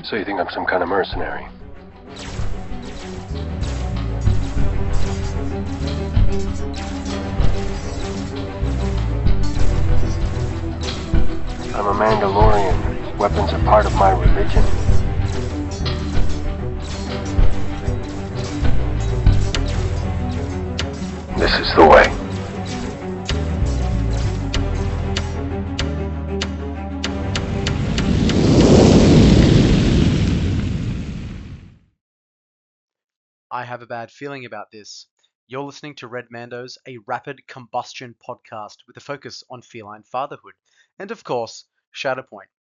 So you think I'm some kind of mercenary? I'm a Mandalorian. Weapons are part of my religion. This is the way. I have a bad feeling about this. You're listening to Red Mando's A Rapid Combustion podcast with a focus on feline fatherhood and, of course, Shatterpoint.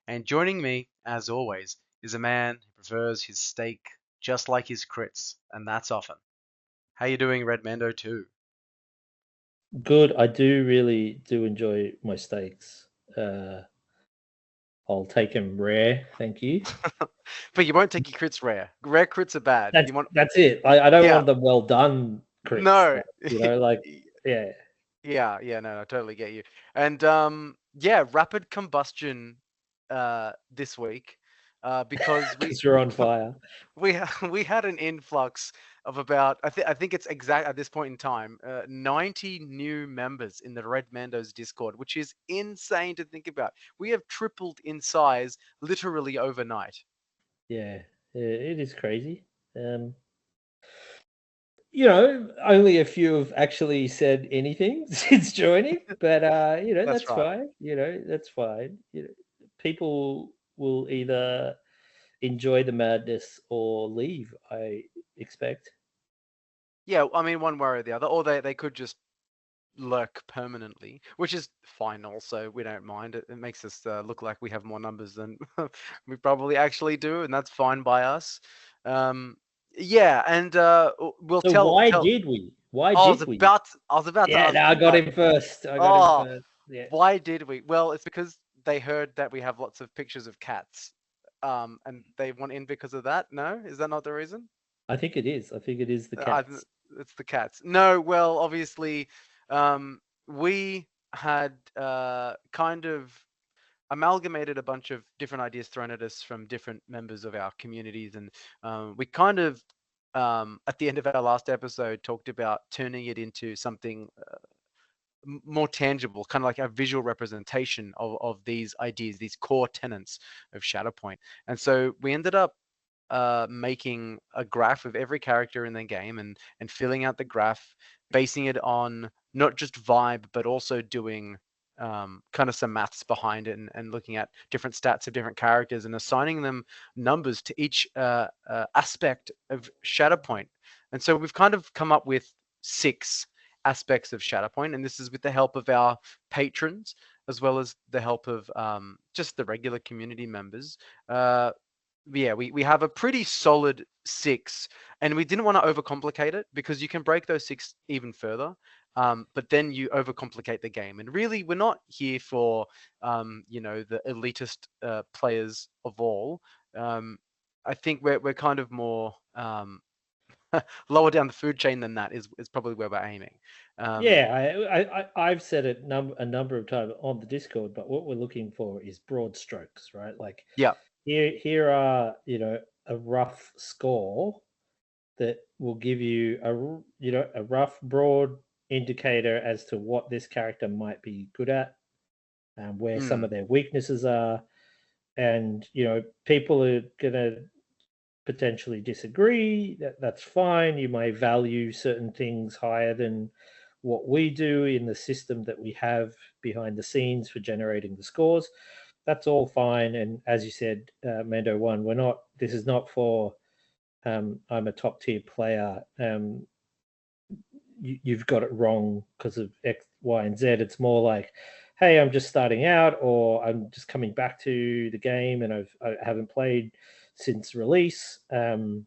And joining me, as always, is a man who prefers his steak just like his crits, and that's often. How you doing, Red Mando 2? Good. I really do enjoy my steaks. I'll take them rare, thank you. But you won't take your crits rare. Rare crits are bad. That's it. I don't Yeah. want them well done crits. No. Yeah. Yeah, no, I totally get you. And rapid combustion this week because Because you're on fire. we had an influx of about I think it's exact at this point in time 90 new members in the Red Mando's Discord, which is insane to think about. We have tripled in size literally overnight. Yeah, it is crazy. Only a few have actually said anything since joining, but that's right. fine. That's fine. People will either enjoy the madness or leave, I expect. Yeah, I mean, one way or the other, or they could just lurk permanently, which is fine also. We don't mind. It makes us look like we have more numbers than we probably actually do, and that's fine by us. Yeah, and we'll So tell. why did we? Why I did was we? about to Yeah, ask no, I you got that. him first. Oh, Yeah. why did we? Well, it's because they heard that we have lots of pictures of cats, and they want in because of that. No, is that not the reason? I think it is. I think it is the cats. It's the cats. No, well, obviously, we had kind of amalgamated a bunch of different ideas thrown at us from different members of our communities, and we kind of, at the end of our last episode, talked about turning it into something more tangible, kind of like a visual representation of these ideas, these core tenets of Shatterpoint. And so we ended up making a graph of every character in the game and filling out the graph, basing it on not just vibe, but also doing kind of some maths behind it and looking at different stats of different characters and assigning them numbers to each aspect of Shatterpoint. And so we've kind of come up with 6 aspects of Shatterpoint, and this is with the help of our patrons as well as the help of just the regular community members. Yeah, we have a pretty solid 6, and we didn't want to overcomplicate it because you can break those 6 even further, but then you overcomplicate the game. And really, we're not here for the elitist players of all. I think we're kind of more lower down the food chain than that is probably where we're aiming. Yeah, I've said it a number of times on the Discord, but what we're looking for is broad strokes, right? Like, Yeah. here are a rough score that will give you a rough broad indicator as to what this character might be good at and where some of their weaknesses are. And people are gonna potentially disagree. That's fine. You may value certain things higher than what we do in the system that we have behind the scenes for generating the scores. That's all fine. And as you said, Mando One, we're not. This is not for. I'm a top tier player. You've got it wrong because of X, Y, and Z. It's more like, hey, I'm just starting out, or I'm just coming back to the game, and I haven't played since release. Give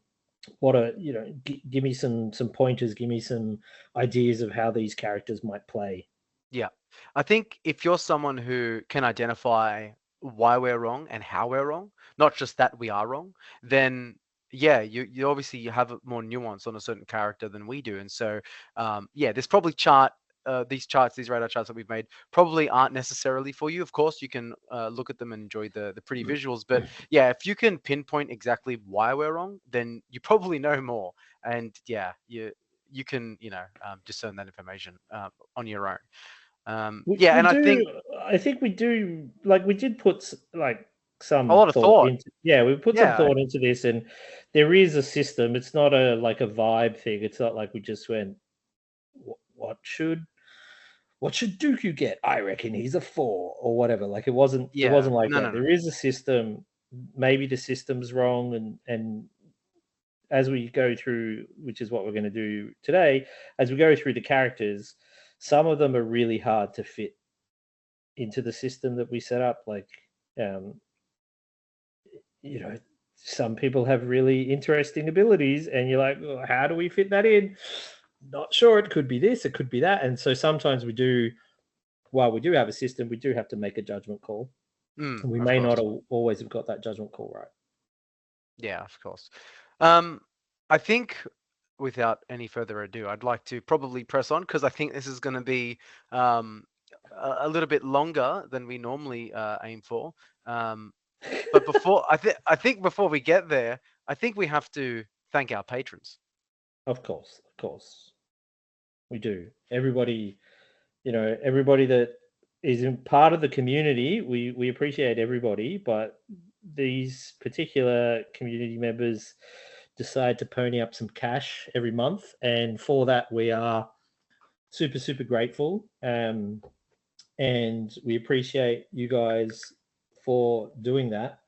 me some pointers, give me some ideas of how these characters might play. Yeah. I think if you're someone who can identify why we're wrong and how we're wrong, not just that we are wrong, then yeah, you have more nuance on a certain character than we do. And so, yeah, this probably chart these charts, these radar charts that we've made, probably aren't necessarily for you. Of course, you can look at them and enjoy the pretty visuals, but yeah, if you can pinpoint exactly why we're wrong, then you probably know more, and yeah, you can discern that information on your own. Yeah, and I think we do. Like, we did put like some a lot of thought. into. Yeah, we put some thought into this, and there is a system. It's not a vibe thing. It's not like we just went, what should Dooku get? I reckon he's a 4 or whatever. Like, it wasn't like that. There is a system. Maybe the system's wrong, and as we go through, which is what we're going to do today, as we go through the characters, some of them are really hard to fit into the system that we set up. Like, some people have really interesting abilities, and you're like, well, how do we fit that in? Not sure. It could be this, it could be that. And so sometimes we do, while we do have a system, we do have to make a judgment call. And we may not always have got that judgment call right. Yeah, of course. I think without any further ado, I'd like to probably press on, because I think this is going to be a little bit longer than we normally aim for. But before I think before we get there, I think we have to thank our patrons. Of course, we do. Everybody, everybody that is in part of the community, we appreciate everybody, but these particular community members decide to pony up some cash every month, and for that we are super, super grateful. And we appreciate you guys for doing that.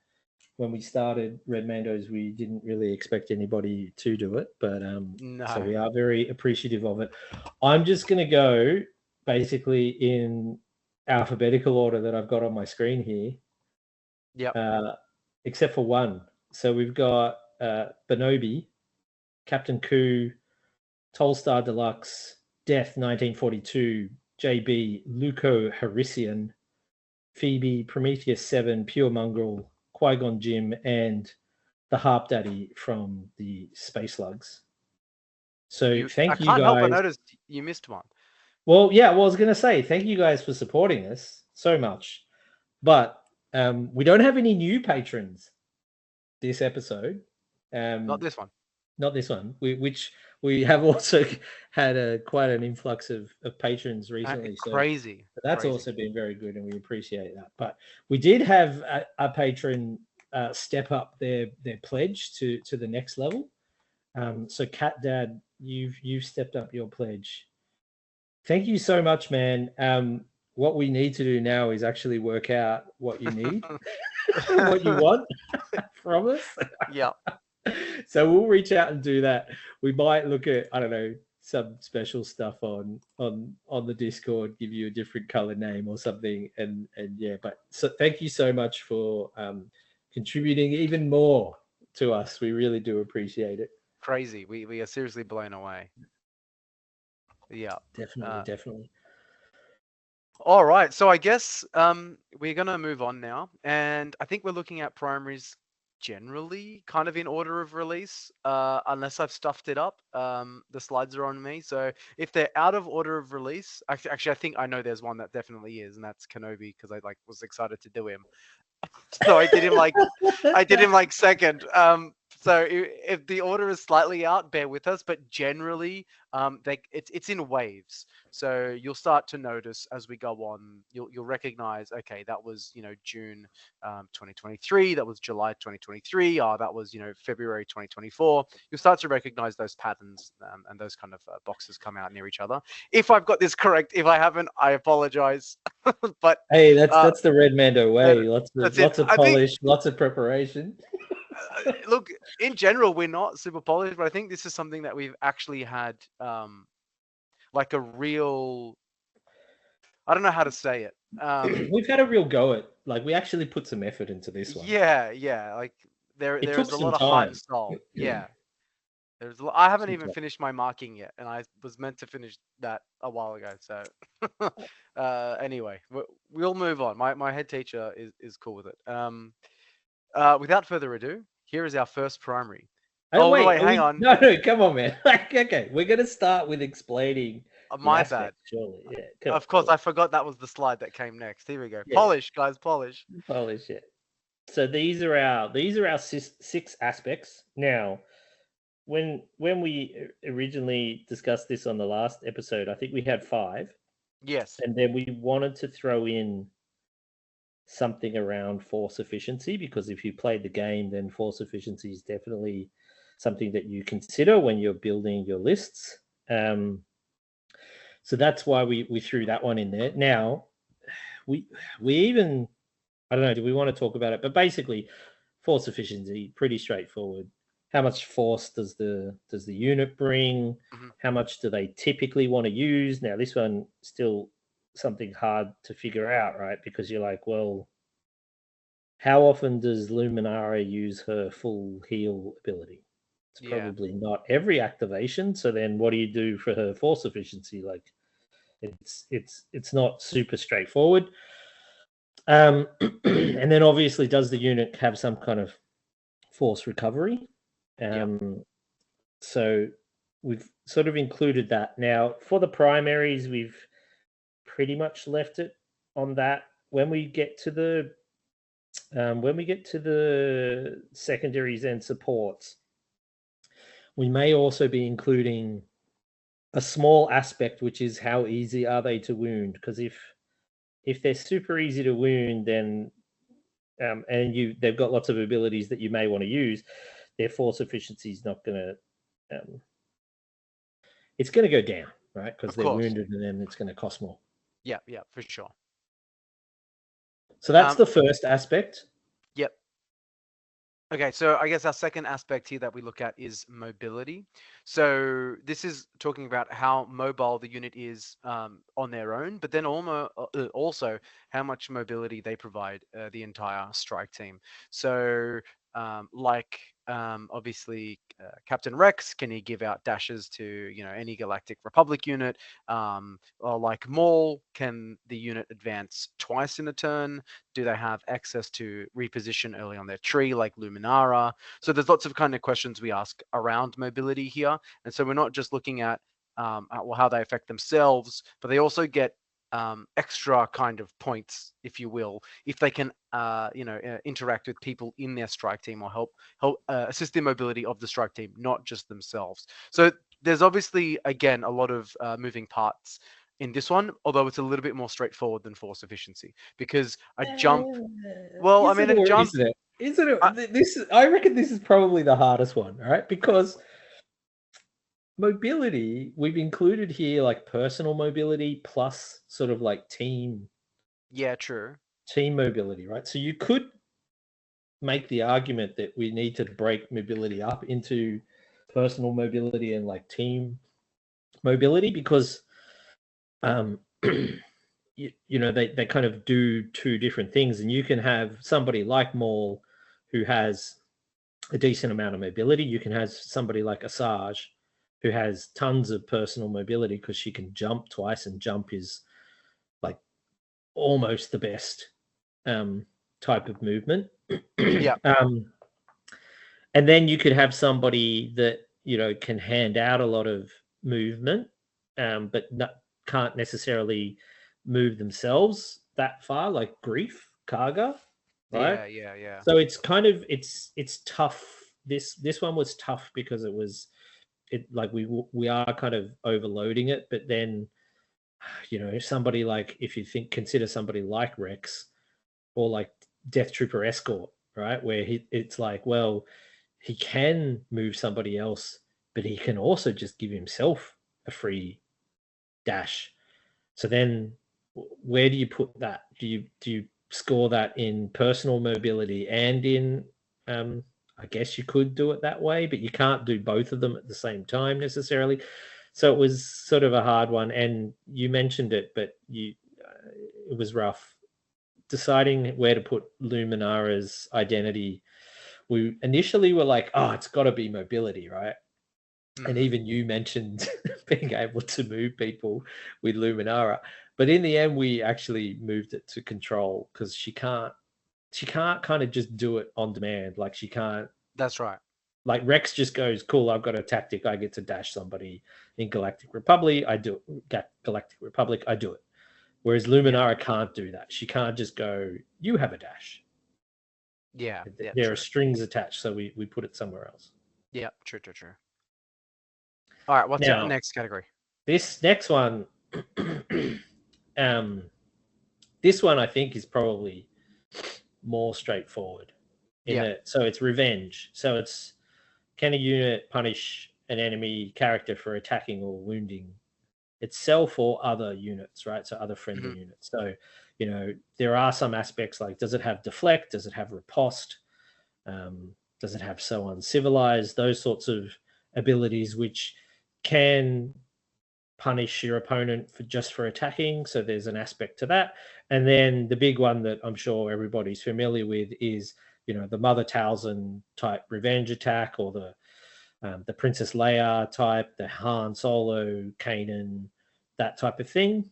When we started Red Mandos, we didn't really expect anybody to do it, but so we are very appreciative of it. I'm just going to go basically in alphabetical order that I've got on my screen here. Yeah. Except for one. So we've got Benobi, Captain Ku, Tolstar Deluxe, Death 1942, JB, Luco Harisian, Phoebe, Prometheus 7, Pure Mongrel, Qui-Gon Jinn, and the Harp Daddy from the Space Lugs. So thank you guys. I can't help but notice you missed one. Well, yeah, I was going to say thank you guys for supporting us so much. But we don't have any new patrons this episode. Not this one. Not this one. Which we have also had quite an influx of patrons recently. Crazy. So that's also been very good, and we appreciate that. But we did have a patron step up their pledge to the next level. So Cat Dad, you've stepped up your pledge. Thank you so much, man. What we need to do now is actually work out what you need, what you want from us. Yeah. So we'll reach out and do that. We might look at, I don't know, some special stuff on the Discord, give you a different color name or something. And yeah, but so thank you so much for contributing even more to us. We really do appreciate it. Crazy. We are seriously blown away. Yeah. Definitely. All right. So I guess we're going to move on now. And I think we're looking at primaries generally kind of in order of release, unless I've stuffed it up. The slides are on me. So if they're out of order of release, actually, I think I know there's one that definitely is, and that's Kenobi, because I was excited to do him. So I did him like second. So if the order is slightly out, bear with us. But generally, it's in waves. So you'll start to notice as we go on. You'll recognize, okay, that was June 2023. That was July 2023. That was February 2024. You'll start to recognize those patterns, and those kind of boxes come out near each other. If I've got this correct, if I haven't, I apologize. But hey, that's the Red Mando way. Lots of polish, lots of preparation. Look, in general, we're not super polished, but I think this is something that we've actually had, like a real, I don't know how to say it. We've had a real go at, like, we actually put some effort into this one. Yeah. Like there is a lot of heart and soul. Yeah. I haven't even finished my marking yet, and I was meant to finish that a while ago. So anyway, we'll move on. My head teacher is cool with it. Without further ado, here is our first primary. Wait, hang on. No, come on, man. Okay, we're going to start with explaining My aspect, bad. surely. Yeah. Come Of course, on. I forgot that was the slide that came next. Here we go. Yeah. Polish, guys, polish. Polish it. So these are our six aspects. Now, when we originally discussed this on the last episode, I think we had 5, Yes. and then we wanted to throw in something around force efficiency, because if you played the game, then force efficiency is definitely something that you consider when you're building your lists. So that's why we threw that one in there. Now, we even, I don't know, do we want to talk about it? But basically, force efficiency, pretty straightforward. How much force does the unit bring? Mhm. How much do they typically want to use? Now, this one still something hard to figure out, right? Because you're like, well, how often does Luminara use her full heal ability? It's Yeah. probably not every activation. So then, what do you do for her force efficiency? Like, it's not super straightforward. And then obviously, does the unit have some kind of force recovery? So we've sort of included that. Now, for the primaries, we've pretty much left it on that. When we get to the secondaries and supports, we may also be including a small aspect, which is how easy are they to wound? Because if they're super easy to wound, then and they've got lots of abilities that you may want to use, their force efficiency is not going to it's going to go down, right? Because they're wounded, and then it's going to cost more. Yeah, for sure. So that's the first aspect. Yep. Okay, so I guess our second aspect here that we look at is mobility. So this is talking about how mobile the unit is on their own, but then also how much mobility they provide the entire strike team. So obviously Captain Rex, can he give out dashes to any Galactic Republic unit? Or like Maul, can the unit advance twice in a turn? Do they have access to reposition early on their tree like Luminara? So there's lots of kind of questions we ask around mobility here, and so we're not just looking at how they affect themselves, but they also get extra kind of points, if you will, if they can interact with people in their strike team or help assist the mobility of the strike team, not just themselves. So there's obviously, again, a lot of moving parts in this one, although it's a little bit more straightforward than force efficiency, because a jump. Well, Isn't it? I reckon this is probably the hardest one, right? Because mobility, we've included here like personal mobility plus sort of like team. Yeah, true. Team mobility, right? So you could make the argument that we need to break mobility up into personal mobility and like team mobility, because they kind of do two different things, and you can have somebody like Maul who has a decent amount of mobility. You can have somebody like Asajj who has tons of personal mobility because she can jump twice, and jump is like almost the best type of movement. Yeah. And then you could have somebody that can hand out a lot of movement, but can't necessarily move themselves that far, like Grief Karga, right? Yeah. So it's kind of it's tough. This one was tough because we are kind of overloading it, but then somebody like, if you consider somebody like Rex or like Death Trooper Escort, right, where it's like, well, he can move somebody else, but he can also just give himself a free dash. So then where do you put that? Do you score that in personal mobility and in I guess you could do it that way, but you can't do both of them at the same time necessarily. So it was sort of a hard one, and you mentioned it, but it was rough deciding where to put Luminara's identity. We initially were like, oh, it's got to be mobility, right? And even you mentioned being able to move people with Luminara, but in the end, we actually moved it to control, because she can't kind of just do it on demand. Like she can't. That's right. Like Rex just goes, cool, I've got a tactic, I get to dash somebody in Galactic Republic, I do it. Galactic Republic, I do it. Whereas Luminara can't do that. She can't just go, you have a dash. Yeah. There True. are strings attached, so we put it somewhere else. Yeah. True. All right. What's Now, your next category? This next one, this one I think is probably more straightforward. So it's revenge. So it's, can a unit punish an enemy character for attacking or wounding itself or other units, right? So other friendly units. So, there are some aspects like, does it have deflect? Does it have riposte? Does it have so uncivilized? Those sorts of abilities which can punish your opponent for attacking. So there's an aspect to that. And then the big one that I'm sure everybody's familiar with is, the Mother Talzin type revenge attack, or the Princess Leia type, the Han Solo, Kanan, that type of thing.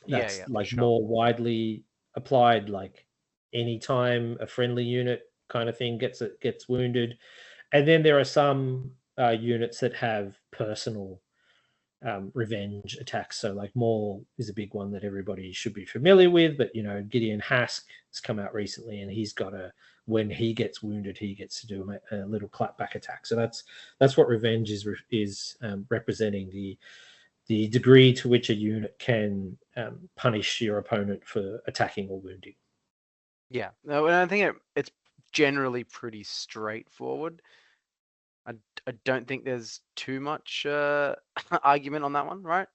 That's more widely applied, like anytime a friendly unit kind of thing gets wounded. And then there are some units that have personal revenge attacks. So like Maul is a big one that everybody should be familiar with, but Gideon Hask has come out recently, and he's got when he gets wounded, he gets to do a little clapback attack. So that's what revenge is representing, the degree to which a unit can punish your opponent for attacking or wounding. Yeah, no, and I think it's generally pretty straightforward. I don't think there's too much argument on that one, right?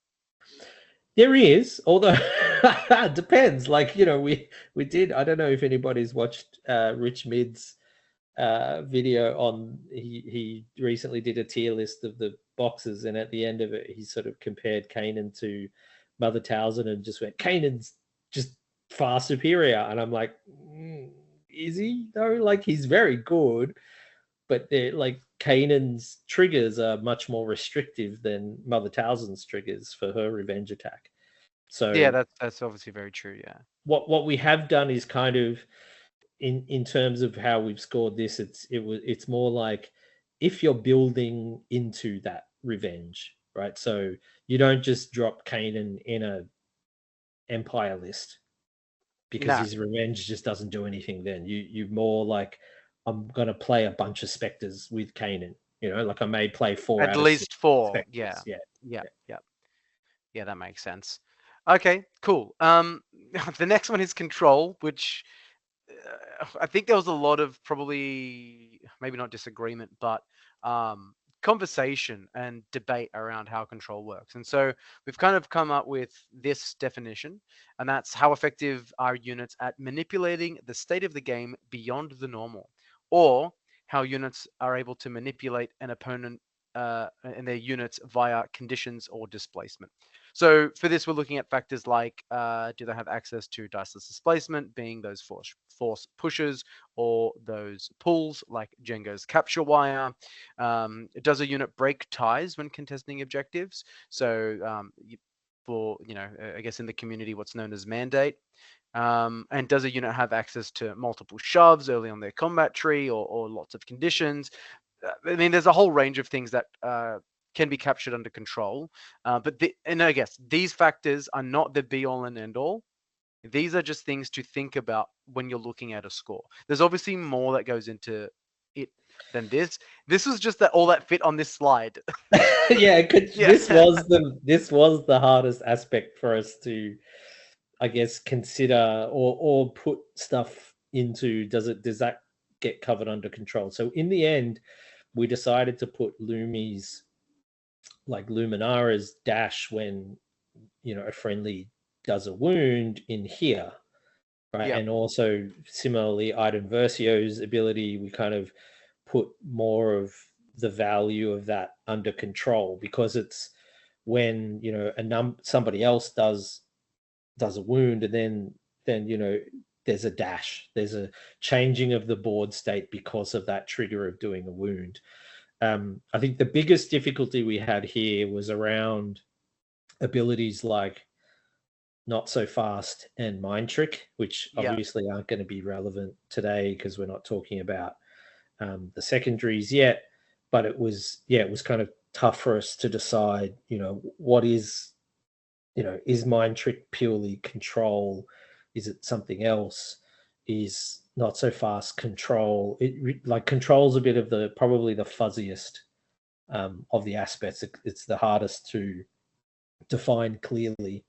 There is, although it depends. Like, we did. I don't know if anybody's watched Rich Mid's video on. He recently did a tier list of the boxes, and at the end of it, he sort of compared Kanan to Mother Talzin and just went, Kanan's just far superior. And I'm like, is he though? Like, he's very good, but they're like, Kanan's triggers are much more restrictive than Mother Talzin's triggers for her revenge attack. So yeah, that's obviously very true. Yeah. What we have done is kind of, in terms of how we've scored this, it's more like, if you're building into that revenge, right? So you don't just drop Kanan in a Empire list because his revenge just doesn't do anything. Then you more like, I'm gonna play a bunch of Spectres with Kanan. Like I may play 4 at out least of 6 4. Spectres. Yeah, that makes sense. Okay, cool. The next one is control, which I think there was a lot of, probably maybe not disagreement, but conversation and debate around how control works. And so we've kind of come up with this definition, and that's how effective are units at manipulating the state of the game beyond the normal, or how units are able to manipulate an opponent and their units via conditions or displacement. So for this, we're looking at factors like, do they have access to diceless displacement, being those force pushes, or those pulls like Django's capture wire? Does a unit break ties when contesting objectives? So for, I guess in the community, what's known as mandate. And does a unit have access to multiple shoves early on their combat tree, or lots of conditions? I mean, there's a whole range of things that can be captured under control. And I guess these factors are not the be all and end all. These are just things to think about when you're looking at a score. There's obviously more that goes into it than this. This was just all that fit on this slide. Yeah. This was the hardest aspect for us to, I guess, consider or put stuff into. Does that get covered under control? So in the end, we decided to put Lumi's, like Luminara's dash when a friendly does a wound, in here, right? Yep. And also similarly, Iden Versio's ability, we kind of put more of the value of that under control, because it's when somebody else does a wound, and then there's a dash, there's a changing of the board state because of that trigger of doing a wound. I think the biggest difficulty we had here was around abilities like Not So Fast and Mind Trick, which obviously aren't going to be relevant today because we're not talking about the secondaries yet. but it was kind of tough for us to decide, what is, is mind trick purely control? Is it something else? Is not so fast control? Like control's a bit of probably the fuzziest of the aspects. It's the hardest to define clearly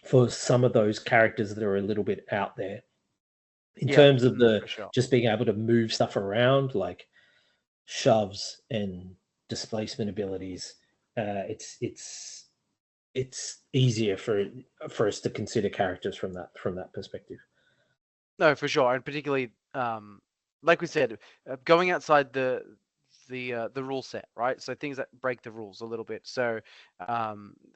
for some of those characters that are a little bit out there. In terms of for sure. just being able to move stuff around, like shoves and displacement abilities, it's easier for us to consider characters from that perspective. No, for sure, and particularly, like we said, going outside the rule set, right? So things that break the rules a little bit. So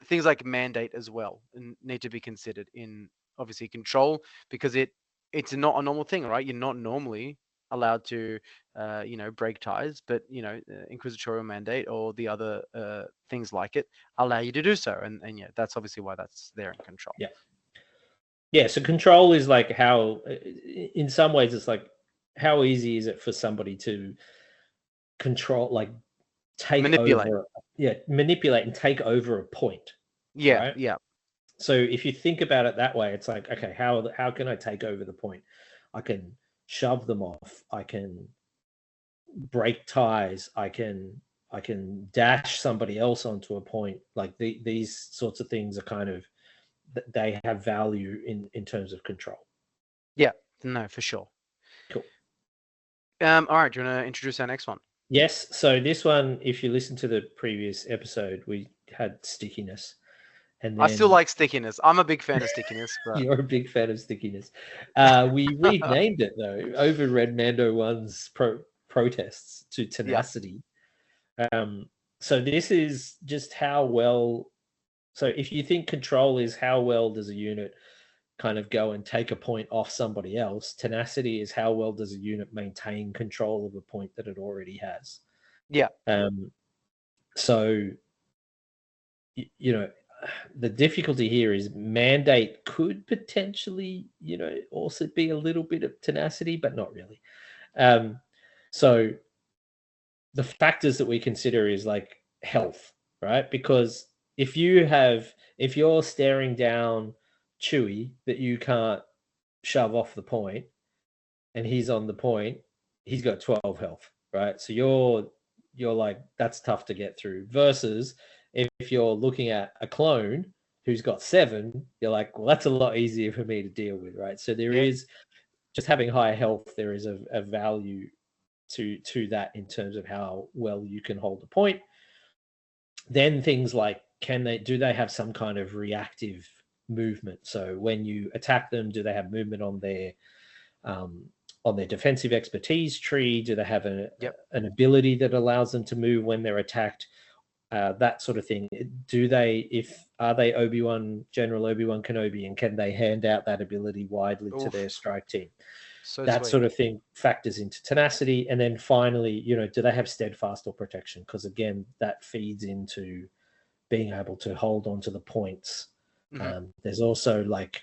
things like mandate as well need to be considered in obviously control, because it's not a normal thing, right? You're not normally allowed to break ties, but inquisitorial mandate or the other things like it allow you to do so, and yeah, that's obviously why that's there in control. Yeah, so control is like how, in some ways, it's like how easy is it for somebody to control, like take Manipulate. over, manipulate and take over a point. Yeah, right? yeah. So if you think about it that way, it's like, okay, how can I take over the point? I can shove them off. I can break ties. I can dash somebody else onto a point. Like these sorts of things are kind of, they have value in terms of control. Yeah, no, for sure. Cool. All right, do you want to introduce our next one? Yes. So this one, if you listen to the previous episode, we had stickiness. And then... I still like stickiness. I'm a big fan of stickiness. But... You're a big fan of stickiness. We renamed it though, over Red Mando 1's protests to tenacity. Yeah. So this is just how well. So if you think control is how well does a unit kind of go and take a point off somebody else, tenacity is how well does a unit maintain control of a point that it already has. Yeah. So the difficulty here is mandate could potentially, also be a little bit of tenacity, but not really. So the factors that we consider is like health, right? Because if you're staring down Chewie that you can't shove off the point, and he's on the point, he's got 12 health, right? So you're like, that's tough to get through. Versus if you're looking at a clone who's got 7, you're like, well, that's a lot easier for me to deal with, right? So there is just having higher health. There is a value to that in terms of how well you can hold a point. Then things like, do they have some kind of reactive movement? So when you attack them, do they have movement on their defensive expertise tree? Do they have an ability that allows them to move when they're attacked? That sort of thing. Are they General Obi-Wan Kenobi, and can they hand out that ability widely to their strike team? So that sort of thing factors into tenacity. And then finally, do they have steadfast or protection? Because again, that feeds into being able to hold on to the points. Mm-hmm. There's also like,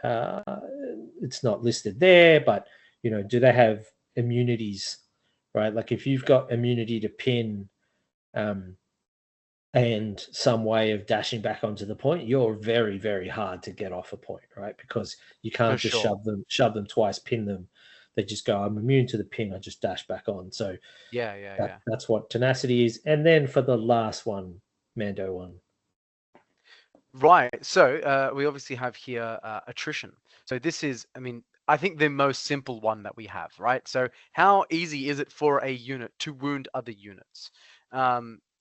it's not listed there, but do they have immunities, right? Like if you've got immunity to pin, and some way of dashing back onto the point, you're very, very hard to get off a point, right? Because you can't just shove them twice, pin them. They just go, I'm immune to the pin, I just dash back on. So that's what tenacity is. And then for the last one, Mando 1. Right. So we obviously have here attrition. So this is, I think the most simple one that we have, right? So how easy is it for a unit to wound other units?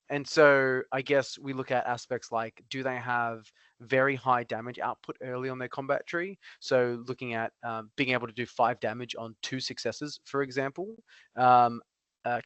And so I guess we look at aspects like, do they have very high damage output early on their combat tree? So looking at being able to do 5 damage on 2 successes, for example.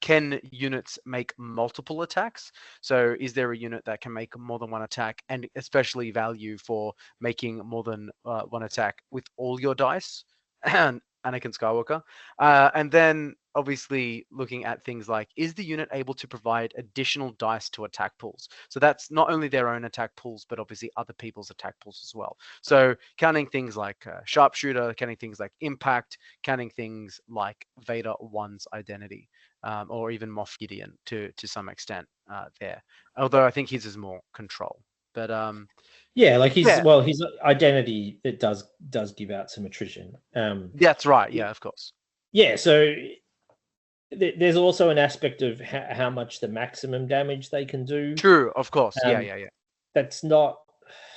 Can units make multiple attacks? So is there a unit that can make more than 1 attack, and especially value for making more than 1 attack with all your dice? Anakin Skywalker. And then obviously looking at things like, is the unit able to provide additional dice to attack pools? So that's not only their own attack pools, but obviously other people's attack pools as well. So counting things like sharpshooter, counting things like impact, counting things like Vader 1's identity, or even Moff Gideon to some extent there. Although I think his is more control. But yeah, like his yeah. well, his identity, it does give out some attrition. That's right. Yeah, of course. Yeah, so there's also an aspect of how much the maximum damage they can do. True, of course. Yeah. That's not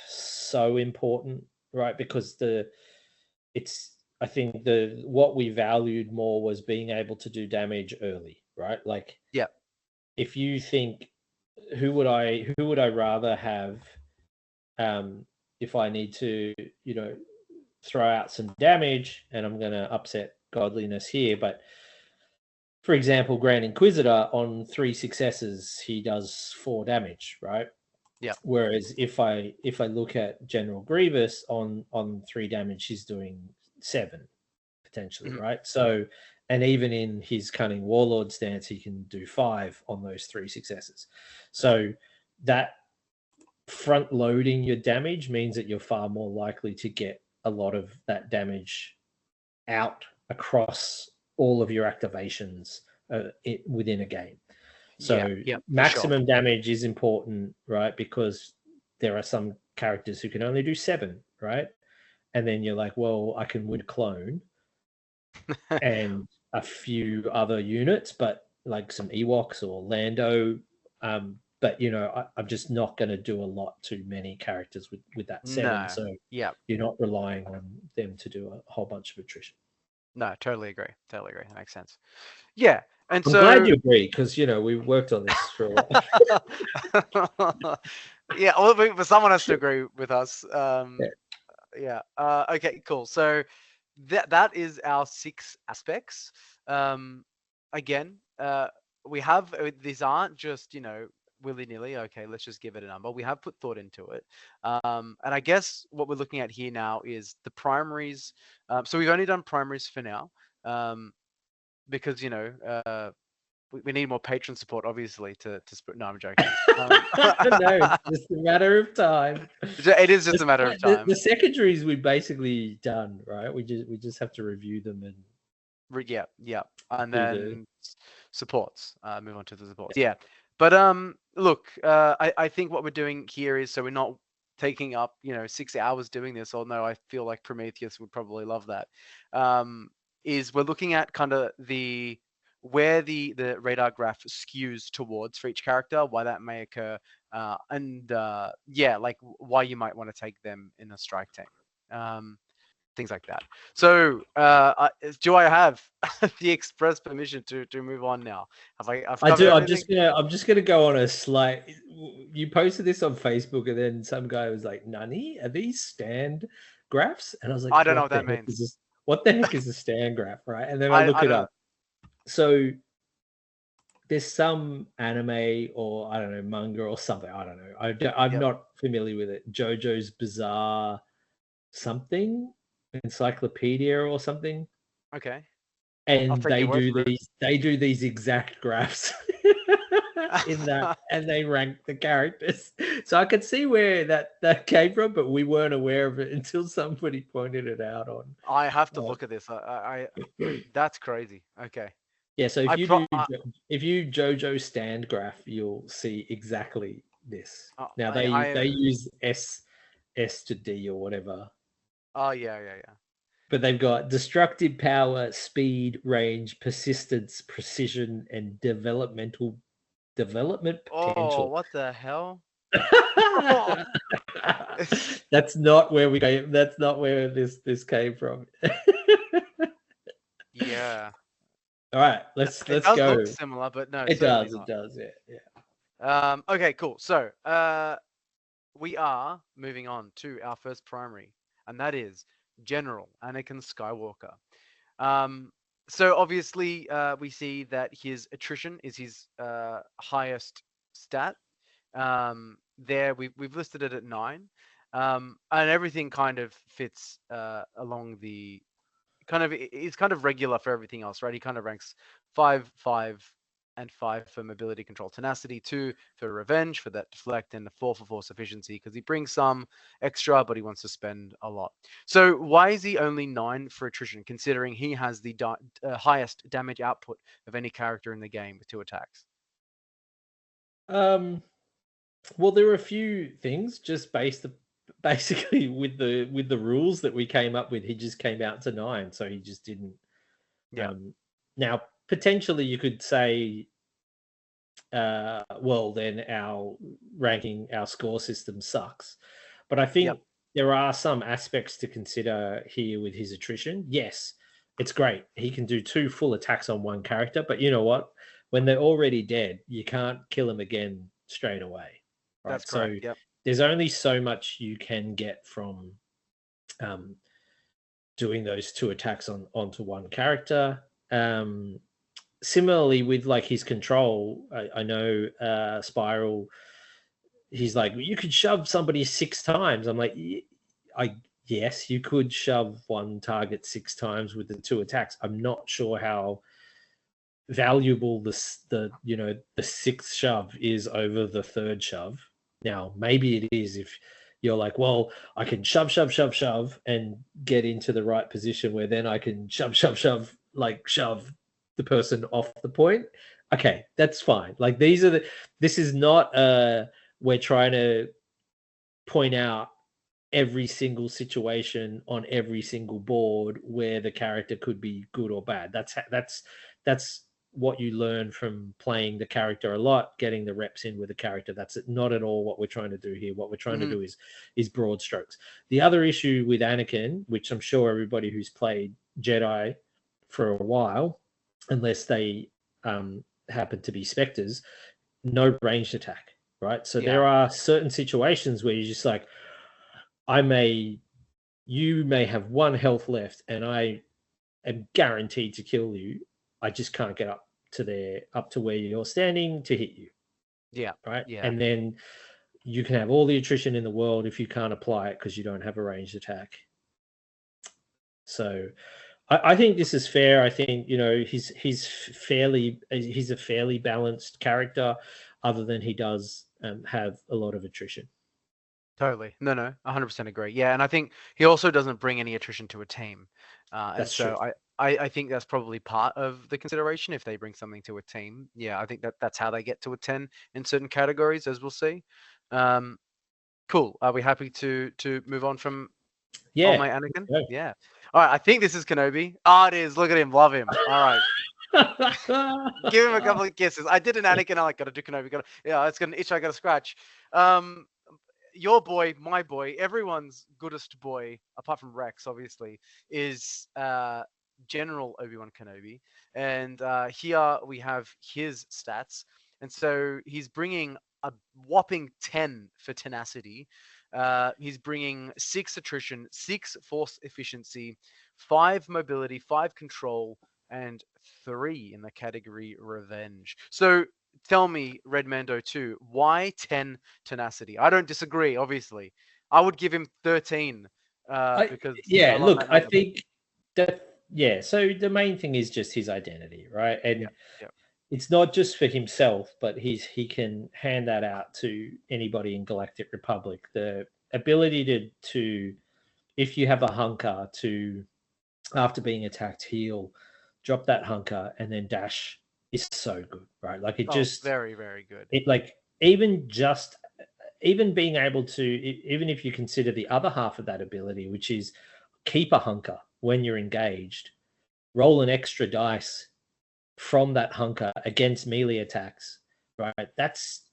so important, right? Because I think what we valued more was being able to do damage early, right? Like, yeah. If you think, who would I rather have, if I need to, throw out some damage, and I'm going to upset godliness here, but for example, Grand Inquisitor on 3 successes, he does 4 damage, right? Yeah. Whereas if I look at General Grievous on 3 damage, he's doing 7 potentially, right? So, and even in his Cunning Warlord stance, he can do 5 on those 3 successes. So that front loading your damage means that you're far more likely to get a lot of that damage out across all of your activations within a game. So maximum damage is important, right? Because there are some characters who can only do 7, right? And then you're like, well, I can win clone and a few other units, but like some Ewoks or Lando. But I'm just not going to do a lot to many characters with that 7. No. So yeah, you're not relying on them to do a whole bunch of attrition. No, totally agree. That makes sense. Yeah. And I'm so glad you agree, because we worked on this for a while. yeah, well, someone has to agree with us. Yeah. Okay, cool. So that is our 6 aspects. Again, we have these aren't just willy-nilly. Okay, let's just give it a number. We have put thought into it. And I guess what we're looking at here now is the primaries. So we've only done primaries for now, because we need more patron support, obviously, to split. No, I'm joking. No, it's just a matter of time. It is just a matter of time. The secondaries we've basically done, right? We just have to review them and yeah, and then supports. Move on to the supports. Yeah, but look, I think what we're doing here is, so we're not taking up 6 hours doing this. Although I feel like Prometheus would probably love that. Is we're looking at kind of where the radar graph skews towards for each character, why that may occur, and like why you might want to take them in a strike team, things like that. So do I have the express permission to move on now? I do. I'm just gonna go on a slight. You posted this on Facebook, and then some guy was like, "Nani, are these stand graphs?" And I was like, I don't know what that means. What the heck is a stand graph, right? And then I look it up. So there's some anime, or I don't know, manga or something. I don't know. I'm not familiar with it. JoJo's Bizarre something encyclopedia or something. Okay. And they do these exact graphs in that, and they rank the characters. So I could see where that came from, but we weren't aware of it until somebody pointed it out on. I have to look at this. I that's crazy. Okay. Yeah, so if you JoJo stand graph, you'll see exactly this. Now they use S to D or whatever. Oh yeah. But they've got destructive power, speed, range, persistence, precision, and development potential. Oh, what the hell? That's not where we came. That's not where this came from. Yeah. All right, let's go. Look similar, but no, it does. Not. It does. Yeah. Okay, cool. So we are moving on to our first primary, and that is General Anakin Skywalker. So obviously, we see that his attrition is his highest stat. There we've listed it at 9, and everything kind of fits along the. It's kind of regular for everything else, right? He kind of ranks 5, 5, and 5 for mobility, control, tenacity, 2 for revenge for that deflect, and a 4 for force efficiency because he brings some extra, but he wants to spend a lot. So why is he only 9 for attrition, considering he has the highest damage output of any character in the game with 2 attacks? Well, there are a few things just basically with the rules that we came up with. He just came out to 9, so he just didn't. Yeah. Now potentially you could say, well, then our score system sucks. But I think there are some aspects to consider here with his attrition. Yes, it's great. He can do 2 full attacks on one character, but you know what? When they're already dead, you can't kill them again straight away. Right? That's correct. So there's only so much you can get from doing those 2 attacks onto one character. Similarly with like his control, I know Spiral, he's like, you could shove somebody 6 times. I'm like, yes, you could shove one target 6 times with the 2 attacks. I'm not sure how valuable the 6th shove is over the 3rd shove. Now, maybe it is if you're like, well, I can shove and get into the right position where then I can shove the person off the point. Okay, that's fine. Like this is not we're trying to point out every single situation on every single board where the character could be good or bad. That's what you learn from playing the character a lot, getting the reps in with the character. That's not at all what we're trying to do here. What we're trying to do is broad strokes. The other issue with Anakin, which I'm sure everybody who's played Jedi for a while, unless they happen to be Spectres, no ranged attack, right? So there are certain situations where you're just like, you may have 1 health left and I am guaranteed to kill you. I just can't get up to where you're standing to hit you. Yeah. Right. Yeah. And then you can have all the attrition in the world if you can't apply it because you don't have a ranged attack. So I think this is fair. I think, he's a fairly balanced character, other than he does have a lot of attrition. Totally. No, 100% agree. Yeah, and I think he also doesn't bring any attrition to a team. That's true. I think that's probably part of the consideration if they bring something to a team. Yeah, I think that's how they get to a 10 in certain categories, as we'll see. Cool. Are we happy to move on from Yeah. my Anakin? Yeah. All right, I think this is Kenobi. Oh, it is. Look at him. Love him. All right. Give him a couple of kisses. I did an Anakin. I got to do Kenobi. It's got an itch I got to scratch. Your boy, my boy, everyone's goodest boy, apart from Rex, obviously, is General Obi-Wan Kenobi. And here we have his stats. And so he's bringing a whopping 10 for tenacity. He's bringing 6 attrition, 6 force efficiency, 5 mobility, 5 control, and 3 in the category revenge. So tell me, Red Mando 2, why 10 tenacity? I don't disagree, obviously. I would give him 13 because I think that so the main thing is just his identity, right? And it's not just for himself, but he can hand that out to anybody in Galactic Republic. The ability to if you have a hunker, to, after being attacked, heal, drop that hunker, and then dash is so good, right? Like it just very, very good. It like even being able to, even if you consider the other half of that ability, which is keep a hunker when you're engaged, roll an extra dice from that hunker against melee attacks, right?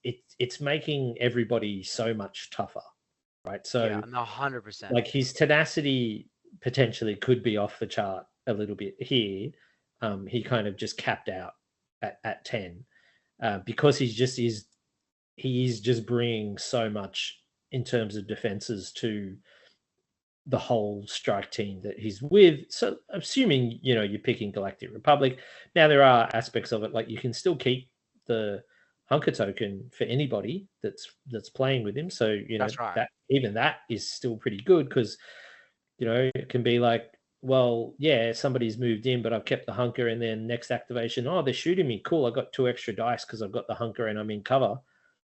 It's making everybody so much tougher, right? So 100%. Like his tenacity potentially could be off the chart a little bit here. He kind of just capped out at 10 because he is just bringing so much in terms of defenses to the whole strike team that he's with. So assuming, you're picking Galactic Republic. Now there are aspects of it, like you can still keep the hunker token for anybody that's playing with him. So, That's right. that is still pretty good because, it can be like, well, yeah, somebody's moved in, but I've kept the hunker, and then next activation, oh, they're shooting me. Cool, I got 2 extra dice because I've got the hunker and I'm in cover.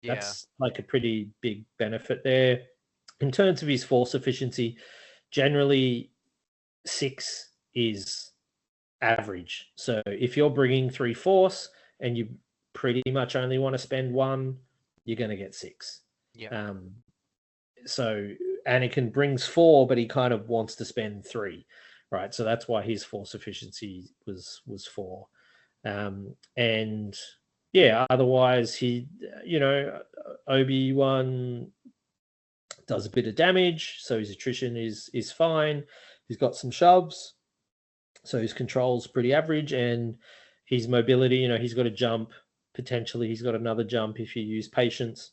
Yeah. That's like a pretty big benefit there. In terms of his force efficiency, generally 6 is average. So if you're bringing 3 force and you pretty much only want to spend 1, you're going to get 6. Yeah. So Anakin brings 4, but he kind of wants to spend 3, right? So that's why his force efficiency was 4. And yeah, otherwise he, Obi-Wan does a bit of damage, so his attrition is fine. He's got some shoves, so his control's pretty average, and his mobility, he's got a jump. Potentially, he's got another jump if you use patience.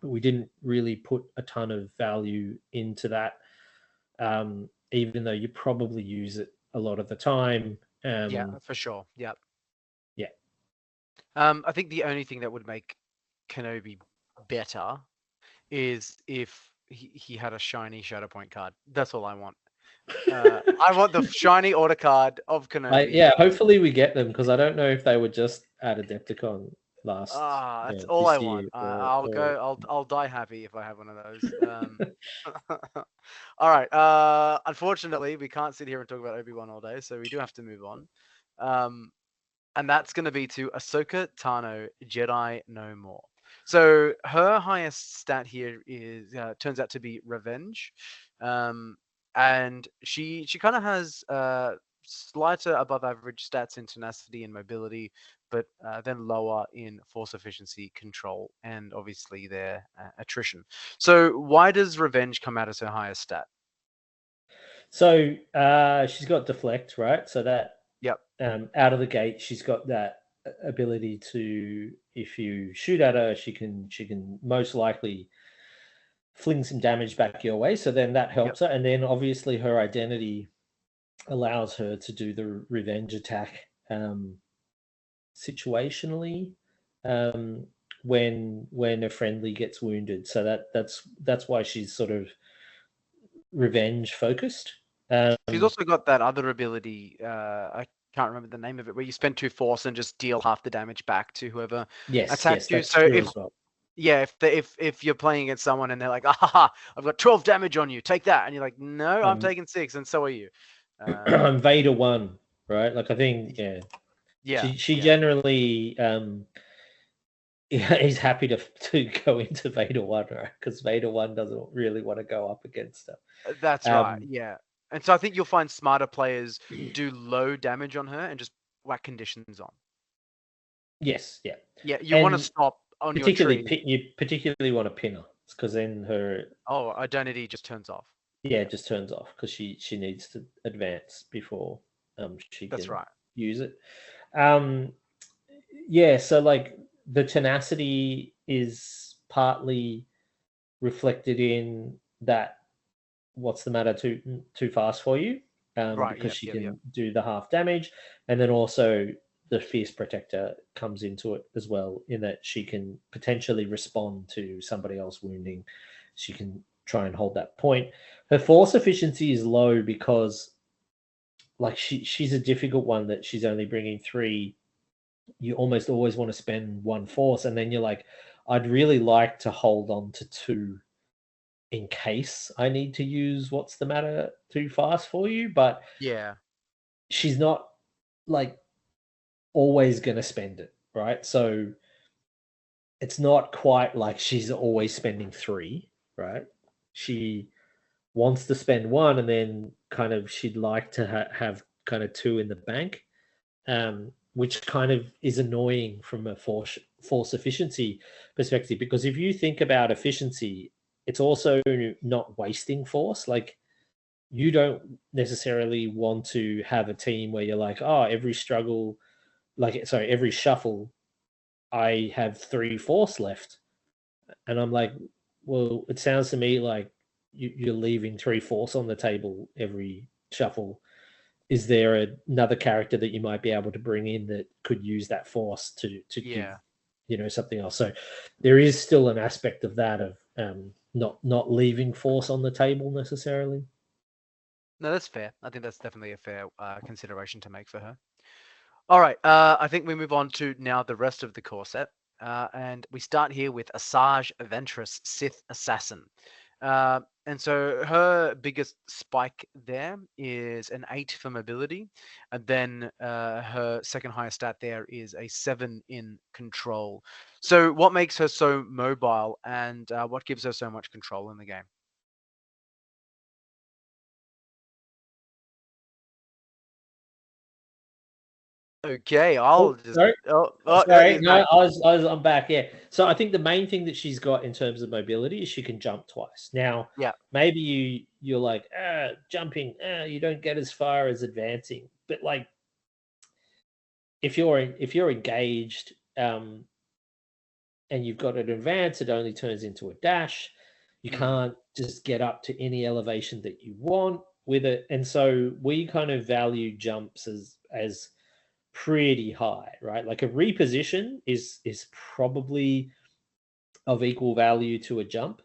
But we didn't really put a ton of value into that, even though you probably use it a lot of the time. Yeah, for sure. Yeah. Yeah. I think the only thing that would make Kenobi better is if he had a shiny Shatterpoint card. That's all I want. I want the shiny order card of Kenobi. Hopefully we get them, because I don't know if they were just at Adepticon last. That's all I this want. year I'll die happy if I have one of those. All right. Unfortunately, we can't sit here and talk about Obi-Wan all day, so we do have to move on. And that's going to be to Ahsoka Tano, Jedi No More. So her highest stat here is turns out to be Revenge, and she kind of has slighter above average stats in tenacity and mobility, but then lower in force efficiency, control, and obviously their attrition. So why does Revenge come out as her highest stat? So she's got deflect, right? So that Yep. Out of the gate, she's got that ability to, if you shoot at her, she can most likely fling some damage back your way. So then that helps her, and then obviously her identity allows her to do the revenge attack situationally when a friendly gets wounded. So that's why she's sort of revenge focused. She's also got that other ability. I can't remember the name of it, where you spend 2 force and just deal half the damage back to whoever attacks you. So if you're playing against someone and they're like, "Ah, I've got 12 damage on you, take that," and you're like, "No, I'm taking 6, and so are you." I'm Vader 1, right? Like I think, she generally is happy to go into Vader 1, right? Because Vader 1 doesn't really want to go up against her. That's right. Yeah. And so I think you'll find smarter players do low damage on her and just whack conditions on. Yes, yeah. Yeah, you want to stop on your tree. You particularly want to pin her, because then her identity just turns off. Yeah, it just turns off, because she needs to advance before she can use it. So like the tenacity is partly reflected in that what's the matter too fast for you, because she can do the half damage, and then also the fierce protector comes into it as well, in that she can potentially respond to somebody else wounding. She can try and hold that point. Her force efficiency is low because like she's a difficult one, that she's only bringing 3. You almost always want to spend 1 force, and then you're like, I'd really like to hold on to 2 in case I need to use what's the matter too fast for you, but she's not like always going to spend it, right? So it's not quite like she's always spending 3, right? She wants to spend 1, and then kind of she'd like to have kind of 2 in the bank, which kind of is annoying from a force efficiency perspective, because if you think about efficiency, it's also not wasting force. Like, you don't necessarily want to have a team where you're like, oh, every shuffle, I have 3 force left. And I'm like, well, it sounds to me like you're leaving 3 force on the table every shuffle. Is there another character that you might be able to bring in that could use that force to give, something else? So there is still an aspect of that, of not leaving force on the table necessarily. No, that's fair. I think that's definitely a fair consideration to make for her. All right. I think we move on to now the rest of the core set. And we start here with Asajj Ventress, Sith Assassin. And so her biggest spike there is an 8 for mobility. And then her second highest stat there is a 7 in control. So what makes her so mobile, and what gives her so much control in the game? Okay, I'll just. Sorry. Oh, Sorry, no, no. I'm back. Yeah. So I think the main thing that she's got in terms of mobility is she can jump twice. Now, Yeah. maybe you're like, jumping, you don't get as far as advancing. But like, if you're engaged, and you've got an advance, it only turns into a dash. You can't just get up to any elevation that you want with it, and so we kind of value jumps as pretty high, right? Like a reposition is probably of equal value to a jump,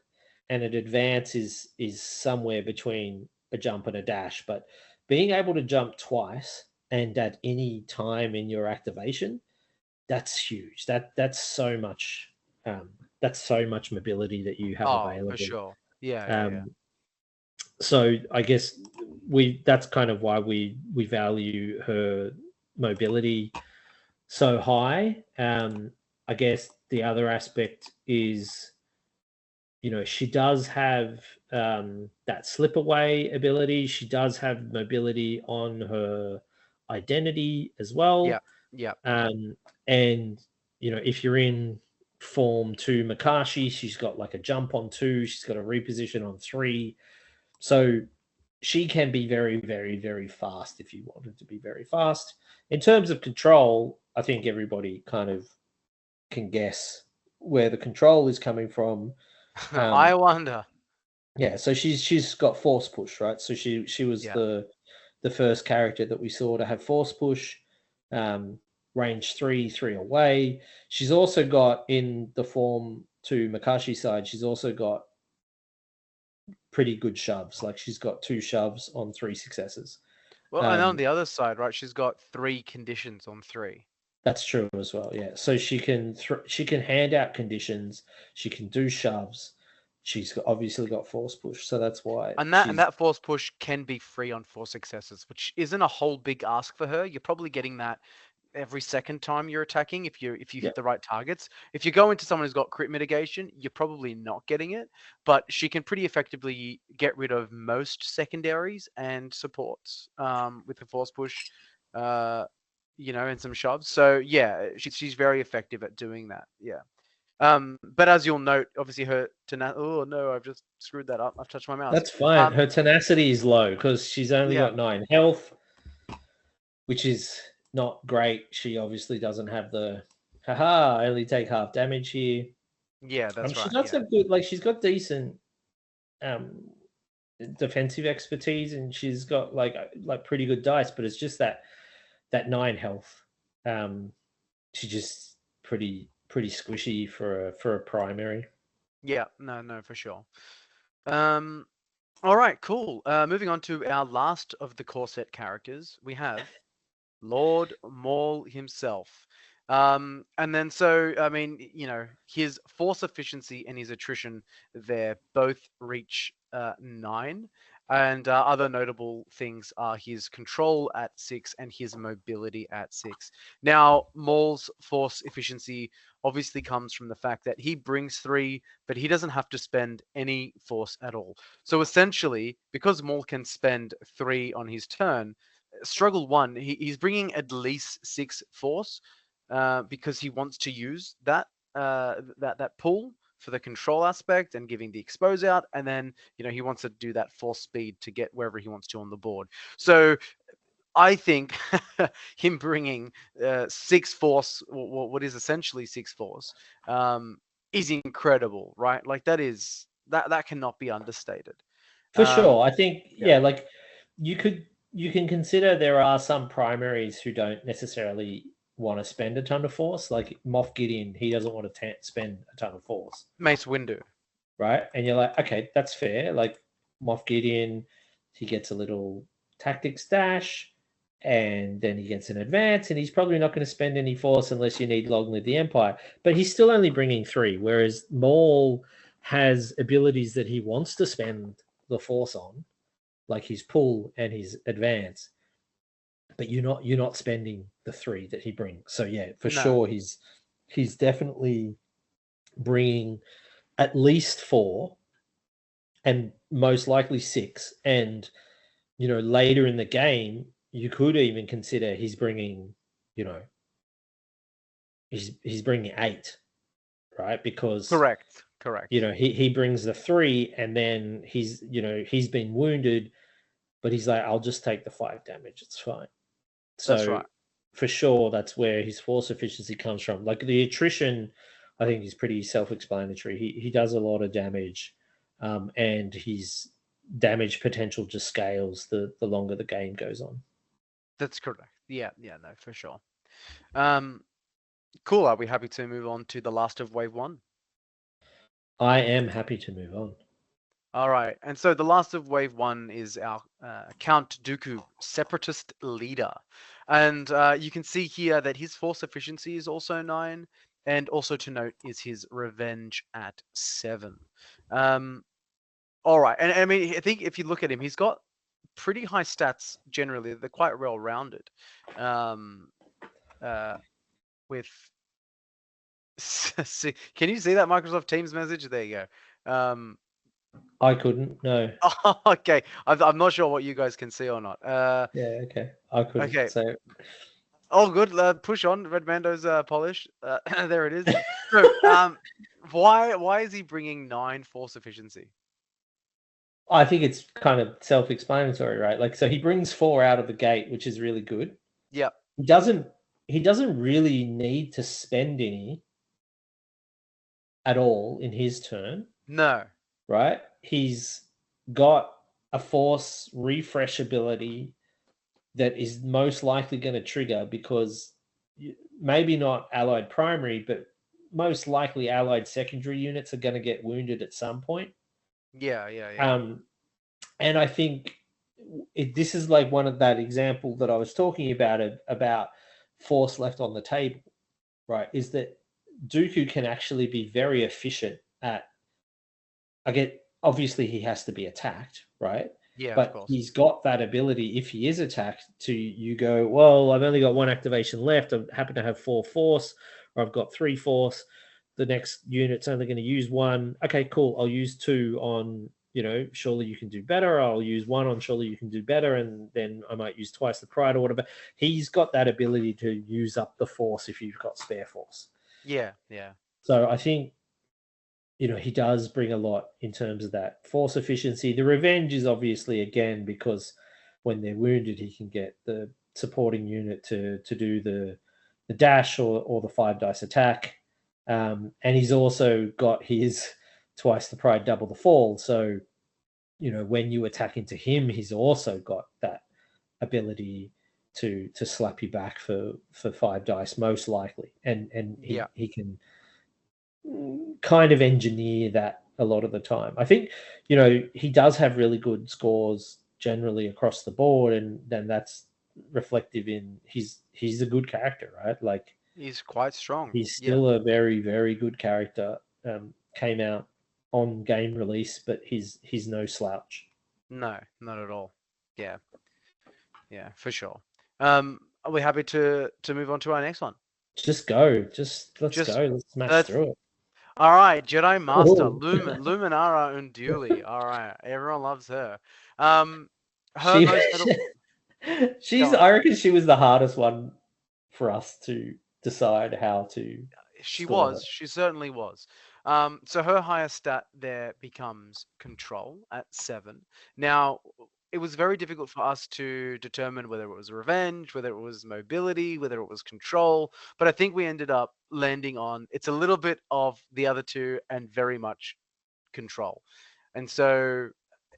and an advance is somewhere between a jump and a dash. But being able to jump twice and at any time in your activation, that's huge. That's so much. That's so much mobility that you have available. For sure. Yeah. So I guess that's kind of why we value her mobility so high. I guess the other aspect is, she does have that slip away ability. She does have mobility on her identity as well. Yeah. And if you're in form 2 Makashi, she's got like a jump on 2. She's got a reposition on 3. So she can be very, very, very fast if you wanted to be very fast. In terms of control, I think everybody kind of can guess where the control is coming from. I wonder. Yeah, so she's got force push, right? So she was the first character that we saw to have force push, range 3 away. She's also got, in the form 2 Makashi side, she's also got pretty good shoves. Like she's got 2 shoves on 3 successes. Well, and on the other side, right, she's got 3 conditions on 3. That's true as well. Yeah, so she can hand out conditions. She can do shoves. She's obviously got force push, so that's why. And that force push can be free on 4 successes, which isn't a whole big ask for her. You're probably getting that every second time you're attacking if you hit the right targets. If you go into someone who's got crit mitigation, you're probably not getting it, but she can pretty effectively get rid of most secondaries and supports with the force push, and some shoves. So yeah, she's very effective at doing that. Yeah. But as you'll note, obviously her oh no, I've just screwed that up. I've touched my mouse. That's fine. Her tenacity is low because she's only got 9 health, which is not great. She obviously doesn't have the I only take half damage here. Yeah, that's right. She does have good, like she's got decent defensive expertise, and she's got like pretty good dice, but it's just that 9 health. She's just pretty squishy for a primary. Yeah, no, for sure. All right, cool. Moving on to our last of the core set characters, we have Lord Maul himself. And then so, I mean, his force efficiency and his attrition there both reach 9. And other notable things are his control at 6 and his mobility at 6. Now, Maul's force efficiency obviously comes from the fact that he brings 3, but he doesn't have to spend any force at all. So essentially, because Maul can spend 3 on his turn, struggle 1, he's bringing at least 6 force because he wants to use that pool for the control aspect and giving the expose out, and then he wants to do that force speed to get wherever he wants to on the board. So I think him bringing 6 force, or what is essentially 6 force, is incredible, right? Like that cannot be understated. For sure. I think like you can consider there are some primaries who don't necessarily want to spend a ton of force. Like Moff Gideon, he doesn't want to spend a ton of force. Mace Windu, right? And you're like, okay, that's fair. Like Moff Gideon, he gets a little tactics dash, and then he gets an advance, and he's probably not going to spend any force unless you need Long Live the Empire. But he's still only bringing 3, whereas Maul has abilities that he wants to spend the force on, like his pull and his advance. But you're not spending the 3 that he brings. So yeah, for sure, he's definitely bringing at least 4, and most likely 6. And later in the game, you could even consider he's bringing, he's bringing 8, right? Because Correct. he brings the 3, and then he's been wounded, but he's like, I'll just take the 5 damage. It's fine. So That's right. for sure, that's where his force efficiency comes from. Like the attrition, I think is pretty self-explanatory. He does a lot of damage, and his damage potential just scales the longer the game goes on. That's correct. Yeah, no, for sure. Cool. Are we happy to move on to the last of Wave 1? I am happy to move on. All right. And so the last of Wave 1 is our Count Dooku, Separatist Leader. And you can see here that his force efficiency is also 9. And also to note is his revenge at 7. All right. And I mean, I think if you look at him, he's got pretty high stats generally. They're quite well-rounded. With... Can you see that Microsoft Teams message? There you go. I couldn't. No. Oh, okay. I'm not sure what you guys can see or not. Yeah. Okay. I couldn't. Okay. So. Oh, good. Push on. Red Mando's polish. There it is. So, why is he bringing 9 force efficiency? I think it's kind of self-explanatory, right? Like, so he brings 4 out of the gate, which is really good. Yeah. He doesn't really need to spend any at all in his turn. No. Right? He's got a force refresh ability that is most likely going to trigger because maybe not allied primary, but most likely allied secondary units are going to get wounded at some point. Yeah. And I think this is like one of that example that I was talking about force left on the table, right? Is that Dooku can actually be very efficient at. Obviously he has to be attacked, right? Yeah, but of course. He's got that ability if he is attacked to you go, well, I've only got 1 activation left. I happen to have 4 force, or I've got 3 force. The next unit's only going to use 1. Okay, cool. I'll use 2 on, surely you can do better. I'll use 1 on surely you can do better. And then I might use twice the pride or whatever. He's got that ability to use up the force if you've got spare force. Yeah. So I think, he does bring a lot in terms of that force efficiency. The revenge is obviously, again, because when they're wounded, he can get the supporting unit to do the dash or the 5 dice attack. And he's also got his twice the pride, double the fall. So, when you attack into him, he's also got that ability to slap you back for 5 dice, most likely. And he can kind of engineer that a lot of the time. I think, he does have really good scores generally across the board, and then that's reflective in he's a good character, right? Like, he's quite strong. He's still a very, very good character. Came out on game release, but he's no slouch. No, not at all. Yeah, for sure. Are we happy to move on to our next one? Just go. Let's go. Let's smash through it. All right, Jedi Master Luminara Unduli. All right, everyone loves her. I reckon she was the hardest one for us to decide how to. She certainly was. So her highest stat there becomes control at 7. Now, it was very difficult for us to determine whether it was revenge, whether it was mobility, whether it was control. But I think we ended up landing on it's a little bit of the other 2 and very much control. And so,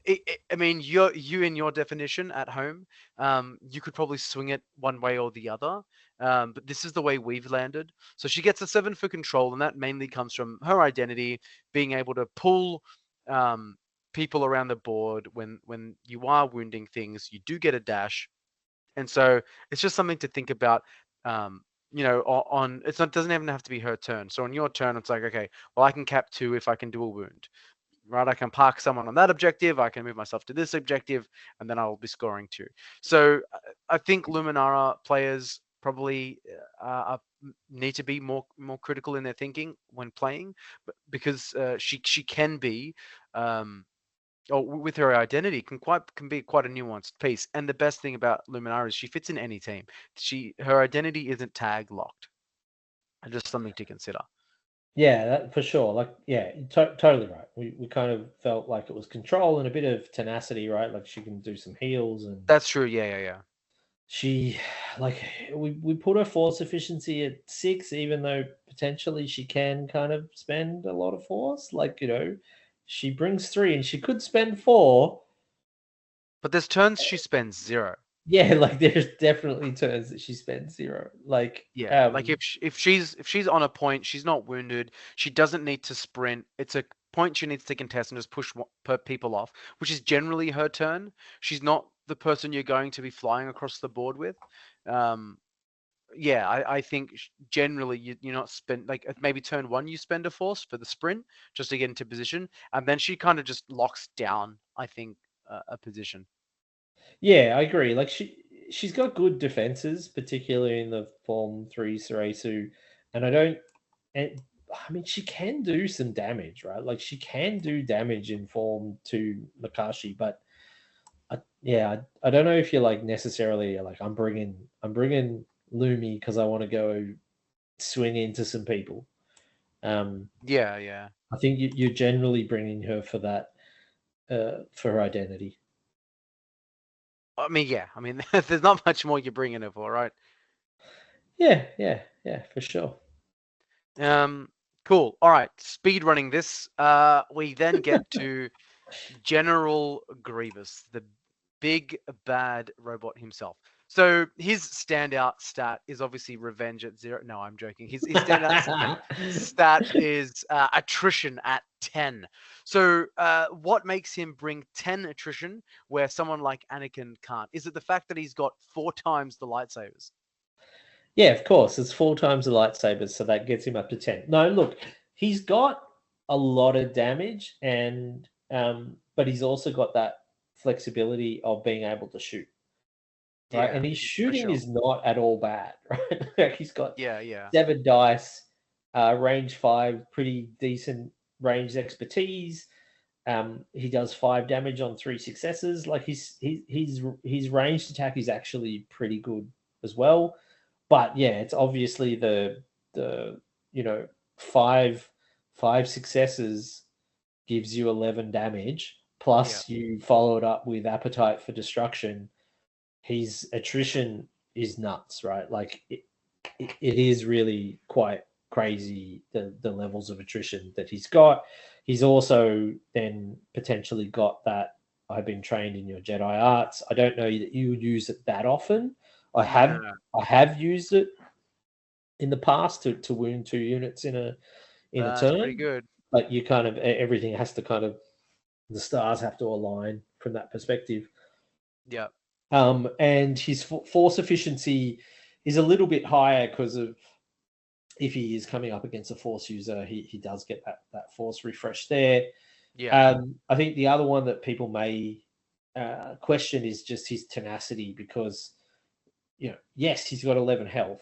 I mean, you in your definition at home, you could probably swing it one way or the other. But this is the way we've landed. So she gets a 7 for control, and that mainly comes from her identity, being able to pull people around the board when you are wounding things, you do get a dash, and so it's just something to think about. On it's not doesn't even have to be her turn. So on your turn, it's like, okay, well, I can cap 2 if I can do a wound, right? I can park someone on that objective. I can move myself to this objective, and then I will be scoring 2. So I think Luminara players probably need to be more critical in their thinking when playing, because she can be. Or with her identity can be quite a nuanced piece. And the best thing about Luminara is she fits in any team. Her identity isn't tag locked. And just something to consider. Yeah, that, for sure. Like, yeah, totally right. We kind of felt like it was control and a bit of tenacity, right? Like she can do some heals, and That's true. Yeah. she, like, we put her force efficiency at 6, even though potentially she can kind of spend a lot of force. Like, she brings 3 and she could spend 4. But there's turns she spends 0. Yeah, like there's definitely turns that she spends 0. Like, Yeah, like if she's on a point, she's not wounded. She doesn't need to sprint. It's a point she needs to contest and just push people off, which is generally her turn. She's not the person you're going to be flying across the board with. Yeah, I think generally you're not spend like maybe turn 1 you spend a force for the sprint just to get into position, and then she kind of just locks down, I think, a position. Yeah, I agree. Like she's got good defenses, particularly in the Form 3 Sarasu. And I mean, she can do some damage, right? Like she can do damage in Form 2 Makashi, but I don't know if you're like necessarily like I'm bringing Lumi because I want to go swing into some people. Yeah. I think you're generally bringing her for that, for her identity. I mean, yeah. I mean, there's not much more you're bringing her for, right? Yeah, for sure. Cool. All right. Speed running this. We then get to General Grievous, the big bad robot himself. So his standout stat is obviously revenge at 0. No, I'm joking. His standout stat is attrition at 10. So what makes him bring 10 attrition where someone like Anakin can't? Is it the fact that he's got 4 times the lightsabers? Yeah, of course. It's 4 times the lightsabers, so that gets him up to 10. No, look, he's got a lot of damage, and but he's also got that flexibility of being able to shoot. Right. Yeah, And his for shooting sure. is not at all bad, right? Like he's got Yeah. 7 dice, range 5, pretty decent range expertise. He does 5 damage on 3 successes. Like his ranged attack is actually pretty good as well. But yeah, it's obviously the 5 successes gives you 11 damage. Plus you follow it up with appetite for destruction. His attrition is nuts, right? Like it is really quite crazy, the levels of attrition that he's got. He's also then potentially got that I've been trained in your Jedi arts. I don't know that you would use it that often. I have used it in the past to wound 2 units in a That's pretty turn, good. but you kind of everything has to kind of the stars have to align from that perspective. Yeah. And his force efficiency is a little bit higher because of if he is coming up against a force user, he does get that force refresh there. Yeah. I think the other one that people may question is just his tenacity, because yes, he's got 11 health,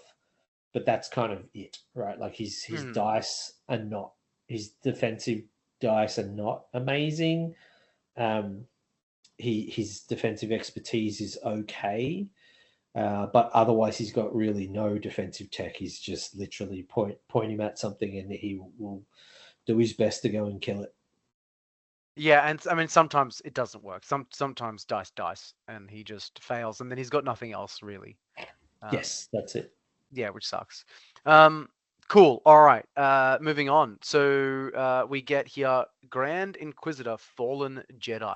but that's kind of it, right? Like his dice are not, his defensive dice are not amazing. His defensive expertise is okay, but otherwise he's got really no defensive tech. He's just literally point him at something and he will do his best to go and kill it. Yeah, and I mean sometimes it doesn't work. Sometimes dice, and he just fails, and then he's got nothing else really. Yes, that's it. Yeah, which sucks. Cool. All right. Moving on. So we get here Grand Inquisitor, Fallen Jedi.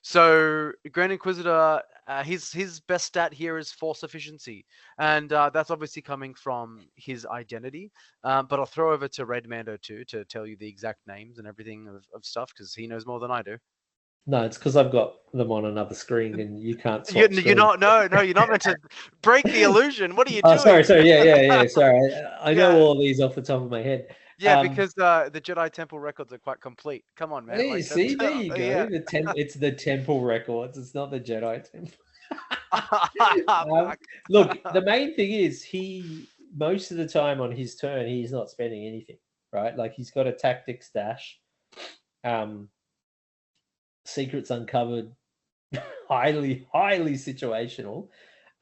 So Grand Inquisitor, his best stat here is force efficiency, and that's obviously coming from his identity. But I'll throw over to Red Mando too to tell you the exact names and everything of stuff, because he knows more than I do. No, it's because I've got them on another screen and you can't You're swap screens. not. No, you're not meant to break the illusion. What are you Oh, doing? sorry. Yeah. Sorry, I know Yeah. all these off the top of my head. Yeah, because the Jedi Temple records are quite complete. Come on, man. Hey, Like that's see, there you go. yeah. It's the temple records. It's not the Jedi temple. Fuck. Look, the main thing is he most of the time on his turn he's not spending anything, right? Like he's got a tactics dash, secrets uncovered, highly situational.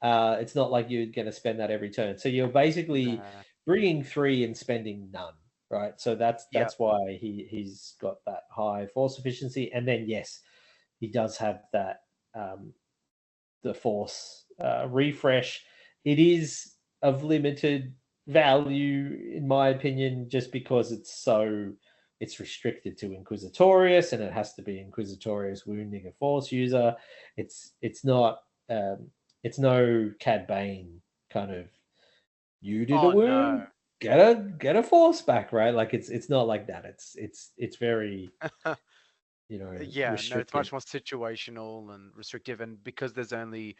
It's not like you're going to spend that every turn. So you're basically Nah. bringing 3 and spending none, right? So that's Yep. why he's got that high force efficiency. And then yes, he does have that the force refresh. It is of limited value in my opinion, just because it's restricted to Inquisitorius, and it has to be Inquisitorius wounding a force user. It's not it's no Cad Bane kind of you did a Oh wound, no. get a force back, right? Like it's not like that. It's very Yeah, no, it's restricted. much more situational and restrictive, and because there's only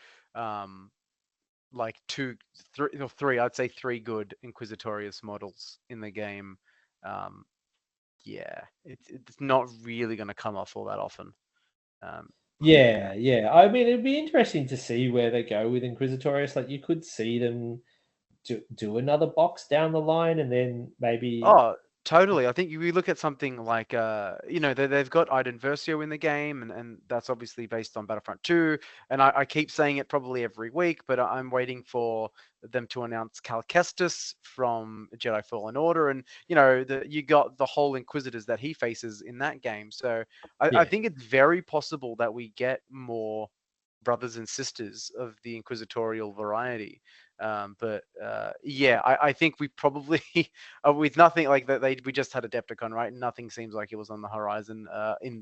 like three, I'd say three good Inquisitorius models in the game. Yeah, it's not really going to come off all that often. Yeah. I mean, it'd be interesting to see where they go with Inquisitorius. Like, you could see them do another box down the line, and then maybe. Oh, totally. I think we look at something like, they've got Iden Versio in the game, and that's obviously based on Battlefront 2. And I keep saying it probably every week, but I'm waiting for them to announce Cal Kestis from Jedi Fallen Order. And, you got the whole Inquisitors that he faces in that game. So I Yeah. think it's very possible that we get more brothers and sisters of the inquisitorial variety. I think we probably with nothing like that. We just had Adepticon, right? Nothing seems like it was on the horizon in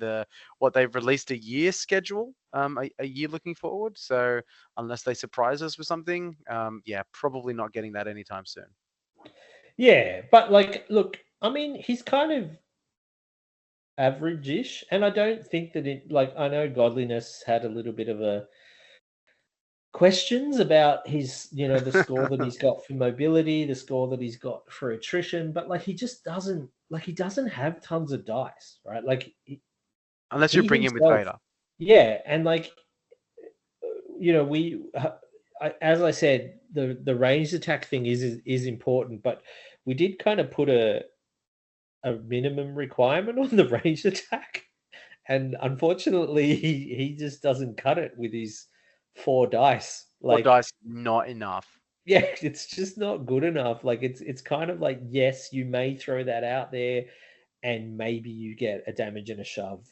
what they've released a year schedule, a year looking forward. So unless they surprise us with something, probably not getting that anytime soon. Yeah, but like, look, I mean, he's kind of average-ish, and I don't think that it. Like, I know Godliness had a little bit of a questions about his, the score that he's got for mobility, the score that he's got for attrition, but like he just doesn't he doesn't have tons of dice, right? Like Unless you he bring him with himself, Vader. yeah, and like as I said, the ranged attack thing is important, but we did kind of put a minimum requirement on the ranged attack, and unfortunately, he just doesn't cut it with his 4 dice. Or Like, dice not enough. yeah, it's just not good enough. Like, it's kind of like, yes, you may throw that out there, and maybe you get a damage and a shove.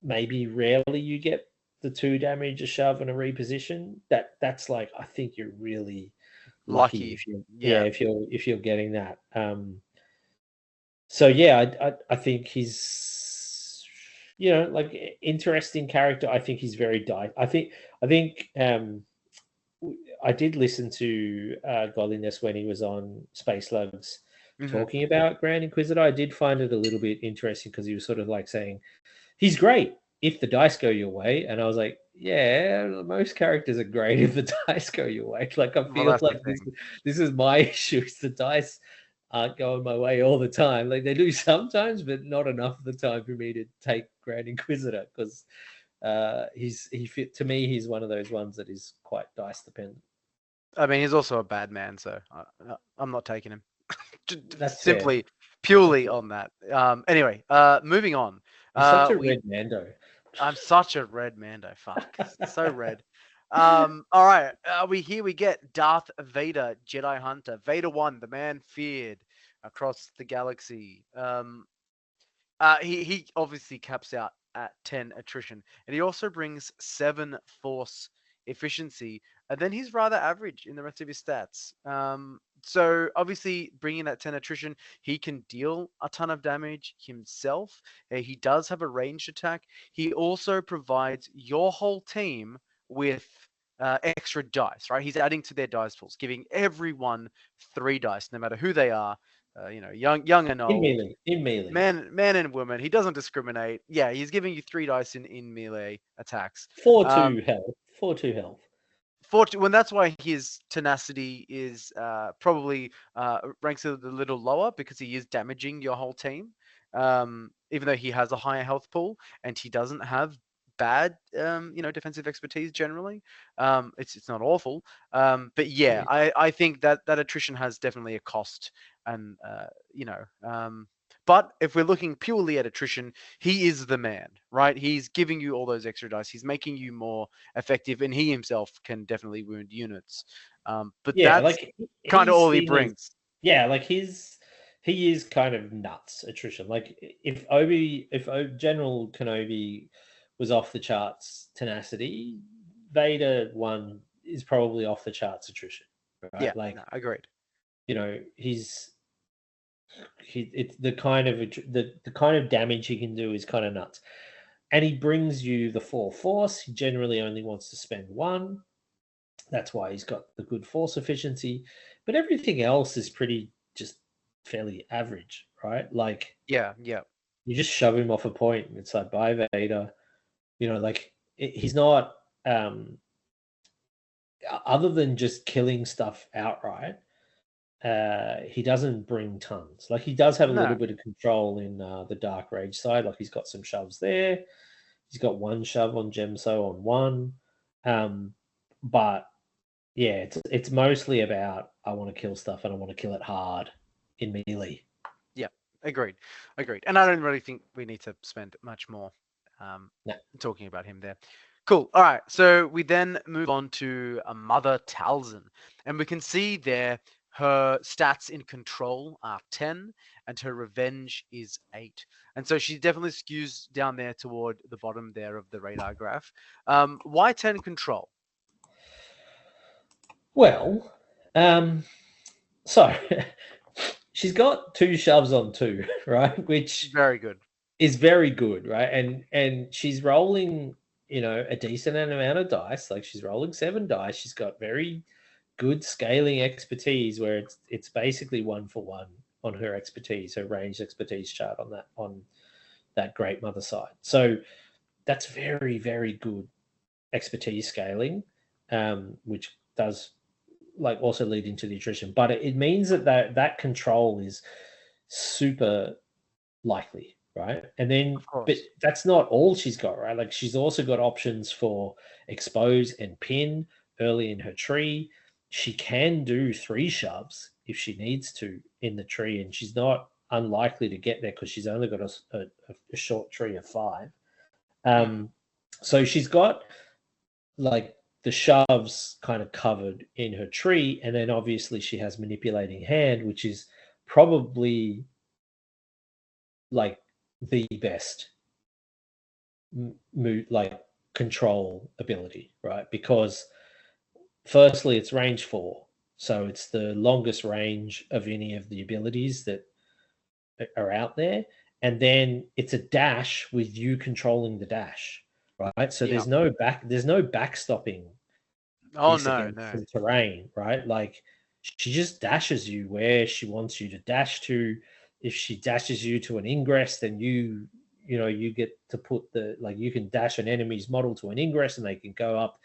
Maybe rarely you get the 2 damage, a shove, and a reposition. That's like, I think you're really lucky if you're if you're getting that. So yeah, I think he's like interesting character. I think he's very I think I did listen to Godliness when he was on Space Slugs talking about Grand Inquisitor. I did find it a little bit interesting because he was sort of like saying he's great if the dice go your way, and I was like, yeah, most characters are great if the dice go your way. Like, I feel like this is my issue. The dice aren't going my way all the time. Like, they do sometimes, but not enough of the time for me to take Grand Inquisitor, because to me, he's one of those ones that is quite dice dependent. I mean, he's also a bad man, so I'm not taking him. That's simply, fair. purely on that. Anyway, moving on. You're such a red Mando. I'm such a red Mando. Fuck, so red. All right, we get Darth Vader, Jedi Hunter, Vader 1, the man feared across the galaxy. He obviously caps out at 10 attrition, and he also brings 7 force efficiency, and then he's rather average in the rest of his stats. So obviously bringing that 10 attrition, he can deal a ton of damage himself. He does have a ranged attack. He also provides your whole team with extra dice, right? He's adding to their dice pools, giving everyone 3 dice, no matter who they are. young and old, in melee, man and woman. He doesn't discriminate. Yeah, he's giving you 3 dice in melee attacks. 4-2 health, 4-2 health. When that's why his tenacity is probably ranks a little lower, because he is damaging your whole team. Even though he has a higher health pool and he doesn't have bad defensive expertise generally. It's not awful. But yeah, I think that attrition has definitely a cost, and but if we're looking purely at attrition, he is the man, right? He's giving you all those extra dice. He's making you more effective, and he himself can definitely wound units. But Yeah, that's like kind of his all he thing brings. is, yeah, like he is kind of nuts attrition. Like if General Kenobi was off the charts tenacity, Vader 1 is probably off the charts attrition, right? Yeah, Like no, agreed. it's the kind of the kind of damage he can do is kind of nuts. And he brings you the 4 force. He generally only wants to spend 1. That's why he's got the good force efficiency. But everything else is pretty just fairly average, right? Like Yeah. you just shove him off a point and it's like, bye Vader. Like he's not other than just killing stuff outright, he doesn't bring tons. Like he does have a little No. bit of control in the Dark Rage side. Like he's got some shoves there. He's got 1 shove on Gemso on 1. But yeah, it's mostly about I want to kill stuff and I want to kill it hard in melee. Yeah, agreed. And I don't really think we need to spend much more talking about him there. Cool. All right. So we then move on to Mother Talzin, and we can see there her stats in control are 10 and her revenge is 8. And so she definitely skews down there toward the bottom there of the radar graph. Why 10 control? Well, so she's got 2 shoves on 2, right? Which Very good. is very good, right? And she's rolling, a decent amount of dice. Like she's rolling 7 dice. She's got very good scaling expertise where it's basically 1 for 1 on her expertise, her range expertise chart on that Great Mother side. So that's very, very good expertise scaling, which does like also lead into the attrition. But it means that control is super likely, right? And then, but that's not all she's got, right? Like she's also got options for expose and pin early in her tree. She can do 3 shoves if she needs to in the tree, and she's not unlikely to get there because she's only got a short tree of 5. So she's got like the shoves kind of covered in her tree, and then obviously she has manipulating hand, which is probably like the best like control ability, right? Because firstly it's range 4, so it's the longest range of any of the abilities that are out there, and then it's a dash with you controlling the dash, right? So there's no backstopping from terrain, right? Like she just dashes you where she wants you to dash to. If she dashes you to an ingress, then you get to put you can dash an enemy's model to an ingress and they can go up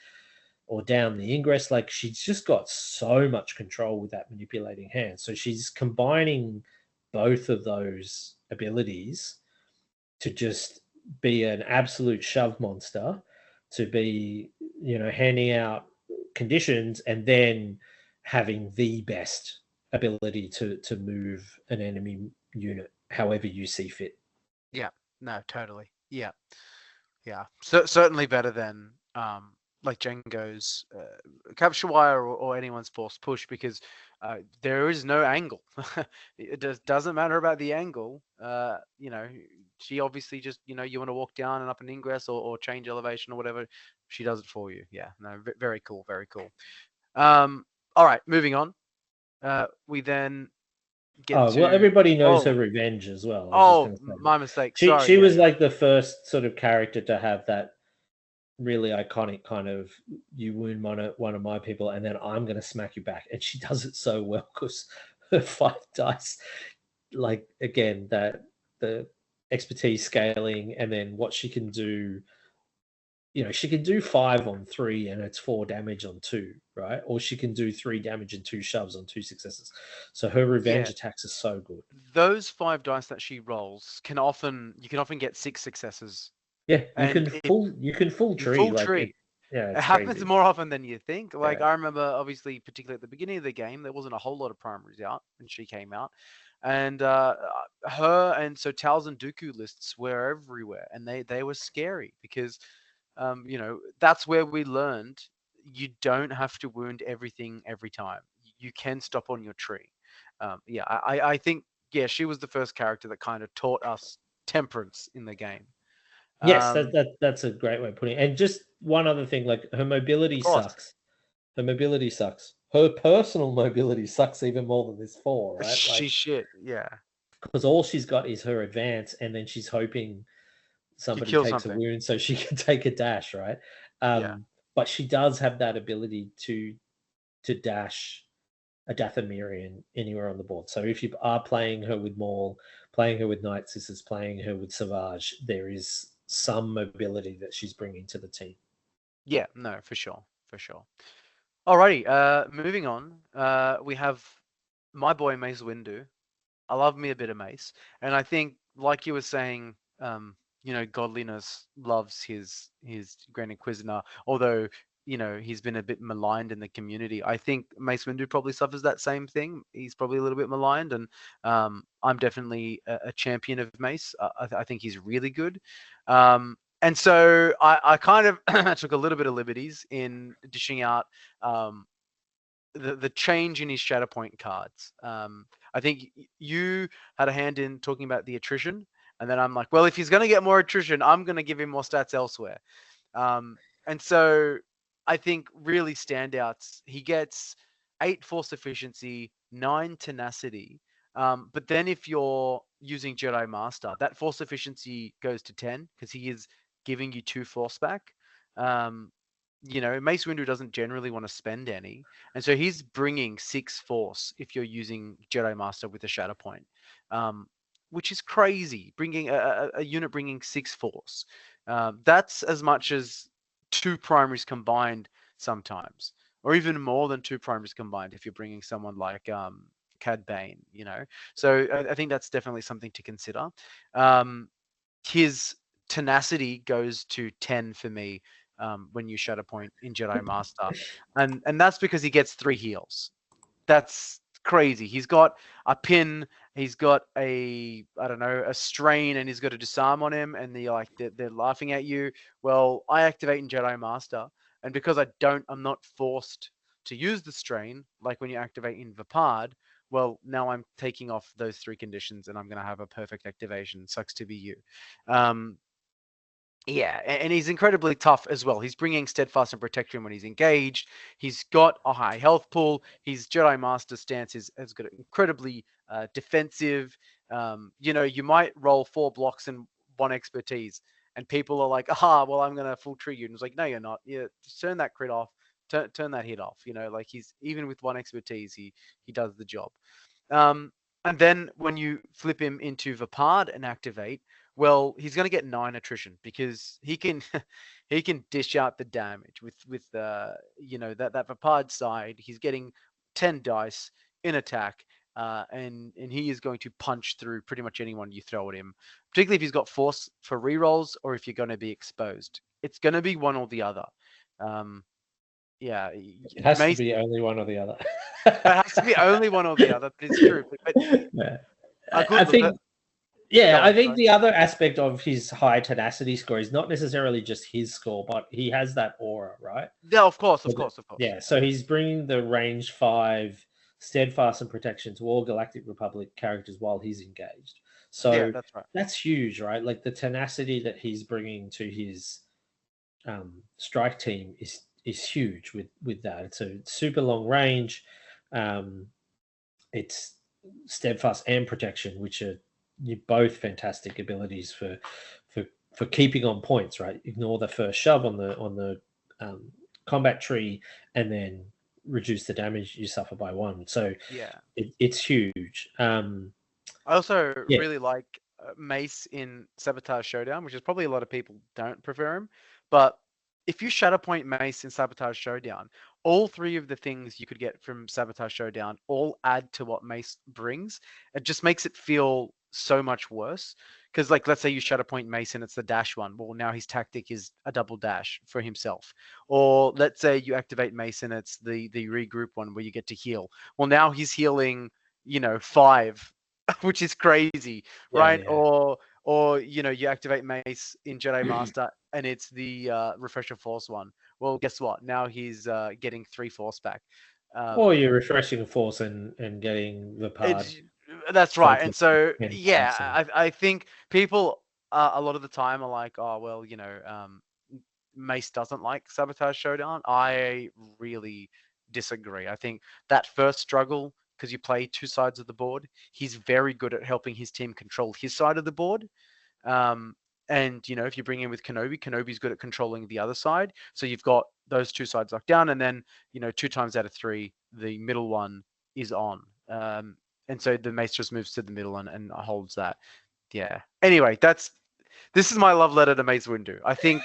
or down the ingress. Like she's just got so much control with that manipulating hand. So she's combining both of those abilities to just be an absolute shove monster, to be, handing out conditions and then having the best ability to move an enemy unit however you see fit. Yeah, no, totally. Yeah. So certainly better than like Django's capture wire or anyone's forced push, because there is no angle. It doesn't matter about the angle. She obviously just, you want to walk down and up an ingress or change elevation or whatever. She does it for you. Yeah, no, very cool, very cool. All right, moving on. We then get to... well, everybody knows her revenge as well. My mistake. She was like the first sort of character to have that really iconic kind of, you wound one of my people and then I'm going to smack you back. And she does it so well because her 5 dice like again that the expertise scaling, and then what she can do. She can do 5 on 3 and it's 4 damage on 2, right? Or she can do 3 damage and 2 shoves on 2 successes. So her revenge Yeah. attacks are so good. Those 5 dice that she rolls you can often get 6 successes. Yeah, you And can full tree. full Like tree. yeah, It it's happens crazy. more often than you think. Like Yeah. I remember, obviously, particularly at the beginning of the game, there wasn't a whole lot of primaries out when she came out, and her and so Tao's and Dooku lists were everywhere, and they were scary because, that's where we learned you don't have to wound everything every time. You can stop on your tree. I think she was the first character that kind of taught us temperance in the game. Yes, that's a great way of putting it. And just one other thing, like her mobility Of course. sucks. Her mobility sucks. Her personal mobility sucks even more than this 4, right? She's shit. Yeah. Because all she's got is her advance, and then she's hoping somebody kill takes something. a wound so she can take a dash, right? Yeah. But she does have that ability to dash a Dathomirian anywhere on the board. So if you are playing her with Maul, playing her with Night Sisters, playing her with Savage, there is some mobility that she's bringing to the team. Yeah, no, for sure. Alrighty, moving on. We have my boy Mace Windu. I love me a bit of Mace, and I think, like you were saying, godliness loves his Grand Inquisitor. Although he's been a bit maligned in the community. I think Mace Windu probably suffers that same thing. He's probably a little bit maligned, and I'm definitely a champion of Mace. I think he's really good. And so I kind of took a little bit of liberties in dishing out the change in his Shatterpoint cards. I think you had a hand in talking about the attrition, and then I'm like, well, if he's going to get more attrition, I'm going to give him more stats elsewhere. And so I think really standouts, he gets 8 force efficiency, 9 tenacity. But then if you're using Jedi Master, that force efficiency goes to 10 because he is giving you 2 force back. Mace Windu doesn't generally want to spend any, and so he's bringing 6 force if you're using Jedi Master with a Shatterpoint, which is crazy. Bringing a unit bringing 6 force, that's as much as 2 primaries combined sometimes, or even more than 2 primaries combined if you're bringing someone like Cad Bane. So I think that's definitely something to consider. His tenacity goes to 10 for me. When you Shatterpoint in Jedi Master, and that's because he gets 3 heals. That's crazy. He's got a pin, he's got a strain, and he's got a disarm on him, and they're laughing at you. Well, I activate in Jedi Master, and because I'm not forced to use the strain like when you activate in Vapard. Well, now I'm taking off those 3 conditions, and I'm going to have a perfect activation. Sucks to be you. Yeah, and he's incredibly tough as well. He's bringing steadfast and protection when he's engaged. He's got a high health pool. His Jedi Master stance has got incredibly defensive. You might roll 4 blocks and 1 expertise, and people are like, well, I'm going to full tree you. And it's like, no, you're not. Yeah, just turn that crit off. Turn that hit off. Like he's even with 1 expertise, he does the job. And then when you flip him into Vapard and activate, well, he's going to get 9 attrition because he can he can dish out the damage with that Vapard side. He's getting 10 dice in attack, and he is going to punch through pretty much anyone you throw at him, particularly if he's got force for rerolls or if you're going to be exposed. It's going to be one or the other. Yeah, it has to be only one or the other. It has to be only one or the other. It's true, but yeah. I think. I think the other aspect of his high tenacity score is not necessarily just his score, but he has that aura, right? Yeah, of course. Yeah, so he's bringing the range 5 steadfast and protection to all Galactic Republic characters while he's engaged. So yeah, that's right. That's huge, right? Like the tenacity that he's bringing to his strike team is huge with that. It's a super long range. It's steadfast and protection, which are both fantastic abilities for keeping on points, right? Ignore the first shove on the combat tree, and then reduce the damage you suffer by 1. So yeah, it's huge. I also Yeah. really like Mace in Sabotage Showdown, which is probably a lot of people don't prefer him. But if you Shatterpoint Mace in Sabotage Showdown, all three of the things you could get from Sabotage Showdown all add to what Mace brings. It just makes it feel so much worse. Because, like, let's say you Shatterpoint Mace and it's the dash one. Well, now his tactic is a double dash for himself. Or let's say you activate Mace and it's the regroup one where you get to heal. Well, now he's healing, 5, which is crazy, right? Yeah. Or you activate Mace in Jedi Master and it's the Refresher Force one. Well, guess what? Now he's getting 3 Force back. Or you're refreshing a force and getting the part It's That's right. And focus so and yeah, bouncing. I think people a lot of the time are like, oh well, Mace doesn't like Sabotage Showdown. I really disagree. I think that first struggle, because you play two sides of the board, he's very good at helping his team control his side of the board. Um, and if you bring in with Kenobi, Kenobi's good at controlling the other side. So you've got those two sides locked down, and then 2 times out of 3, the middle one is on. And so the Mace just moves to the middle and holds that. Yeah. Anyway, this is my love letter to Mace Windu. I think,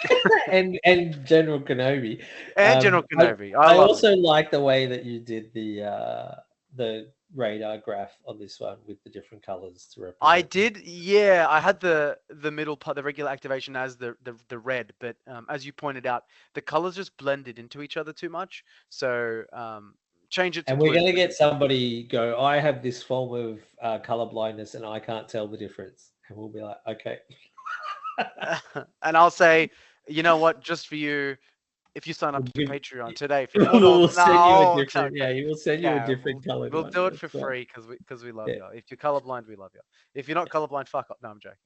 and General Kenobi. and General Kenobi. I love also like the way that you did the radar graph on this one with the different colors to represent. I did, yeah. I had the middle part, the regular activation as the red, but as you pointed out, the colors just blended into each other too much. So change it to And we're blue. going to get somebody go, I have this form of color blindness and I can't tell the difference. And we'll be like, okay. And I'll say, you know what? Just for you, if you sign up to We'll Patreon today for we'll $4, send you a no, different, okay. he will send you a Yeah, different colored we'll one. do it for That's fine. free because we love Yeah. you. If you're colorblind, we love you. If you're not colorblind, fuck off. No, I'm joking.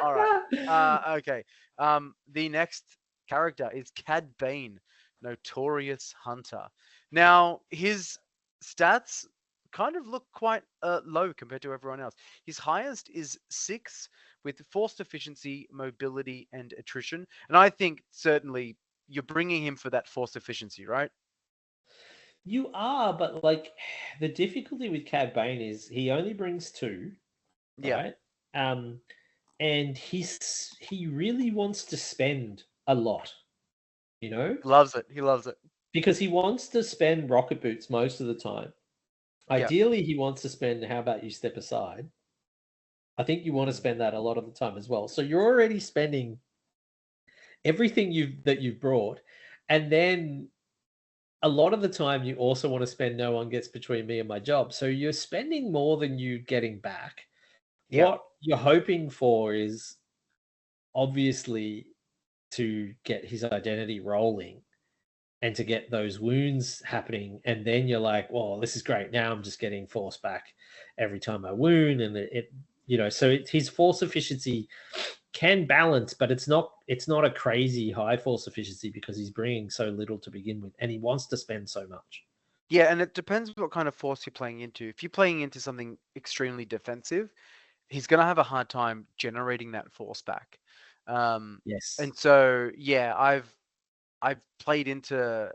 All right. Okay. The next character is Cad Bane, Notorious Hunter. Now, his stats kind of look quite low compared to everyone else. His highest is 6 with force efficiency, mobility, and attrition. And I think certainly you're bringing him for that force efficiency, right? You are, but like the difficulty with Cad Bane is he only brings 2, Yeah. right? And he really wants to spend a lot, Loves it. He loves it. because he wants to spend rocket boots most of the time. Yeah. Ideally, he wants to spend how about you step aside? I think you want to spend that a lot of the time as well. So you're already spending everything you've brought, and then a lot of the time you also want to spend no one gets between me and my job. So you're spending more than you're getting back. Yeah. What you're hoping for is obviously to get his identity rolling and to get those wounds happening. And then you're like, well, this is great. Now I'm just getting force back every time I wound. And his force efficiency can balance, but it's not a crazy high force efficiency because he's bringing so little to begin with. And he wants to spend so much. Yeah, and it depends what kind of force you're playing into. If you're playing into something extremely defensive, he's going to have a hard time generating that force back. Yes. And so, yeah, I've played into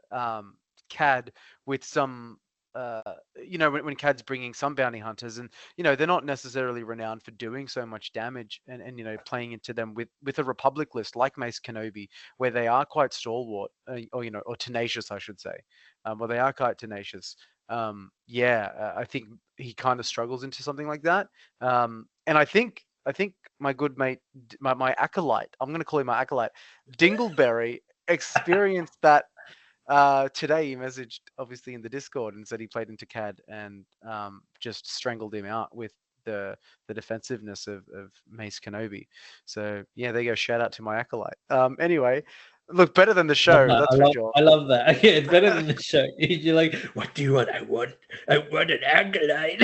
CAD with some, when CAD's bringing some bounty hunters, and they're not necessarily renowned for doing so much damage, and playing into them with a Republic list like Mace Kenobi, where they are quite stalwart, or tenacious, I should say, where they are quite tenacious. I think he kind of struggles into something like that, and I think my good mate, my acolyte, I'm going to call him my acolyte, Dingleberry, experienced that today. He messaged obviously in the Discord and said he played into CAD and just strangled him out with the defensiveness of Mace Kenobi. So yeah, there you go. Shout out to my acolyte. Anyway, look, better than the show, that's for sure. I love that. Yeah, it's better than the show. You're like, what do you want? I want an acolyte.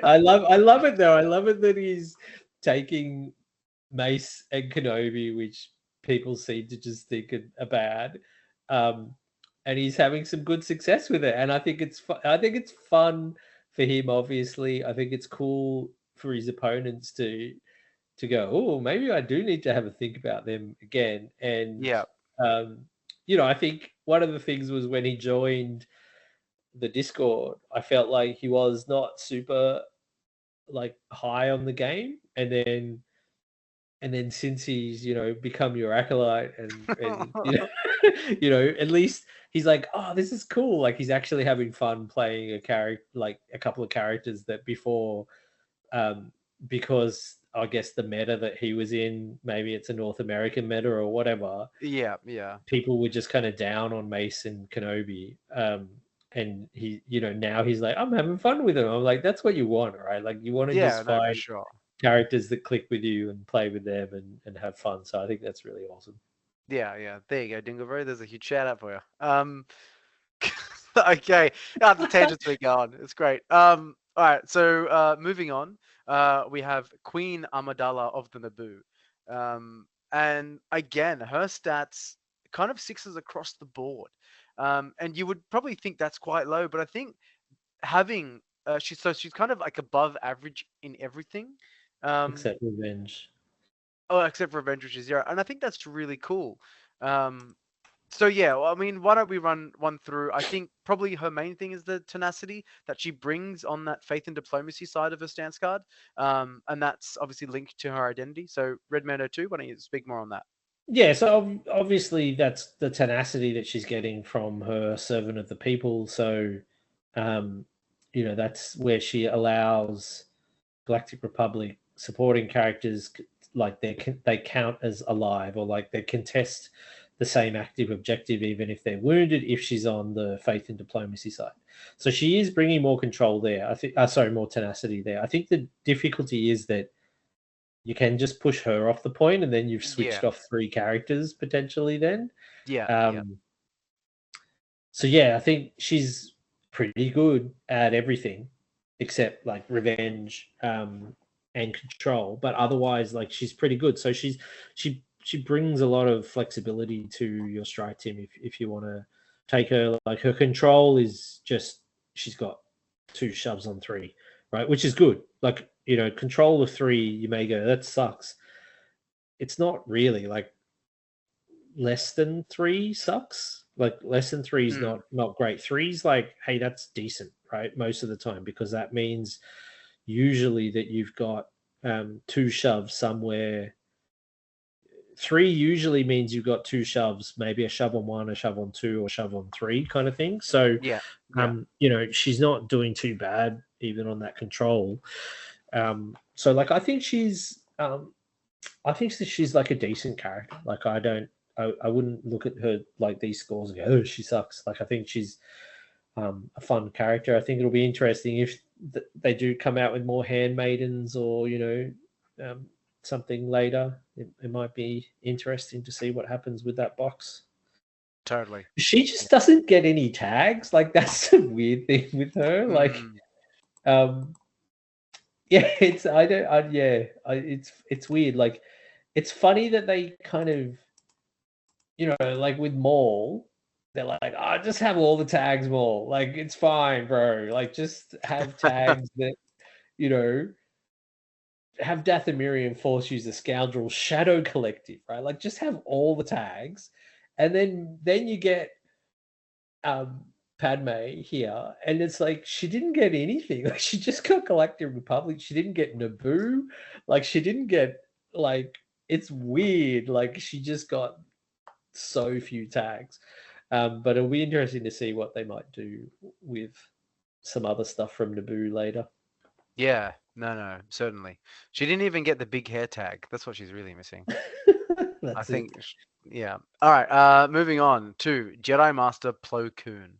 I love it though. I love it that he's taking Mace and Kenobi, which people seem to just think are bad, and he's having some good success with it. And I think it's fun for him. Obviously, I think it's cool for his opponents to go, oh, maybe I do need to have a think about them again. And yeah, I think one of the things was when he joined the Discord, I felt like he was not super like high on the game, and then since he's become your acolyte and at least he's like, oh, this is cool. Like he's actually having fun playing a character, like a couple of characters that before, because I guess the meta that he was in, maybe it's a North American meta or whatever. Yeah. People were just kind of down on Mace and Kenobi. And he, now he's like, I'm having fun with him. I'm like, that's what you want, right? Like you want to Yeah, just no, for find sure. characters that click with you and play with them and have fun. So I think that's really awesome. Yeah. There you go, Dingleberry. There's a huge shout out for you. Okay, the tangents we go on. It's great. All right. So moving on, we have Queen Amidala of the Naboo, and again, her stats kind of sixes across the board. And you would probably think that's quite low, but I think having she's kind of like above average in everything. Except Revenge. Oh, except for Revenge, which is 0, and I think that's really cool. So yeah, well, I mean, why don't we run one through? I think probably her main thing is the tenacity that she brings on that faith and diplomacy side of her stance card, and that's obviously linked to her identity. So Red Mando 2, why don't you speak more on that? Yeah, so obviously that's the tenacity that she's getting from her Servant of the People. So, that's where she allows Galactic Republic supporting characters like they count as alive, or like they contest the same active objective even if they're wounded, if she's on the faith and diplomacy side. So she is bringing more control there. I think more tenacity there. I think the difficulty is that you can just push her off the point and then you've switched off 3 characters potentially then. Yeah. So yeah, I think she's pretty good at everything except like Revenge and Control, but otherwise like she's pretty good. So she brings a lot of flexibility to your strike team if you want to take her. Like her Control is just, she's got 2 shoves on 3, right? Which is good. Like, Control of 3, you may go, that sucks. It's not really. Like less than 3 sucks. Like less than 3 is not great. 3's like, hey, that's decent, right? Most of the time, because that means usually that you've got 2 shoves somewhere. 3 usually means you've got 2 shoves, maybe a shove on 1, a shove on 2, or shove on 3 kind of thing. So Yeah. she's not doing too bad even on that Control. So like I think she's like a decent character. Like I wouldn't look at her like these scores and go, oh, she sucks. Like I think she's a fun character. I think it'll be interesting if they do come out with more handmaidens or something later. It might be interesting to see what happens with that box. Totally. She just doesn't get any tags. Like that's a weird thing with her. Like, yeah, it's weird. Like, it's funny that they kind of, like with Maul, they're like, oh, just have all the tags, Maul. Like, it's fine, bro. Like, just have tags that, have Dathomirian Force use the Scoundrel Shadow Collective, right? Like, just have all the tags, and then you get Padme here, and it's like she didn't get anything. Like, she just got Galactic Republic. She didn't get Naboo. Like, she didn't get like. It's weird. Like, she just got so few tags. But it'll be interesting to see what they might do with some other stuff from Naboo later. Yeah, no, certainly. She didn't even get the big hair tag. That's what she's really missing. I think, yeah. All right, moving on to Jedi Master Plo Koon.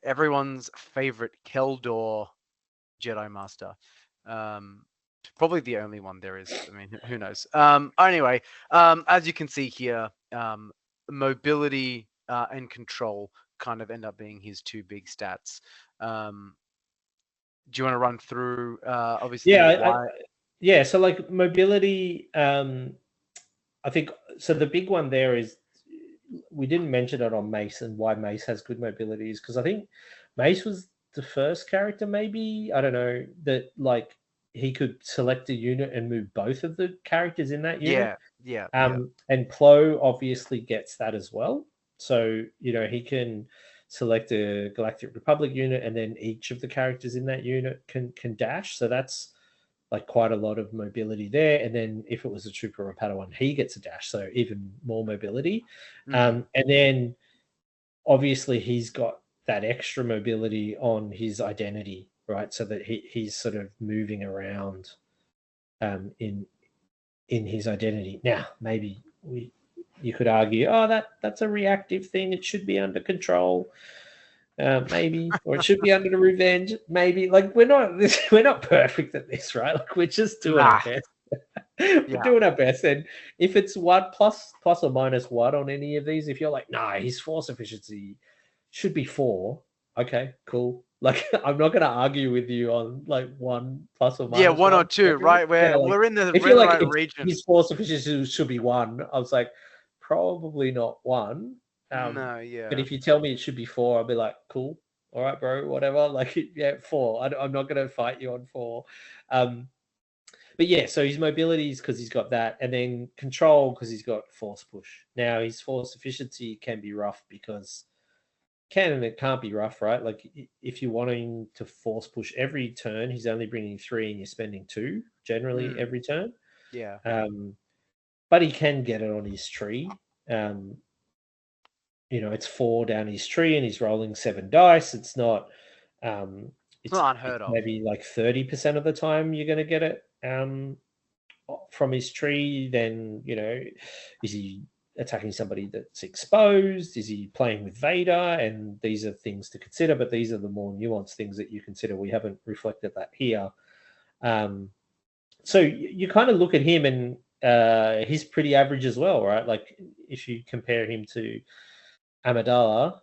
Everyone's favorite Keldor Jedi Master. Probably the only one there is. I mean, who knows? Anyway, as you can see here, mobility and control kind of end up being his 2 big stats. Do you want to run through obviously why? So like mobility, I think so the big one there is, we didn't mention it on Mace, and why Mace has good mobility is because I think Mace was the first character, maybe, I don't know, that like he could select a unit and move both of the characters in that unit. Yeah. And Plo obviously gets that as well. So, he can select a Galactic Republic unit, and then each of the characters in that unit can dash. So that's like quite a lot of mobility there. And then if it was a Trooper or a Padawan, he gets a dash, so even more mobility. And then obviously he's got that extra mobility on his identity, right? So that he's sort of moving around in his identity. Now, maybe you could argue, oh, that's a reactive thing. It should be under control, maybe, or it should be under the revenge, maybe. Like we're not perfect at this, right? Like we're just doing our best. We're doing our best, and if it's one plus or minus one on any of these, if you're like, nah, his force efficiency should be 4, okay, cool. Like I'm not going to argue with you on like 1 plus or minus. Yeah, 1 or 2, right? Where we're in the right region. His force efficiency should be 1. I was like, probably not 1. No, yeah. But if you tell me it should be 4, I'll be like, cool, all right, bro, whatever. Like, yeah, 4. I'm not going to fight you on 4. But yeah, so his mobility is because he's got that, and then control because he's got force push. Now his force efficiency can be rough because it can't be rough, right? Like if you're wanting to force push every turn, he's only bringing 3 and you're spending 2 generally every turn. Yeah. But he can get it on his tree. It's 4 down his tree and he's rolling 7 dice. It's not it's not unheard of. Maybe like 30% of the time you're going to get it from his tree. Then, is he attacking somebody that's exposed? Is he playing with Vader? And these are things to consider, but these are the more nuanced things that you consider. We haven't reflected that here. So you kind of look at him and he's pretty average as well, right? Like if you compare him to Amidala,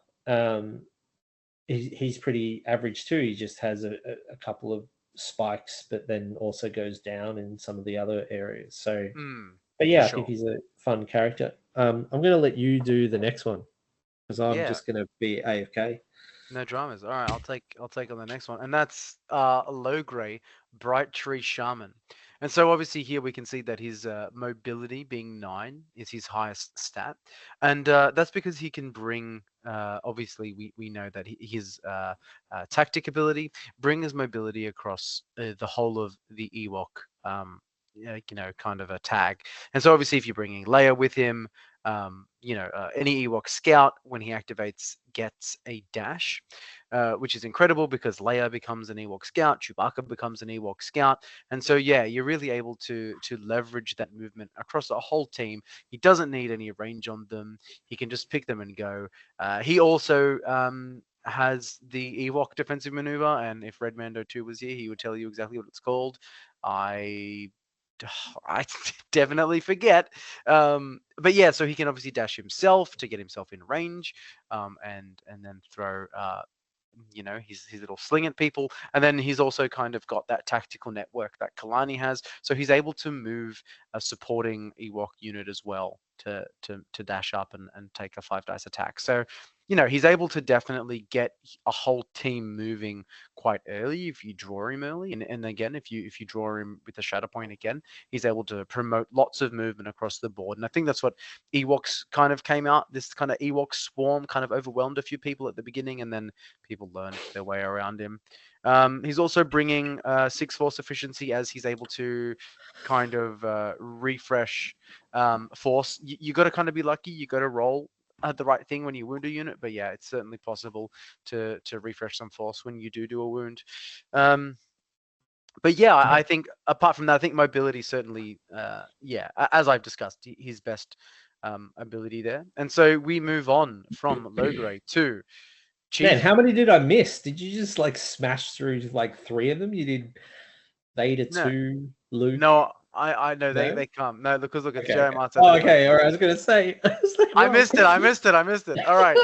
he's pretty average too. He just has a couple of spikes, but then also goes down in some of the other areas. So, but yeah, I think he's a fun character. I'm going to let you do the next one because I'm just going to be AFK. No dramas. All right, I'll take on the next one, and that's Logray, Bright Tree Shaman. And so obviously here we can see that his mobility being 9 is his highest stat, and that's because he can bring. Obviously, we know that his tactic ability brings his mobility across the whole of the Ewok. Kind of a tag. And so obviously, if you're bringing Leia with him, any Ewok scout when he activates gets a dash, which is incredible because Leia becomes an Ewok scout, Chewbacca becomes an Ewok scout, and so yeah, you're really able to leverage that movement across the whole team. He doesn't need any range on them; he can just pick them and go. He also has the Ewok defensive maneuver, and if Red Mando 2 was here, he would tell you exactly what it's called. I definitely forget. But yeah, so he can obviously dash himself to get himself in range, and then throw his little sling at people. And then he's also kind of got that tactical network that Kalani has, so he's able to move a supporting Ewok unit as well to dash up and take a 5 dice attack. So he's able to definitely get a whole team moving quite early if you draw him early. And again, if you draw him with the Shatterpoint again, he's able to promote lots of movement across the board. And I think that's what Ewoks kind of came out. This kind of Ewok swarm kind of overwhelmed a few people at the beginning, and then people learned their way around him. He's also bringing 6 force efficiency as he's able to kind of refresh force. You got to kind of be lucky. You got to roll the right thing when you wound a unit, but yeah, it's certainly possible to refresh some force when you do a wound. But yeah, I think apart from that, I think mobility certainly, as I've discussed, his best ability there. And so we move on from Logray to Chief. Man, how many did I miss? Did you just like smash through like 3 of them? You did Vader 2, Luke. No, I know they come. No, because look, it's Jeremiah. Oh, okay, all right. I was gonna say. I missed it. All right,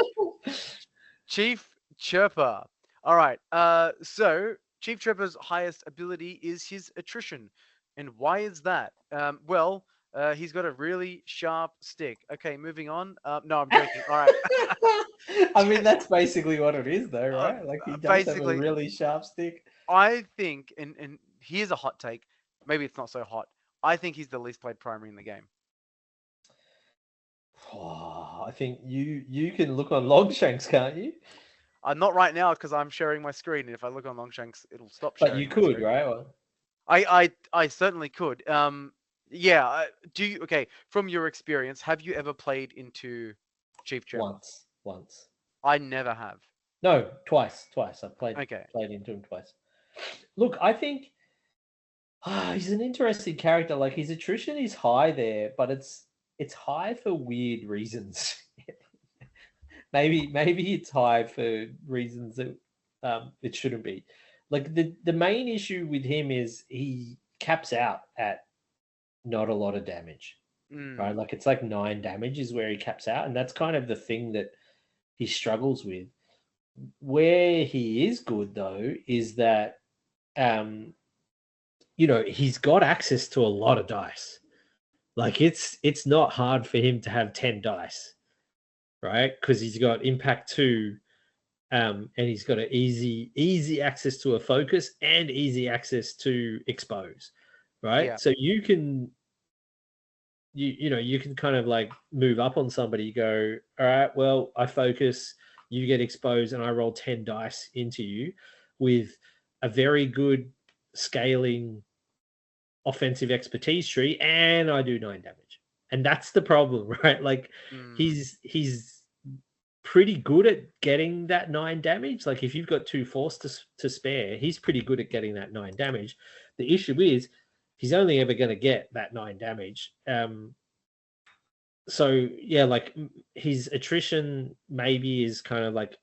Chief Chirper. All right. So Chief Chirper's highest ability is his attrition, and why is that? He's got a really sharp stick. Okay, moving on. No, I'm joking. All right. I mean, that's basically what it is, though, right? Like he does have a really sharp stick. I think, and here's a hot take. Maybe it's not so hot. I think he's the least played primary in the game. Oh, I think you can look on Longshanks, can't you? I'm not right now because I'm sharing my screen. And if I look on Longshanks, it'll stop But sharing. you my could, screen. right? Well, I certainly could. Yeah. Do you? Okay. From your experience, have you ever played into Chief Chopper? once. I never have. No, twice. I Okay. played into him twice. Look, I think he's an interesting character. Like his attrition is high there, but it's high for weird reasons. maybe it's high for reasons that it shouldn't be. Like the main issue with him is he caps out at not a lot of damage, right? Like it's like 9 damage is where he caps out, and that's kind of the thing that he struggles with. Where he is good though is that he's got access to a lot of dice. Like it's not hard for him to have 10 dice, right? Because he's got impact 2, and he's got an easy access to a focus and easy access to expose, right? Yeah. So you can you can kind of like move up on somebody, go, all right, well, I focus, you get exposed, and I roll 10 dice into you with a very good scaling offensive expertise tree, and I do 9 damage. And that's the problem, right? Like he's pretty good at getting that 9 damage. Like if you've got 2 force to spare, he's pretty good at getting that 9 damage. The issue is he's only ever going to get that 9 damage. So yeah, like his attrition maybe is kind of like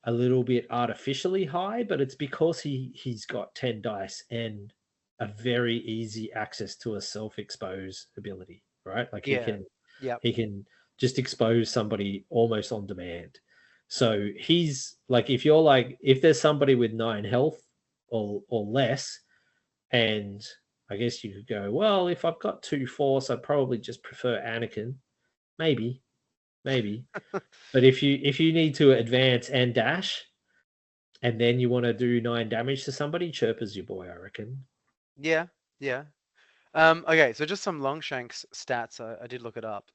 a little bit artificially high, but it's because he's got 10 dice and a very easy access to a self-expose ability, right? Like he can just expose somebody almost on demand. So he's like, if there's somebody with 9 health or less, and I guess you could go, well, if I've got 2 force, I'd probably just prefer Anakin. Maybe. But if you need to advance and dash, and then you want to do 9 damage to somebody, Chirpa's your boy, I reckon. Yeah. Okay, so just some Longshanks stats. I did look it up.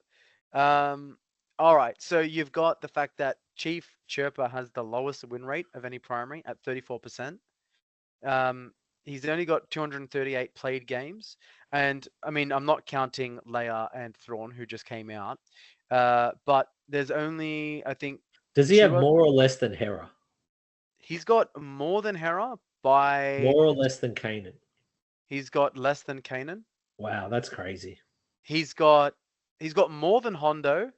All right, so you've got the fact that Chief Chirpa has the lowest win rate of any primary at 34%. He's only got 238 played games, and I mean, I'm not counting Leia and Thrawn, who just came out, but there's only, I think, Does he have more or less than Hera? He's got more than Hera by... More or less than Kanan? He's got less than Kanan. Wow, that's crazy. He's got more than Hondo.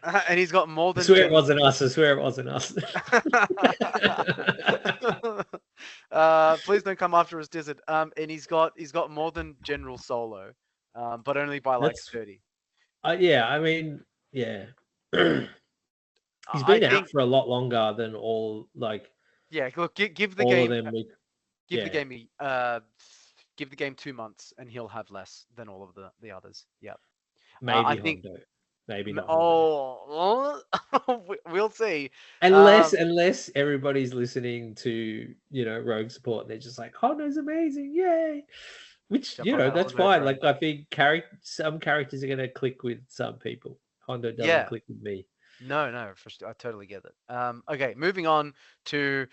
And he's got more than... I swear it wasn't us. Please don't come after us, Dizzard. And he's got more than General Solo, but only by like 30. Yeah, I mean, yeah. He's been out for a lot longer than all, like... Yeah, look, give the all game... of them give the game 2 months, and he'll have less than all of the others. Yeah. Maybe I think... Hondo. Maybe not. Oh, we'll see. Unless everybody's listening to Rogue Support, and they're just like, Hondo's amazing, yay! Which that's fine. Like I think some characters are going to click with some people. Hondo doesn't click with me. No, I totally get it. Okay, moving on to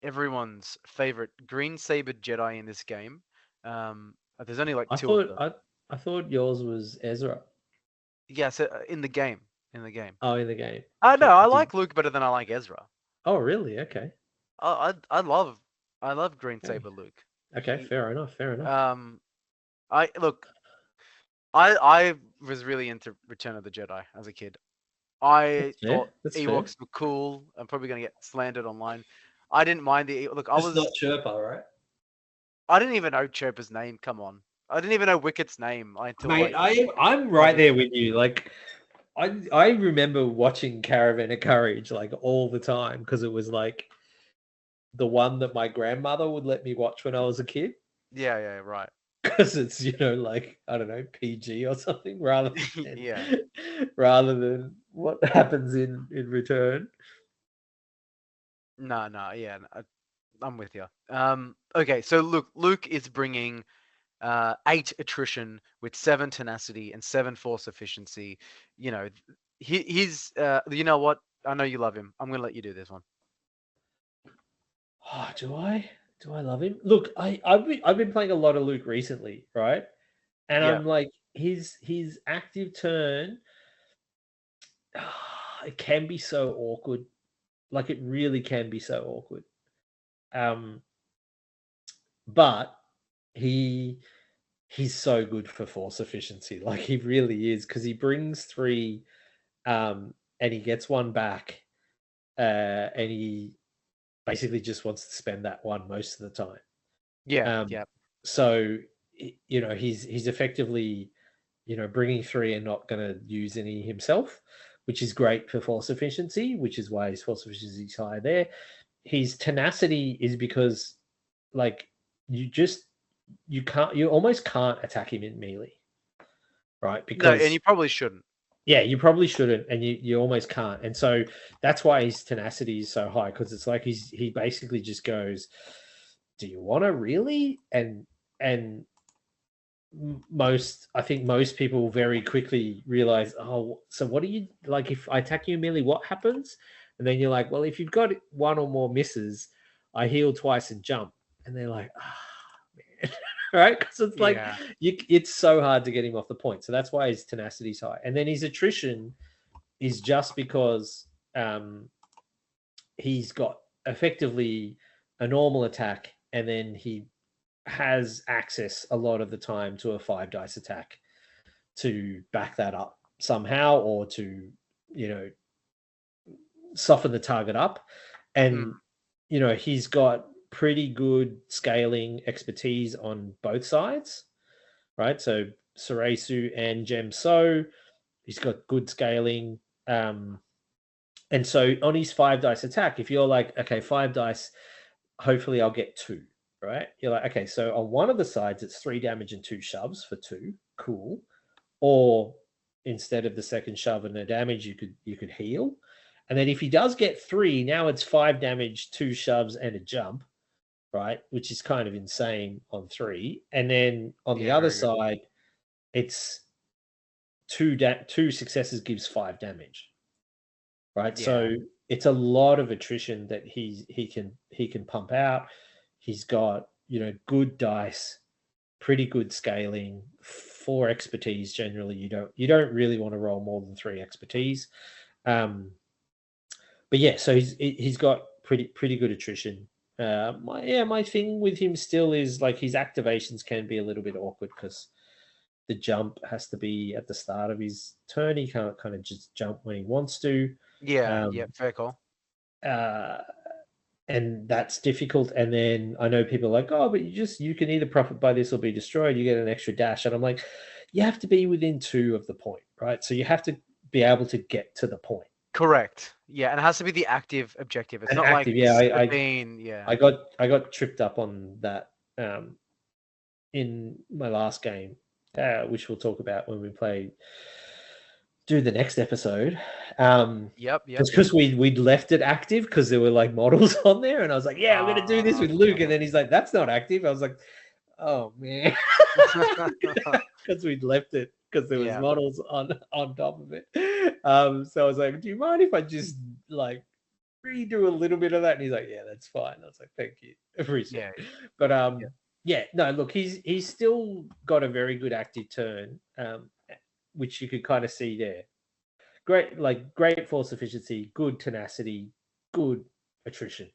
everyone's favorite green saber Jedi in this game. There's only like 2 of them. I thought yours was Ezra. Yeah, so in the game. Oh, in the game. No, I like Luke better than I like Ezra. Oh, really? Okay. I love green saber Luke. Okay, fair enough. I was really into Return of the Jedi as a kid. I thought Ewoks were cool. I'm probably gonna get slandered online. I didn't mind the look. I was not Chirpa, right? I didn't even know Chirpa's name. Come on, I didn't even know Wicket's name until. Mate, I'm right there with you. Like, I remember watching Caravan of Courage like all the time because it was like the one that my grandmother would let me watch when I was a kid. Yeah, right. Because it's like, I don't know, PG or something rather than rather than what happens in Return. No, yeah, I'm with you. Okay, so Luke is bringing 8 attrition with 7 tenacity and 7 force efficiency. He's you know what? I know you love him. I'm gonna let you do this one. Oh, do I? Do I love him? Look, I've been playing a lot of Luke recently, right? And Yeah. I'm like, his active turn, it can be so awkward. Like it really can be so awkward. But he's so good for force efficiency. Like he really is, because he brings 3, and he gets 1 back, and he basically just wants to spend that 1 most of the time. Yeah. Um, Yeah. so he's effectively bringing 3 and not going to use any himself, which is great for force efficiency, which is why his force efficiency is high there. His tenacity is because like you almost can't attack him in melee, right? No, and Because you probably shouldn't. yeah, you probably shouldn't, and you almost can't. And so that's why his tenacity is so high, because it's like he basically just goes, do you want to really? And I think most people very quickly realize, oh, so what do you like? If I attack you melee, what happens? And then you're like, well, if you've got 1 or more misses, I heal twice and jump. And they're like, man, right? Because it's like Yeah. it's so hard to get him off the point. So that's why his tenacity is high. And then his attrition is just because he's got effectively a normal attack, and then he has access a lot of the time to a 5 dice attack to back that up somehow, or to soften the target up. And he's got pretty good scaling expertise on both sides, right? So Soresu and Gem So, he's got good scaling. And so on his 5 dice attack, if you're like, okay, 5 dice, hopefully I'll get 2, right? You're like, okay, so on one of the sides, it's 3 damage and 2 shoves for 2. Cool. Or instead of the second shove and the damage, you could heal. And then if he does get 3, now it's 5 damage, 2 shoves, and a jump, right? Which is kind of insane on 3. And then on the other side, it's 2 successes gives 5 damage, right? Yeah. So it's a lot of attrition that he can pump out. He's got good dice, pretty good scaling, 4 expertise. Generally, you don't really want to roll more than 3 expertise. But yeah, so he's got pretty good attrition. My thing with him still is like his activations can be a little bit awkward, because the jump has to be at the start of his turn. He can't kind of just jump when he wants to. Yeah. Fair call. And that's difficult. And then I know people are like, oh, but you can either profit by this or be destroyed. You get an extra dash. And I'm like, you have to be within 2 of the point, right? So you have to be able to get to the point. Correct. Yeah, and it has to be the active objective. It's not Active, like yeah. I got tripped up on that in my last game, which we'll talk about when we do the next episode. Yep. It's because we'd left it active because there were like models on there, and I was like, yeah, I'm gonna do this with Luke, and then he's like, that's not active. I was like, oh man, because we'd left it because there was models on top of it. So I was like, do you mind if I just like redo a little bit of that? And he's like, yeah, that's fine. I was like, thank you, appreciate it. But no, look, he's still got a very good active turn, which you could kind of see there. Great force efficiency, good tenacity, good attrition.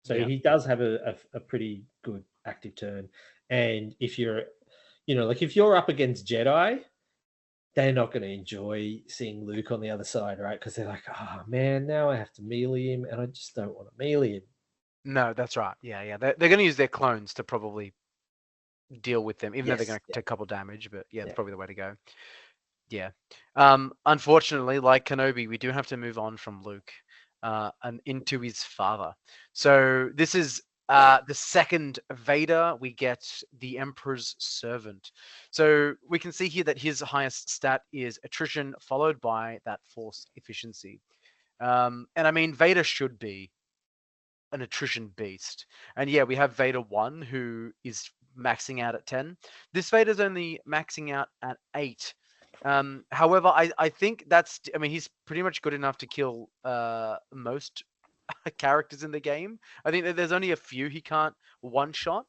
So he does have a pretty good active turn. And if you're, if you're up against Jedi, they're not going to enjoy seeing Luke on the other side, right? Because they're like, oh man, now I have to melee him, and I just don't want to melee him. No, that's right. Yeah. They're going to use their clones to probably deal with them, even though they're going to take a couple damage. But yeah, that's probably the way to go. Yeah. Unfortunately, like Kenobi, we do have to move on from Luke and into his father. So this is the second Vader. We get the Emperor's Servant. So we can see here that his highest stat is attrition, followed by that force efficiency. And I mean, Vader should be an attrition beast. And yeah, we have Vader 1, who is maxing out at 10. This Vader's only maxing out at 8. However, I think I mean, he's pretty much good enough to kill most characters in the game. I think that there's only a few he can't one shot.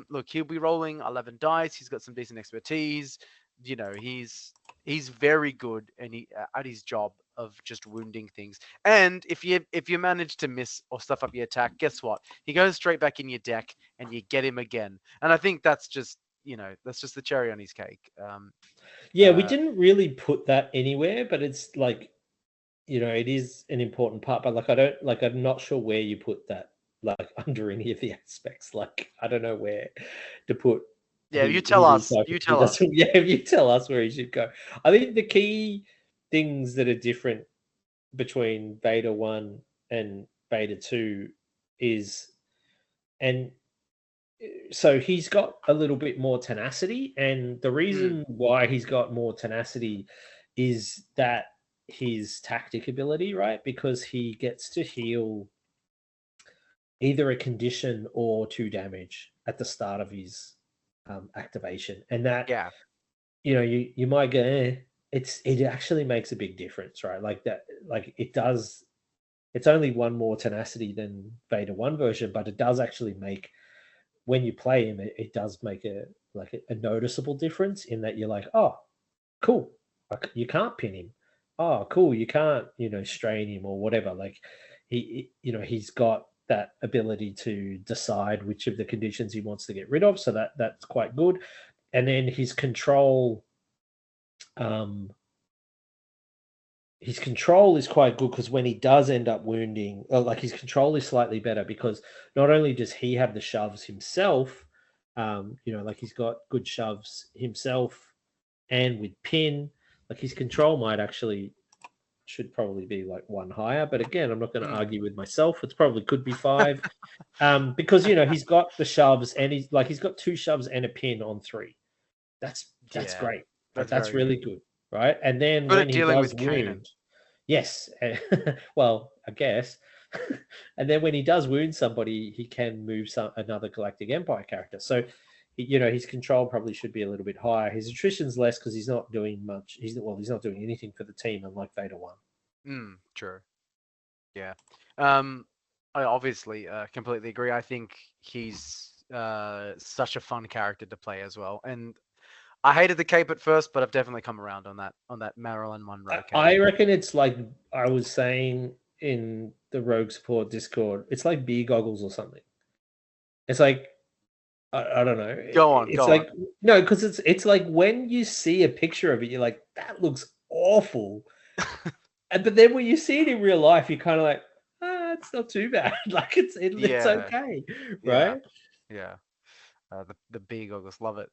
Look, he'll be rolling 11 dice. He's got some decent expertise. You know, he's very good and at his job of just wounding things. And if you manage to miss or stuff up your attack, guess what? He goes straight back in your deck and you get him again. And I think that's just the cherry on his cake. Yeah, we didn't really put that anywhere, but it's like, it is an important part. But I'm not sure where you put that, like under any of the aspects. Like, I don't know where to put. Yeah, you tell us. You tell us. Yeah, if you tell us where he should go. I think the key things that are different between Beta 1 and Beta 2 is, and so he's got a little bit more tenacity, and the reason why he's got more tenacity is that his tactic ability, right? Because he gets to heal either a condition or 2 damage at the start of his activation, and that you might go, it actually makes a big difference, right? Like that, like it does. It's only 1 more tenacity than Beta 1 version, but it does actually make, when you play him, it does make a noticeable difference in that you're like, oh, cool, like you can't pin him. Oh, cool, you can't, strain him or whatever. Like he's got that ability to decide which of the conditions he wants to get rid of. So that's quite good. And then his control is quite good, because when he does end up wounding, like his control is slightly better, because not only does he have the shoves himself, like he's got good shoves himself, and with pin, like his control should probably be like 1 higher. But again, I'm not going to argue with myself. It's probably could be 5, because he's got the shoves, and he's got 2 shoves and a pin on 3. That's great. That's really good. Right, and then when he does wound, yes, well, I guess, and then when he does wound somebody, he can move another Galactic Empire character. So, his control probably should be a little bit higher. His attrition's less because he's not doing much. He's not doing anything for the team, unlike Beta 1. True. Yeah. I obviously completely agree. I think he's such a fun character to play as well, and I hated the cape at first, but I've definitely come around on that Marilyn Monroe cape. I reckon it's like I was saying in the Rogue Support Discord. It's like beer goggles or something. It's like I don't know. Go on. No, because it's like when you see a picture of it, you're like, that looks awful. But then when you see it in real life, you're kind of like, it's not too bad. Like it's okay, right? Yeah. The beer goggles, love it.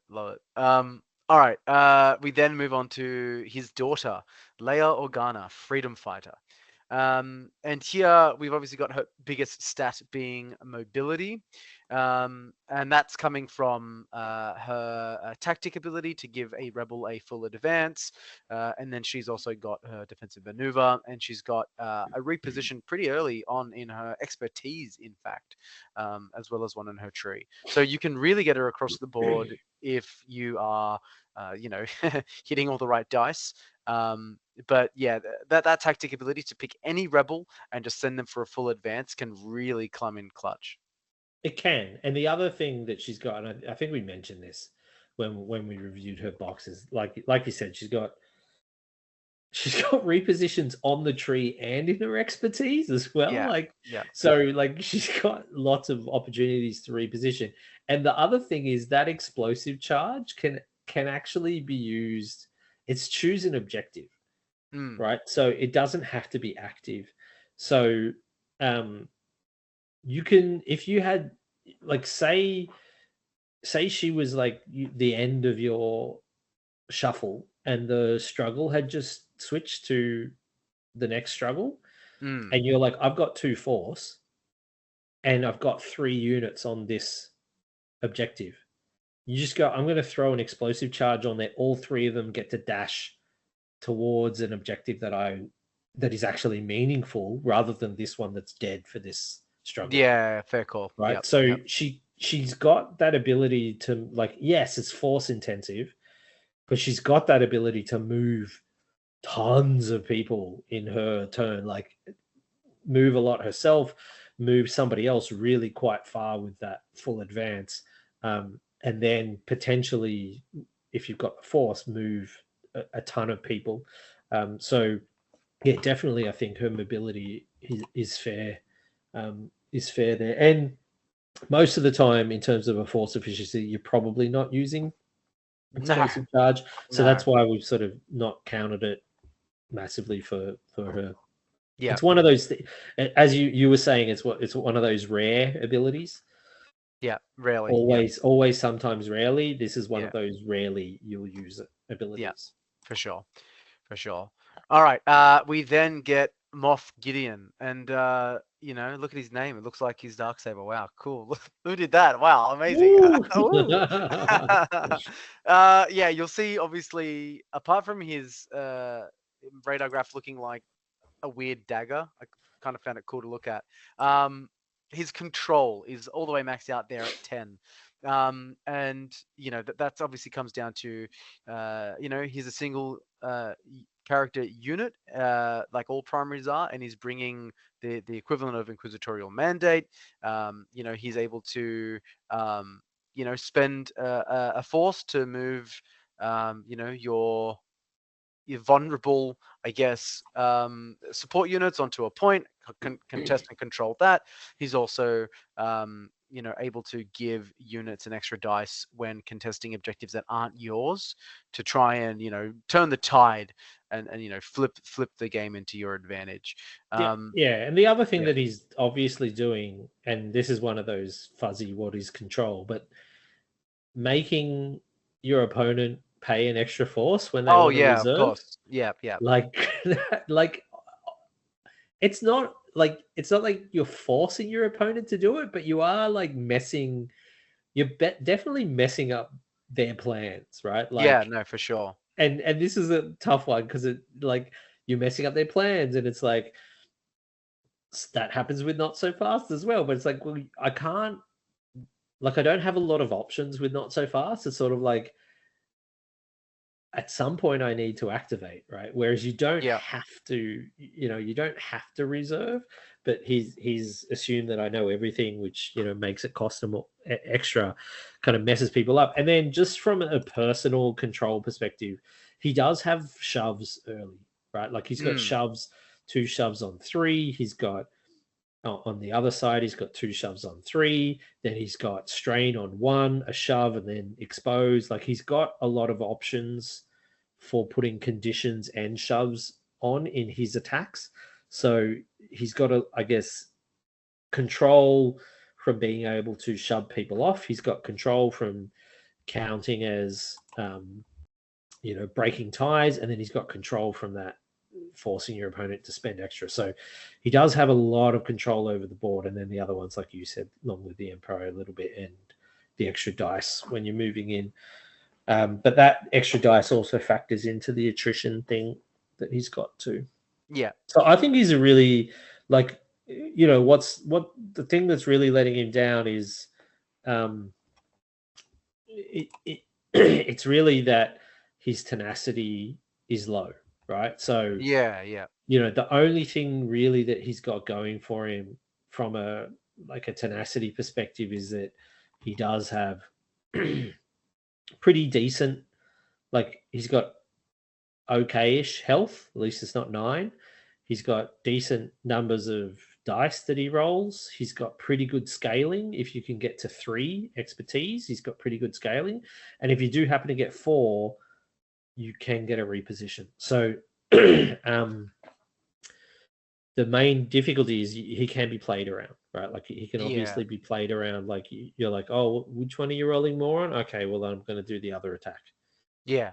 All right. We then move on to his daughter, Leia Organa, freedom fighter. And here we've obviously got her biggest stat being mobility. And that's coming from her tactic ability to give a rebel a full advance. And then she's also got her defensive maneuver, and she's got a reposition pretty early on in her expertise, in fact, as well as one in her tree. So you can really get her across the board if you are, hitting all the right dice. But yeah, that tactic ability to pick any rebel and just send them for a full advance can really come in clutch. It can. And the other thing that she's got, and I think we mentioned this when we reviewed her boxes, like you said, she's got repositions on the tree and in her expertise as well. So she's got lots of opportunities to reposition. And the other thing is that explosive charge can actually be used. It's choose an objective, right? So it doesn't have to be active. So you can, if you had, like, say she was like the end of your shuffle and the struggle had just switched to the next struggle, and you're like, I've got 2 force and I've got 3 units on this objective. You just go, I'm going to throw an explosive charge on there. All 3 of them get to dash towards an objective that is actually meaningful, rather than this one that's dead for this struggle. Yeah, fair call. Right. She's got that ability to, like, yes, it's force intensive, but she's got that ability to move tons of people in her turn, like move a lot herself, move somebody else really quite far with that full advance, and then potentially, if you've got the force, move a ton of people. So yeah, definitely, I think her mobility is fair, there, and most of the time, in terms of a force efficiency, you're probably not using explosive charge, so No. that's why we've sort of not counted it massively for her. Yeah. It's one of those as you were saying, it's one of those rare abilities. Yeah, rarely. Always, sometimes, rarely. This is one Yeah. of those rarely you'll use it abilities. Yeah, for sure. All right. We then get Moff Gideon, and look at his name. It looks like his Darksaber. Wow, cool. Who did that? Wow, amazing. Woo! Yeah, you'll see. Obviously, apart from his radar graph looking like a weird dagger, I kind of found it cool to look at. His control is all the way maxed out there at 10. And that's obviously comes down to he's a single character unit, like all primaries are, and he's bringing the equivalent of inquisitorial mandate. He's able to spend a force to move your vulnerable, I guess, support units onto a point, contest and control that. He's also able to give units an extra dice when contesting objectives that aren't yours, to try and turn the tide and flip the game into your advantage. Yeah, and the other thing that he's obviously doing, and this is one of those fuzzy what is control, but making your opponent pay an extra force when they want to reserve. Of course. Yeah. Like it's not like you're forcing your opponent to do it, but you are like you're definitely messing up their plans, right? Like, yeah, no, for sure. And this is a tough one because it like you're messing up their plans, and it's like that happens with Not So Fast as well. But it's like, well, I don't have a lot of options with Not So Fast. It's sort of like at some point I need to activate, right? Whereas you don't have to, you don't have to reserve, but he's assumed that I know everything, which, makes it cost him extra, kind of messes people up. And then just from a personal control perspective, he does have shoves early, right? Like he's got shoves, 2 shoves on 3. He's got on the other side, he's got 2 shoves on 3. Then he's got strain on 1, a shove, and then expose. Like he's got a lot of options for putting conditions and shoves on in his attacks. So he's got I guess, control from being able to shove people off. He's got control from counting as, breaking ties, and then he's got control from that, forcing your opponent to spend extra. So he does have a lot of control over the board. And then the other ones, like you said, along with the Emperor a little bit, and the extra dice when you're moving in. But that extra dice also factors into the attrition thing that he's got too. Yeah. So I think he's a really, like, what the thing that's really letting him down is, it's really that his tenacity is low, right? So yeah. The only thing really that he's got going for him from a tenacity perspective is that he does have pretty decent, like he's got okay-ish health. At least it's not 9. He's got decent numbers of dice that he rolls. He's got pretty good scaling. If you can get to 3 expertise, he's got pretty good scaling. And if you do happen to get 4, you can get a reposition. So the main difficulty is he can be played around, right? Like he can obviously be played around. Like you're like, oh, which one are you rolling more on? Okay, well, I'm going to do the other attack. Yeah.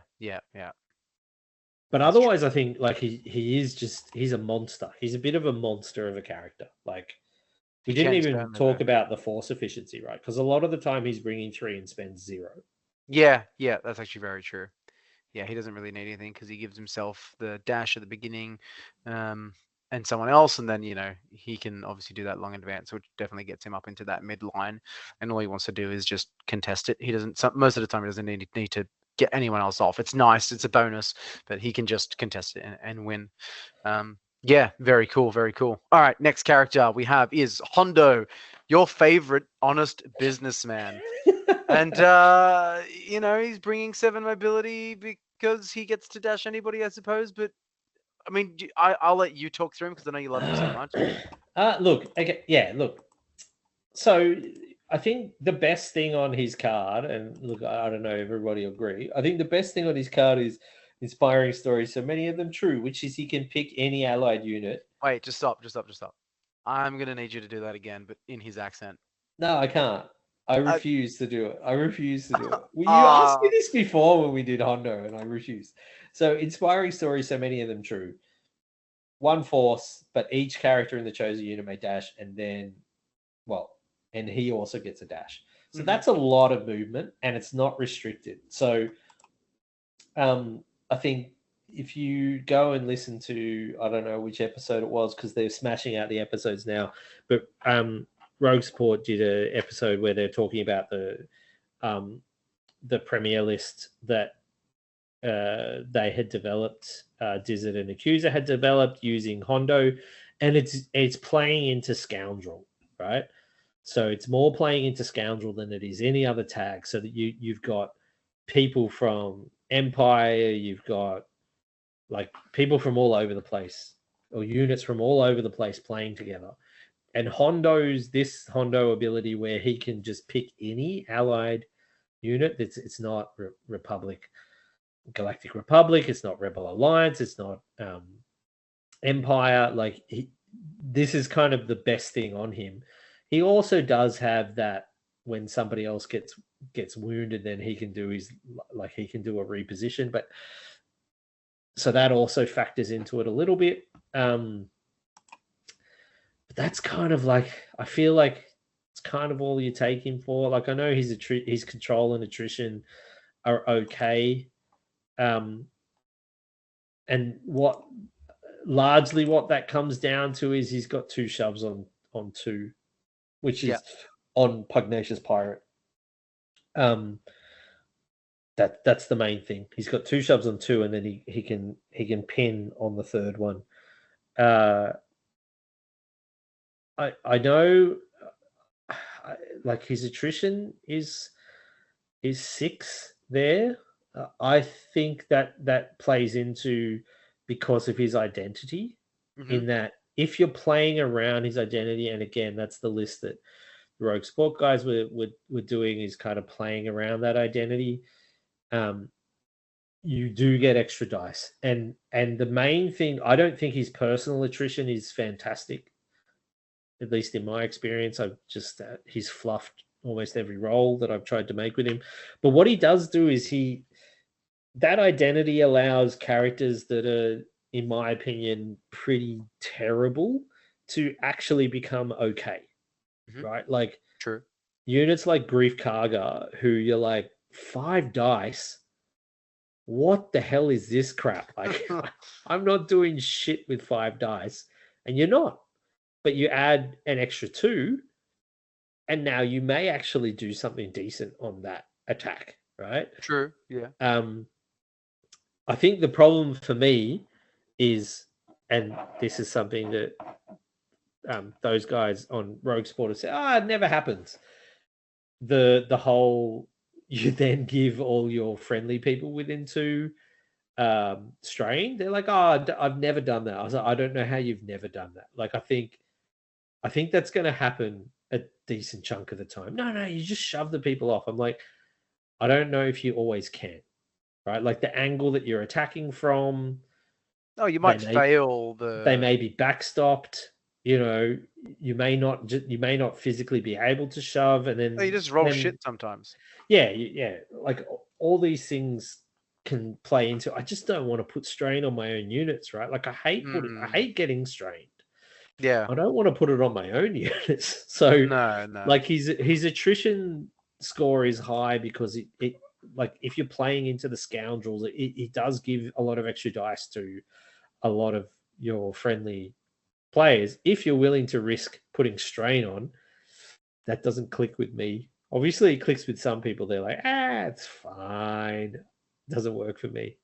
But that's otherwise, true. I think like he's a monster. He's a bit of a monster of a character. Like we didn't even talk about the force efficiency, right? Because a lot of the time he's bringing 3 and spends 0. Yeah, that's actually very true. Yeah, he doesn't really need anything because he gives himself the dash at the beginning, and someone else, and then he can obviously do that long advance, which definitely gets him up into that midline. And all he wants to do is just contest it. He doesn't. Most of the time, he doesn't need to get anyone else off. It's nice, it's a bonus, but he can just contest it and win. Yeah, very cool, very cool. All right, next character we have is Hondo, your favorite honest businessman. And he's bringing 7 mobility because he gets to dash anybody, I suppose. But I mean, I'll let you talk through him because I know you love him so much. Look, okay, yeah, look. So I think the best thing on his card, and look, I don't know if everybody will agree. I think the best thing on his card is inspiring stories, so many of them true, which is he can pick any allied unit. Wait, just stop. I'm gonna need you to do that again, but in his accent. No, I can't. I refuse to do it. I refuse to do it. Well, you asked me this before when we did Hondo, and I refused. So inspiring stories, so many of them true. 1 force, but each character in the chosen unit may dash, and then, and he also gets a dash. So that's a lot of movement, and it's not restricted. So, I think if you go and listen to, I don't know which episode it was because they're smashing out the episodes now, but Rogue Sport did an episode where they're talking about the Premier list that they had developed, Dizzard and Accuser had developed using Hondo, and it's playing into Scoundrel, right? So it's more playing into Scoundrel than it is any other tag. So that you've got people from Empire, you've got like people from all over the place, or units from all over the place playing together. And this Hondo ability where he can just pick any allied unit. It's not Galactic Republic. It's not Rebel Alliance. It's not Empire. Like this is kind of the best thing on him. He also does have that when somebody else gets wounded, then he can do a reposition. But so that also factors into it a little bit. But that's kind of like, I feel like it's kind of all you take him for. Like I know his control and attrition are okay. And largely what that comes down to is he's got 2 shoves on 2, which is on Pugnacious Pirate. That's the main thing. He's got 2 shoves on 2, and then he can pin on the 3rd one. I know, like his attrition is 6 there. I think that plays into because of his identity, in that if you're playing around his identity, and again, that's the list that the Rogue Sport guys were doing, is kind of playing around that identity. You do get extra dice, and the main thing, I don't think his personal attrition is fantastic. At least in my experience, he's fluffed almost every roll that I've tried to make with him. But what he does do is that identity allows characters that are, in my opinion, pretty terrible to actually become okay, right? Like true units like Grief Karga, who you're like 5 dice. What the hell is this crap? Like I'm not doing shit with 5 dice, and you're not. But you add an extra 2, and now you may actually do something decent on that attack, right? True, yeah. I think the problem for me is, and this is something that those guys on Rogue Sport have said, it never happens. The whole, you then give all your friendly people within 2 strain. They're like, I've never done that. I was like, I don't know how you've never done that. Like, I think that's going to happen a decent chunk of the time. No, you just shove the people off. I'm like, I don't know if you always can, right? Like the angle that you're attacking from. Oh, you might fail They may be backstopped. You may not physically be able to shove, and then you just roll shit sometimes. Yeah. Like all these things can play into. I just don't want to put strain on my own units, right? Like I hate getting strained. Yeah, I don't want to put it on my own units. So no. Like his attrition score is high because it like if you're playing into the Scoundrels, it does give a lot of extra dice to a lot of your friendly players. If you're willing to risk putting strain on, that doesn't click with me. Obviously, it clicks with some people. They're like, it's fine. doesn't work for me.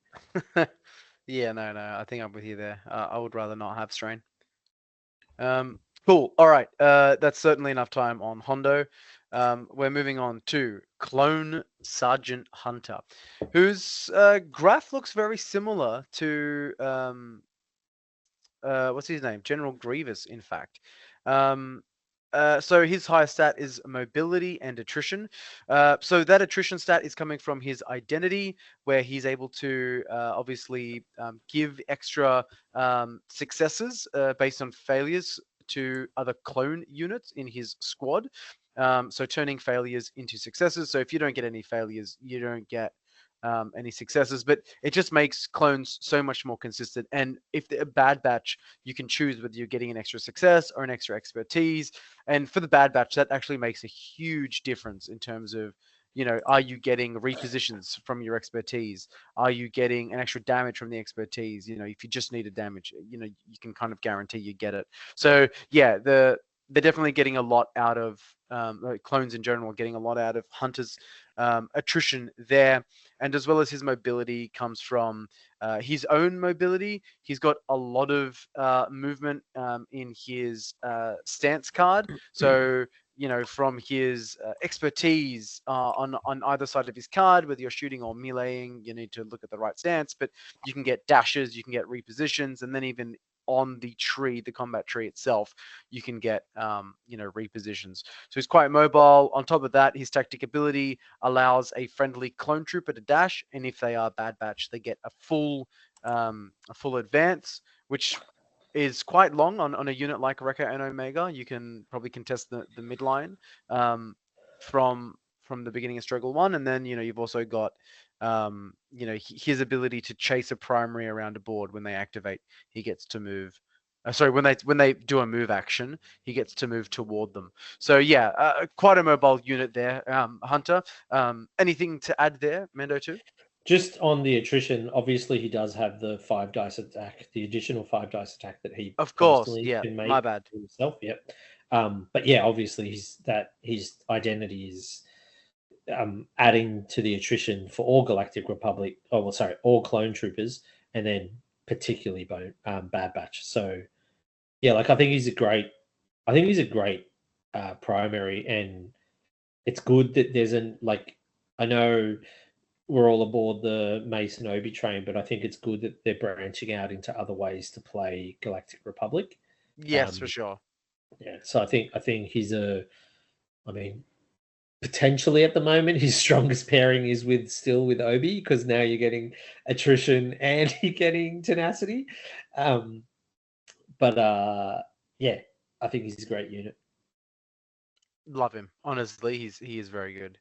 Yeah, no, I think I'm with you there. I would rather not have strain. Cool. All right. That's certainly enough time on Hondo. We're moving on to Clone Sergeant Hunter, whose graph looks very similar to what's his name? General Grievous, in fact. So his highest stat is mobility and attrition. So that attrition stat is coming from his identity, where he's able to obviously give extra successes based on failures to other clone units in his squad. So turning failures into successes. So if you don't get any failures, you don't get any successes, but it just makes clones so much more consistent. And if they're a bad batch, you can choose whether you're getting an extra success or an extra expertise. And for the bad batch, that actually makes a huge difference in terms of, are you getting repositions from your expertise? Are you getting an extra damage from the expertise? If you just need a damage, you can kind of guarantee you get it. So yeah, they're definitely getting a lot out of clones in general, getting a lot out of Hunter's attrition there. And as well as his mobility comes from his own mobility. He's got a lot of movement in his stance card. So, from his expertise on either side of his card, whether you're shooting or meleeing, you need to look at the right stance, but you can get dashes, you can get repositions, and then even on the tree, the combat tree itself, you can get, repositions. So he's quite mobile. On top of that, his tactic ability allows a friendly clone trooper to dash, and if they are bad batch, they get a full advance, which is quite long on a unit like Rekka and Omega. You can probably contest the midline from the beginning of Struggle 1, and then you've also got his ability to chase a primary around a board. When they activate, he gets to move. Sorry, when they do a move action, he gets to move toward them. So yeah, quite a mobile unit there, Hunter. Anything to add there, Mando too? Just on the attrition, obviously he does have the 5 dice attack, the additional 5 dice attack that he Of course, personally yeah. can My make bad. himself. Yep. But yeah, obviously his identity is adding to the attrition for all Galactic Republic. Oh, well, sorry, all clone troopers, and then particularly Bad Batch. So yeah, like I think he's a great primary, and it's good that there's I know we're all aboard the Mason Obi train, but I think it's good that they're branching out into other ways to play Galactic Republic. Yes, for sure. Yeah, so I think he's potentially at the moment his strongest pairing is still with Obi, because now you're getting attrition and you're getting tenacity. But yeah, I think he's a great unit. Love him. Honestly, he is very good.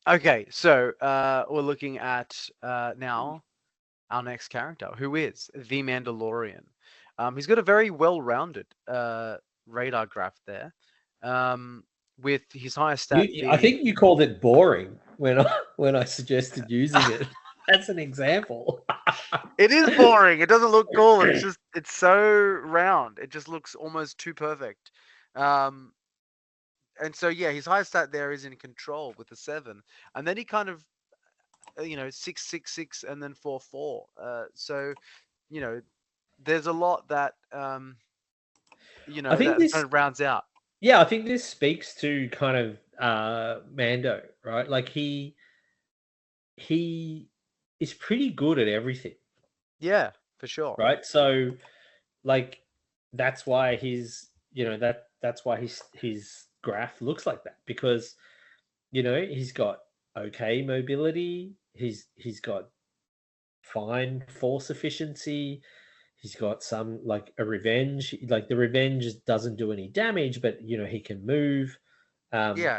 Okay, so we're looking at now our next character, who is the Mandalorian. He's got a very well-rounded radar graph there, with his highest stat being... I think you called it boring when I suggested using it. That's an example. It is boring. It doesn't look cool. It's so round. It just looks almost too perfect. And so yeah, his highest stat there is in control with the 7, and then he kind of 666 and then 44. So there's a lot that I think this kind of rounds out. Yeah, I think this speaks to kind of Mando, right? Like he is pretty good at everything. Yeah, for sure. Right? So like that's why his graph looks like that, because he's got okay mobility, he's got fine force efficiency, he's got some like a revenge. Like the revenge doesn't do any damage, but he can move.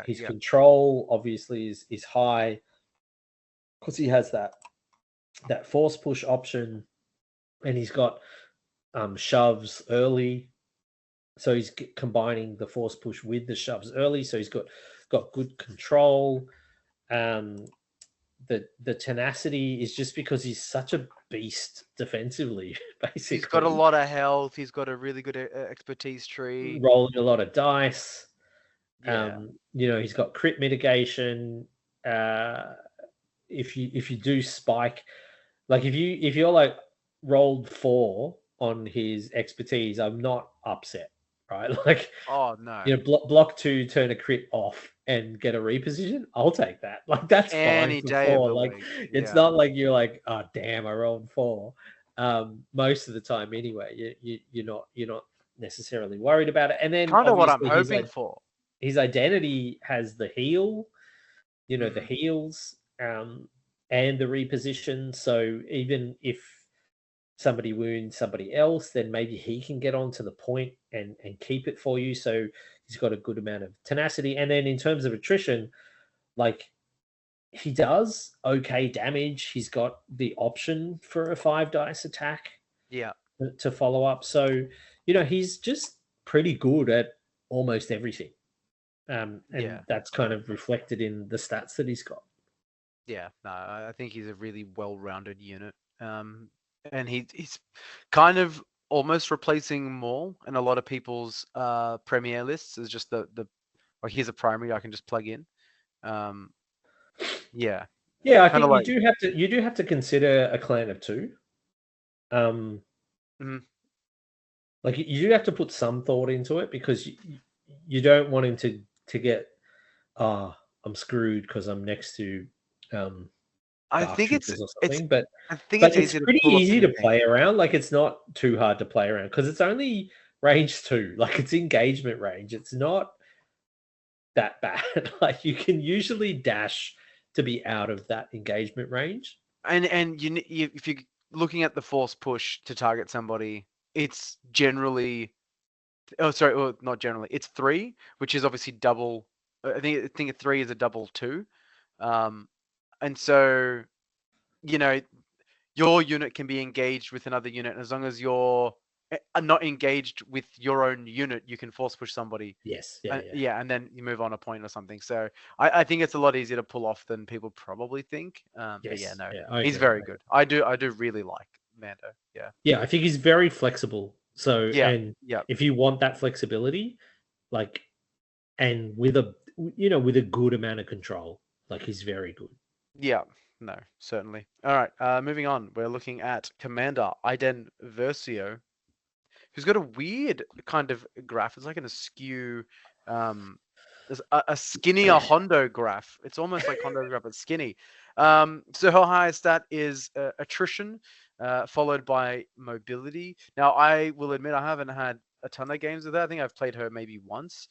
His control obviously is high because he has that force push option, and he's got shoves early. So he's combining the force push with the shoves early. So he's got good control. The tenacity is just because he's such a beast defensively, basically. He's got a lot of health. He's got a really good expertise tree. Rolling a lot of dice. Yeah. He's got crit mitigation. if you do spike, like if you're like rolled 4 on his expertise, I'm not upset, right? Like, Oh no. you know, block 2, turn a crit off, and get a reposition. I'll take that. Like, that's fine Any for day of 4. the Like, week. it's Yeah. not like you're like, oh damn, I rolled 4. Most of the time, anyway, you're not necessarily worried about it. And then Kind of what I'm obviously hoping for. his identity has the heal, the Mm. heals, and the reposition. So even if somebody wounds somebody else, then maybe he can get onto the point and keep it for you. So he's got a good amount of tenacity. And then in terms of attrition, like, he does okay damage. He's got the option for a 5 dice attack Yeah. to follow up. So, he's just pretty good at almost everything. And Yeah. that's kind of reflected in the stats that he's got. Yeah. No, I think he's a really well-rounded unit. And he's kind of almost replacing Maul in a lot of people's premier lists as just the like, here's a primary I can just plug in. Yeah. Yeah, I Kind of think like you do have to consider a clan of 2. Mhm. Like, you do have to put some thought into it, because you don't want him to get, I'm screwed because I'm next to I Dark think Troopers or something. But I think it's it's easy to pretty pull off easy to anything. play around. Like, it's not too hard to play around, because it's only range 2. Like, it's engagement range. It's not that bad. Like, you can usually dash to be out of that engagement range. And if you're looking at the force push to target somebody, it's generally not generally. It's 3, which is obviously double. I think a 3 is a double 2, and so your unit can be engaged with another unit, and as long as you're not engaged with your own unit, you can force push somebody. Yes. Yeah, and then you move on a point or something. So I think it's a lot easier to pull off than people probably think. But yeah, Yes. no, Yeah, I he's agree. very good. I do really like Mando. Yeah. Yeah, I think he's very flexible. So, Yeah. and Yeah. if you want that flexibility, like, and with a good amount of control, like, he's very good. Yeah. No, certainly. All right. Moving on. We're looking at Commander Iden Versio, who's got a weird kind of graph. It's like an askew, there's a skinnier Hondo graph. It's almost like Hondo graph, but skinny. So her highest stat is attrition, followed by mobility. Now, I will admit I haven't had a ton of games with her. I think I've played her maybe once.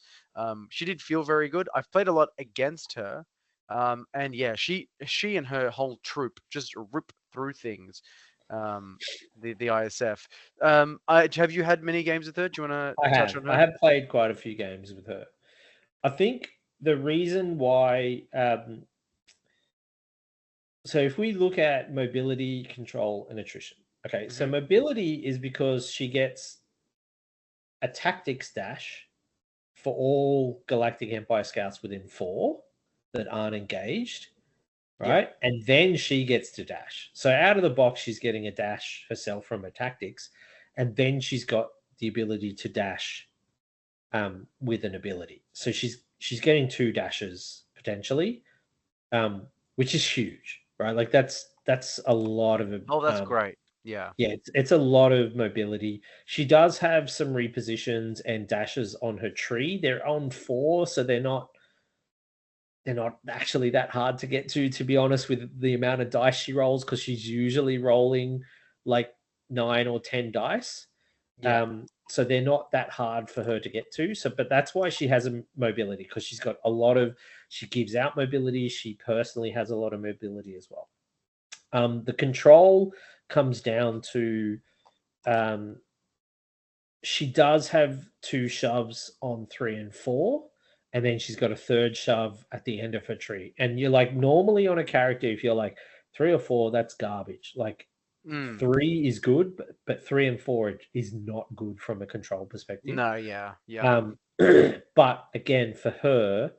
She did feel very good. I've played a lot against her. And yeah, she and her whole troop just rip through things. The ISF. Have you had many games with her? Do you want to touch on I her? have played quite a few games with her. I think the reason why, so if we look at mobility, control, and attrition. Okay, so Mm-hmm. mobility is because she gets a tactics dash for all Galactic Empire scouts within 4 that aren't engaged, Yeah. right? And then she gets to dash. So out of the box, she's getting a dash herself from her tactics, and then she's got the ability to dash with an ability. So she's getting 2 dashes potentially, which is huge, right? Like, that's a lot of Oh, that's great. Yeah. yeah, it's a lot of mobility. She does have some repositions and dashes on her tree. They're on 4, so they're not actually that hard to get to be honest, with the amount of dice she rolls, because she's usually rolling like 9 or 10 dice. Yeah. So they're not that hard for her to get to. So, but that's why she has a mobility, because she's got a lot of. She gives out mobility. She personally has a lot of mobility as well. The control comes down to. She does have 2 shoves on 3 and 4, and then she's got a 3rd shove at the end of her tree. And you're like, normally on a character, if you're like 3 or 4, that's garbage. Like, 3 is good, but 3 and 4 is not good from a control perspective. No, yeah. But again, for her,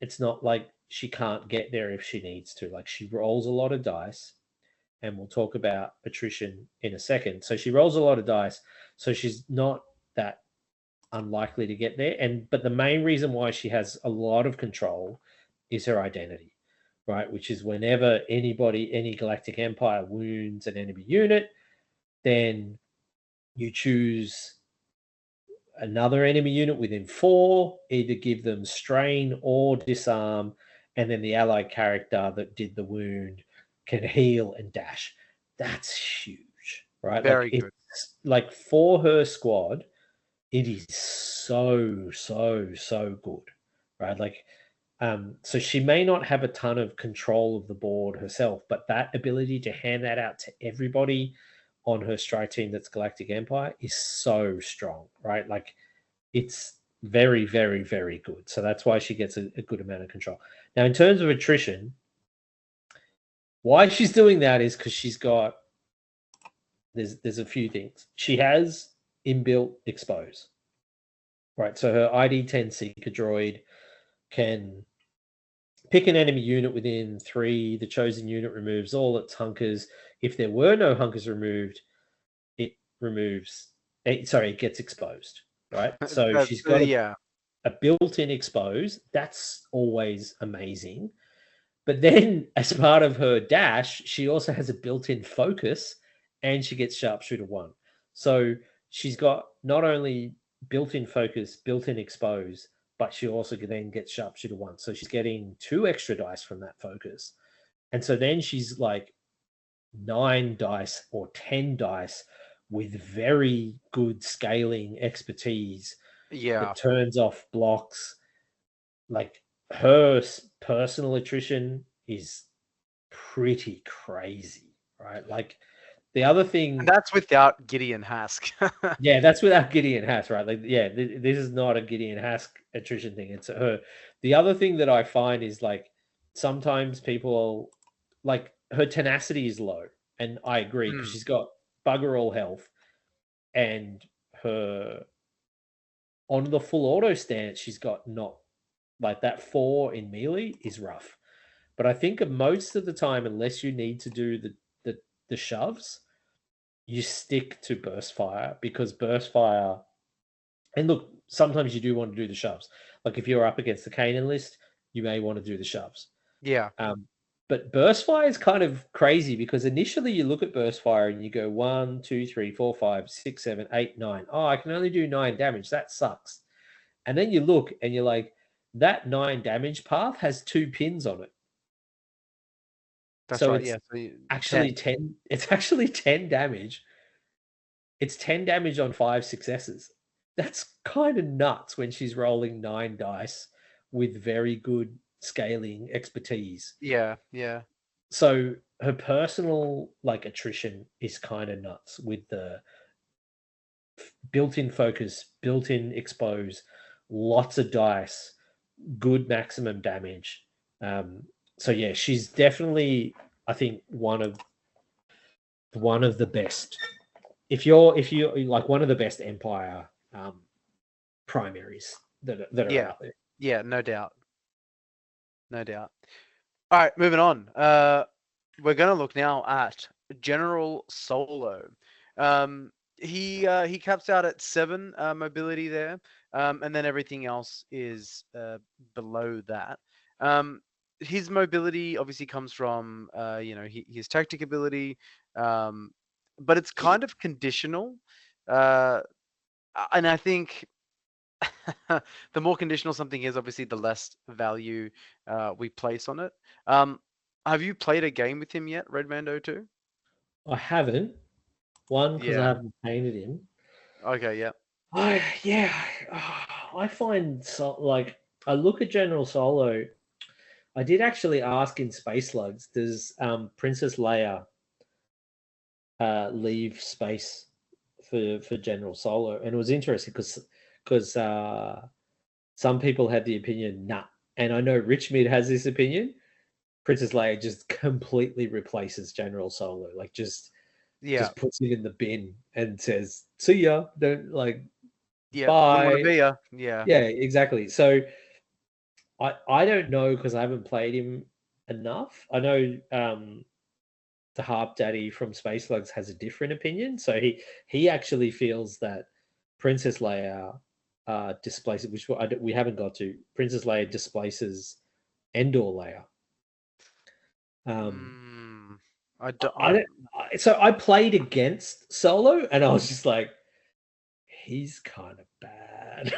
it's not like she can't get there if she needs to. Like, she rolls a lot of dice, and we'll talk about attrition in a second. So she rolls a lot of dice, so she's not that unlikely to get there. But the main reason why she has a lot of control is her identity. right? Which is whenever any Galactic Empire wounds an enemy unit, then you choose another enemy unit within 4, either give them strain or disarm, and then the allied character that did the wound can heal and dash. That's huge, right? Very Like good. it's like for her squad, it is so good, right? Like so she may not have a ton of control of the board herself, but that ability to hand that out to everybody on her strike team that's Galactic Empire is so strong, right? Like it's very good. So that's why she gets a good amount of control. Now, in terms of attrition, why she's doing that is because she's got there's a few things. She has inbuilt expose, right? So her ID10 Seeker droid can pick an enemy unit within 3. The chosen unit removes all its hunkers. If there were no hunkers removed, it removes. It gets exposed, right? So she's got a built-in expose. That's always amazing. But then, as part of her dash, she also has a built-in focus, and she gets sharpshooter 1. So she's got not only built-in focus, built-in expose, but she also then gets sharpshooter 1. So she's getting 2 extra dice from that focus. And so then she's like 9 dice or 10 dice with very good scaling expertise that turns off blocks. Like her personal attrition is pretty crazy, right? Like the other thing, And that's without Gideon Hask. yeah, that's without Gideon Hask, right? Like, yeah, this is not a Gideon Hask attrition thing. It's her. The other thing that I find is like sometimes people like her tenacity is low, and I agree because she's got bugger all health, and her on the full auto stance, she's got not like that 4 in melee is rough. But I think most of the time, unless you need to do the shoves, you stick to burst fire because burst fire. And look, sometimes you do want to do the shoves. Like if you're up against the Kanan list, you may want to do the shoves. Yeah. But burst fire is kind of crazy because initially you look at burst fire and you go 1, 2, 3, 4, 5, 6, 7, 8, 9. Oh, I can only do 9 damage. That sucks. And then you look and you're like, that 9 damage path has 2 pins on it. That's so right. it's Yeah. So actually 10. It's actually 10 damage. It's 10 damage on 5 successes. That's kind of nuts when she's rolling 9 dice with very good scaling expertise. Yeah. Yeah. So her personal like attrition is kind of nuts with the built-in focus, built-in expose, lots of dice, good maximum damage. So yeah, she's definitely, I think, one of the best. If you're like one of the best Empire primaries that are out there. Yeah, no doubt. No doubt. All right, moving on. We're going to look now at General Solo. He caps out at 7 mobility there, and then everything else is below that. His mobility obviously comes from his tactic ability, but it's kind of conditional, and I think the more conditional something is, obviously, the less value we place on it. Have you played a game with him yet, Red Mando 2? I haven't. One, because I Yeah. haven't painted him. Okay, yeah. I find like I look at General Solo. I did actually ask in Space Slugs, does Princess Leia leave space for General Solo? And it was interesting because some people had the opinion nah, and I know Richmond has this opinion. Princess Leia just completely replaces General Solo, like just puts it in the bin and says, "See ya." Don't like. Yeah. Bye. Wouldn't want to be ya. Yeah. Yeah, exactly. So I don't know because I haven't played him enough. I know the Harp Daddy from Space Slugs has a different opinion. So he actually feels that Princess Leia displaces, which we haven't got to. Princess Leia displaces Endor Leia. I don't. So I played against Solo, and I was just like, he's kind of bad.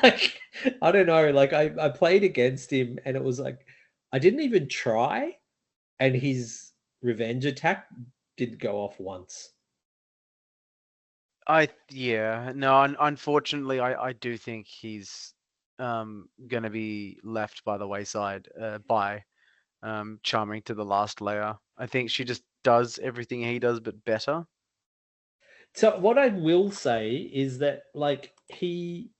Like, I don't know. Like, I played against him, and it was like, I didn't even try, and his revenge attack didn't go off once. Unfortunately, I do think he's going to be left by the wayside by Charming to the last layer. I think she just does everything he does, but better. So what I will say is that, like, he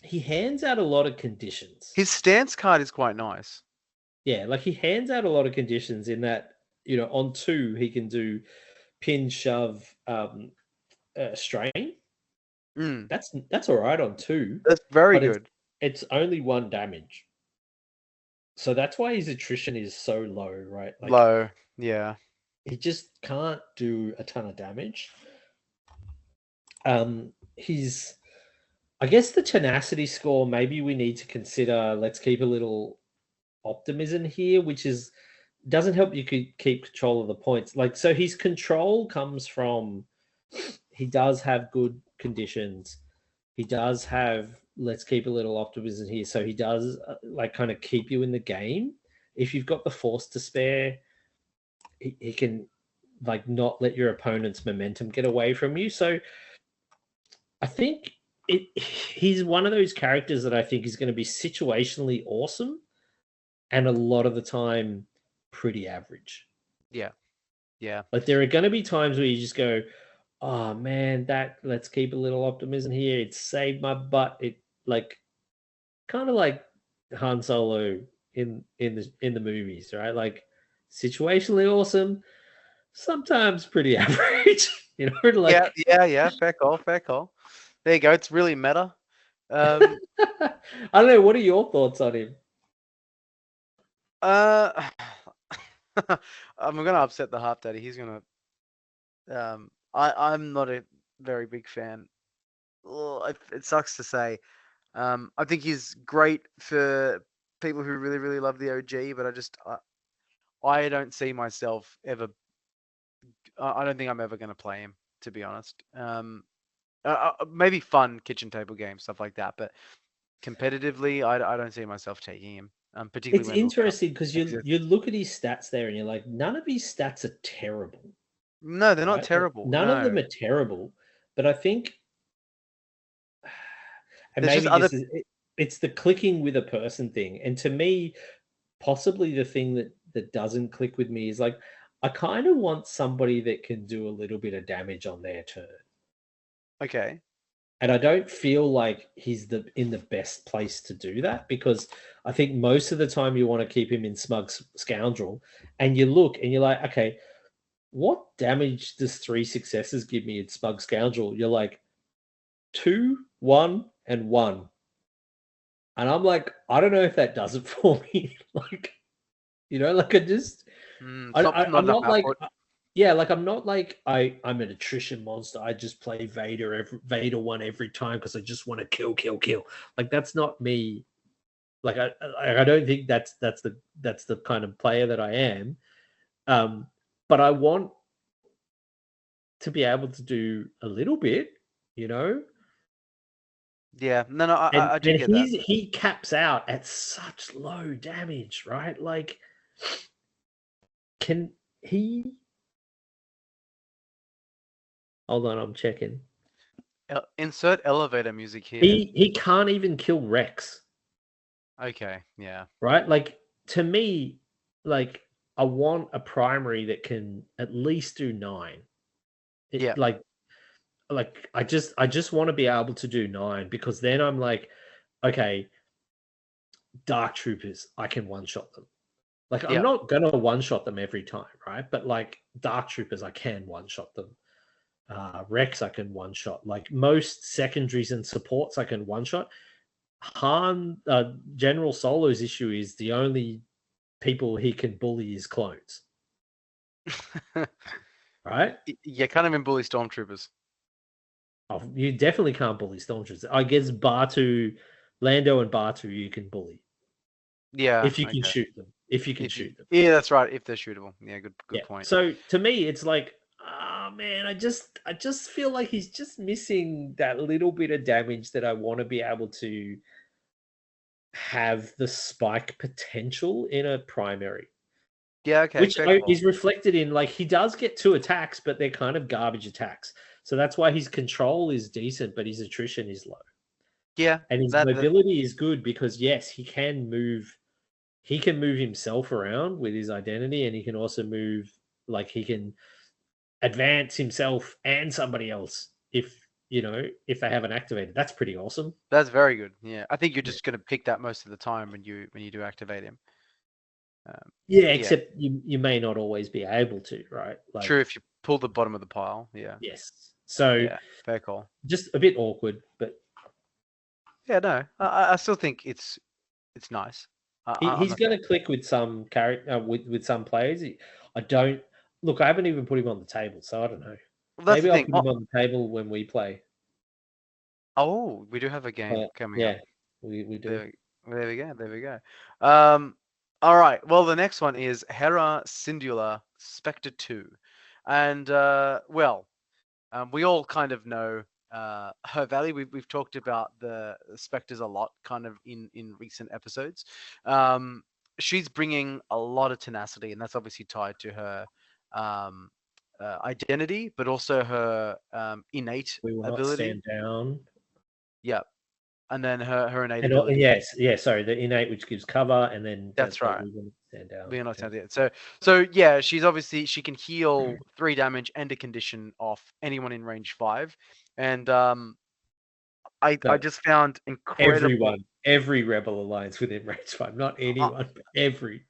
hands out a lot of conditions. His stance card is quite nice. Yeah, like he hands out a lot of conditions in that, on 2 he can do pin, shove, strain. That's all right on 2. That's very good. It's only 1 damage. So that's why his attrition is so low, right? Like, low, yeah. He just can't do a ton of damage. I guess the tenacity score, maybe we need to consider, let's keep a little optimism here, which doesn't help you keep control of the points. Like, so his control comes from, he does have good conditions. He does have, let's keep a little optimism here. So he does like kind of keep you in the game. If you've got the force to spare, he can like not let your opponent's momentum get away from you. So I think he's one of those characters that I think is going to be situationally awesome and a lot of the time pretty average. Yeah. Like, there are going to be times where you just go, oh man, let's keep a little optimism here. It saved my butt. It like kind of like Han Solo in the movies, right? Like, situationally awesome, sometimes pretty average. Like, yeah. Fair call. There you go. It's really meta. I don't know. What are your thoughts on him? I'm gonna upset the Harp Daddy. He's gonna. I'm not a very big fan. It sucks to say. I think he's great for people who really, really love the OG, but I don't see myself ever. I don't think I'm ever going to play him, to be honest. Maybe fun kitchen table games, stuff like that, but competitively, I don't see myself taking him. Particularly, it's interesting because you look at his stats there, and you're like, none of his stats are terrible. No, they're not terrible. None of them are terrible, but I think, and maybe it's the clicking with a person thing. And to me, possibly the thing that doesn't click with me is, like, I kind of want somebody that can do a little bit of damage on their turn. Okay. And I don't feel like he's in the best place to do that, because I think most of the time you want to keep him in Smug Scoundrel, and you look and you're like, okay, what damage does 3 successes give me in Smug Scoundrel? You're like 2, 1, and 1. And I'm like, I don't know if that does it for me. Like, like I just, I'm not like, like, I'm not like I'm an attrition monster. I just play Vader 1 every time because I just want to kill. Like, that's not me. Like, I don't think that's the kind of player that I am. But I want to be able to do a little bit, Yeah, no, I do get that. He caps out at such low damage, right? Like, can he? Hold on, I'm checking. Insert elevator music here. He can't even kill Rex. Okay, yeah. Right? Like, to me, like, I want a primary that can at least do 9. Yeah. Like I just want to be able to do 9, because then I'm like, okay, Dark Troopers, I can one-shot them. Like, I'm not gonna one-shot them every time, right? But like, Dark Troopers, I can one-shot them. Rex, I can one-shot. Like, most secondaries and supports, I can one-shot. General Solo's issue is the only people he can bully is clones. Right? You can't even bully Stormtroopers. Oh, you definitely can't bully Stormtroopers. I guess Lando and Batu, you can bully. Yeah. If you can shoot them. if you can shoot them. Yeah, that's right. If they're shootable. Yeah, good point. So to me, it's like, oh man, I just feel like he's just missing that little bit of damage that I want to be able to have the spike potential in a primary. Yeah, okay. Which Fair call. is reflected in, like, he does get 2 attacks, but they're kind of garbage attacks. So that's why his control is decent, but his attrition is low. Yeah. And his mobility is good because, yes, he can move himself around with his identity, and he can also move, like, he can advance himself and somebody else if they haven't activated. That's pretty awesome. That's very good. Yeah. I think you're just going to pick that most of the time when you do activate him. Except you may not always be able to, right? Like, true, if you pull the bottom of the pile. Yeah. Yes. So yeah, fair call. Just a bit awkward, but yeah, no, I still think it's nice. He's going to click with some character with some players. I haven't even put him on the table, so I don't know. Well, maybe I'll put him on the table when we play. Oh, we do have a game coming up. Yeah, we do. There we go. All right. Well, the next one is Hera Syndulla Spectre 2. And, we all kind of know her value. We've talked about the Spectres a lot kind of in recent episodes. She's bringing a lot of tenacity, and that's obviously tied to her identity, but also her innate ability. Not stand down. Yeah. And then her innate ability. Sorry, the innate, which gives cover, and then that's right. Stand down. We're not stand down. So yeah, she can heal 3 damage and a condition off anyone in range 5, and I just found incredible. Every Rebel Alliance within range 5, not anyone, but every.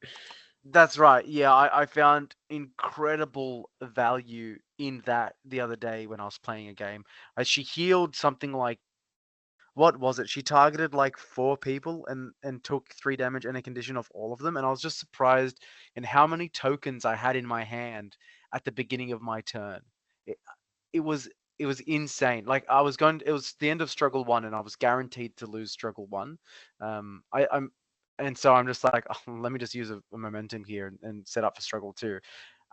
That's right. Yeah, I found incredible value in that the other day when I was playing a game. She healed something like, what was it? She targeted like 4 people and took 3 damage and a condition off all of them. And I was just surprised in how many tokens I had in my hand at the beginning of my turn. It was insane. Like it was the end of struggle 1, and I was guaranteed to lose struggle 1. So I'm just like, oh, let me just use a momentum here and set up for struggle 2.